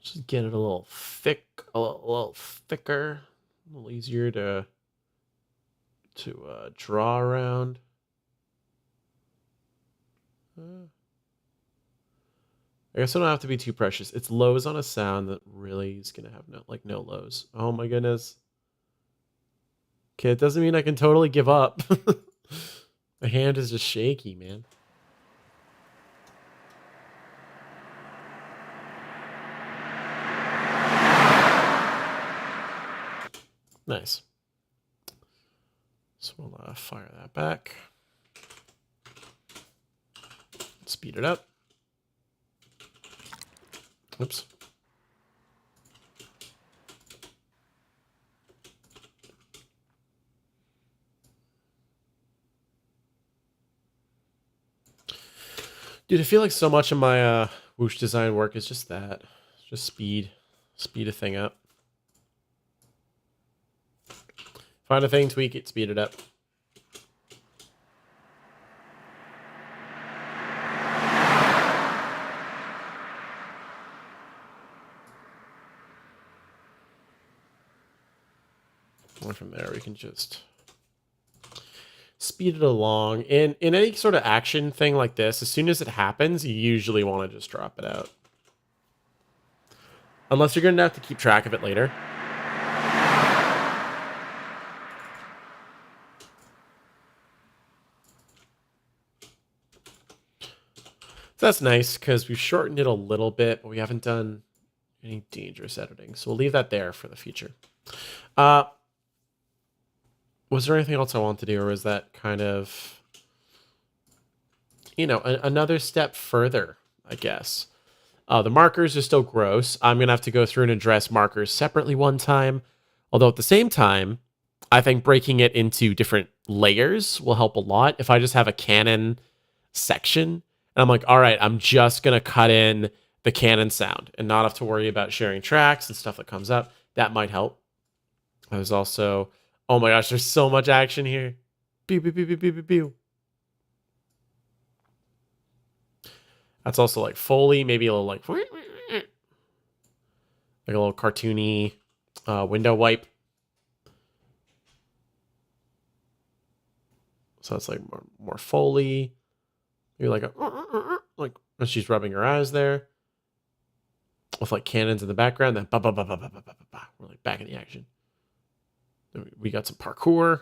just get it a little thick, a little thicker, a little easier to draw around. I guess I don't have to be too precious. It's lows on a sound that really is gonna have no lows. Oh my goodness. Okay, it doesn't mean I can totally give up. My hand is just shaky, man. Nice. So we'll fire that back. Speed it up. Oops. Dude, I feel like so much of my whoosh design work is just that. Just speed a thing up. Find a thing, tweak it, speed it up. And from there, we can just speed it along. In any sort of action thing like this, as soon as it happens, you usually want to just drop it out. Unless you're going to have to keep track of it later. So that's nice, because we've shortened it a little bit, but we haven't done any dangerous editing. So we'll leave that there for the future. Was there anything else I wanted to do, or was that kind of, you know, another step further, I guess? The markers are still gross. I'm going to have to go through and address markers separately one time. Although at the same time, I think breaking it into different layers will help a lot. If I just have a canon section, and I'm like, all right, I'm just going to cut in the canon sound and not have to worry about sharing tracks and stuff that comes up. That might help. I was also, oh my gosh, there's so much action here. Pew, pew, pew, pew, pew, pew, pew. That's also like Foley, maybe a little like a little cartoony window wipe. So it's like more Foley. You're like like when she's rubbing her eyes there, with like cannons in the background. Then we're like back in the action. Then we got some parkour.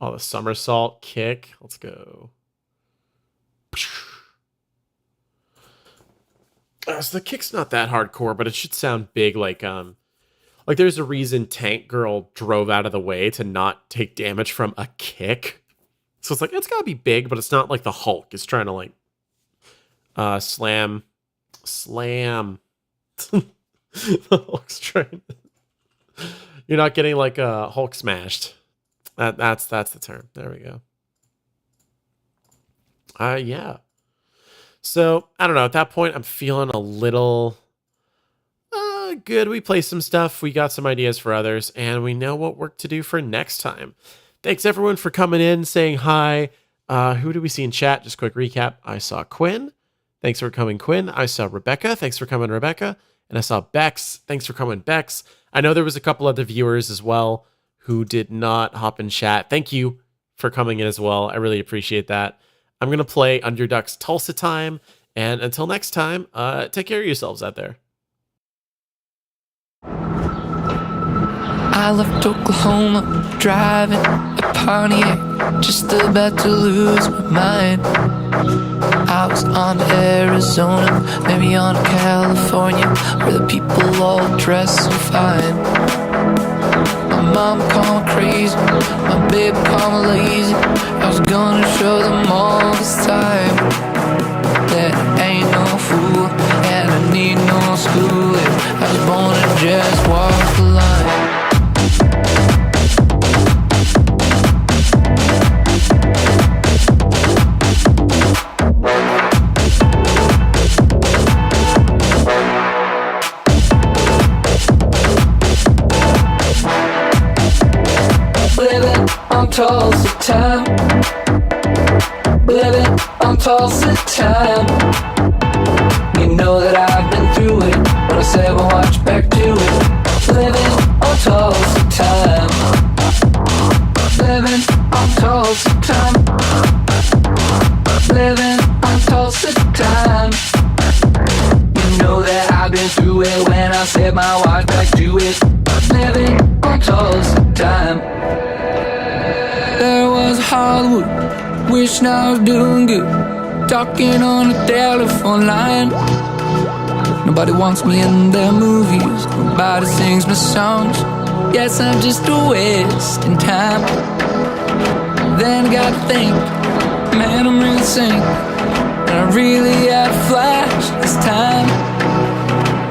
Oh, the somersault kick. Let's go. So the kick's not that hardcore, but it should sound big. Like there's a reason Tank Girl drove out of the way to not take damage from a kick. So it's like, it's gotta be big, but it's not like the Hulk is trying to like slam. The Hulk's trying. You're not getting like a Hulk smashed. That's the term. There we go. Yeah. So I don't know. At that point, I'm feeling a little good. We played some stuff. We got some ideas for others, and we know what work to do for next time. Thanks everyone for coming in, saying hi. Who do we see in chat? Just quick recap. I saw Quinn. Thanks for coming, Quinn. I saw Rebekka. Thanks for coming, Rebekka. And I saw Becx. Thanks for coming, Becx. I know there was a couple other viewers as well who did not hop in chat. Thank you for coming in as well. I really appreciate that. I'm going to play Underduck's Tulsa Time. And until next time, take care of yourselves out there. I left Oklahoma, driving a Pontiac, just about to lose my mind. I was on to Arizona, maybe on to California, where the people all dress so fine. My mama called me crazy, my baby called me lazy. I was gonna show them all this time that I ain't no fool, and I need no school. was born to just walk the line. Living on Tulsa time. Living on Tulsa time. You know that I've been through it, but I said we'll watch back to it. Living on Tulsa time. Living on Tulsa time. Living on Tulsa time. You know that I've been through it when I said my watch back to it. Living on Tulsa time. There was Hollywood, wishing I was doing good, talking on the telephone line. Nobody wants me in their movies, nobody sings my songs. Yes, I'm just a waste in time. Then I got to think, man, I'm really sick, and I really had a flash this time.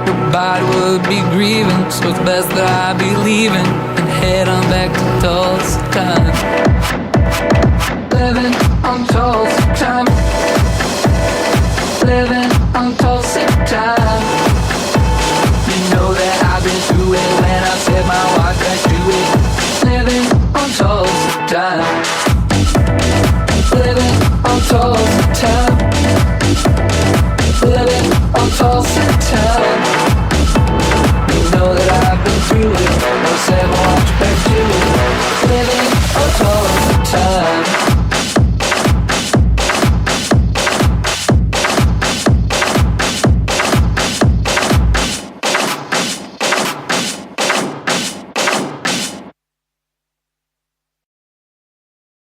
Nobody would be grieving, so it's best that I be leaving and head on back to Tulsa time. Living on Tulsa time. Living on Tulsa time. You know that I've been through it when I said my watch back to it. Living on Tulsa time. Living on Tulsa time. Living on Tulsa time.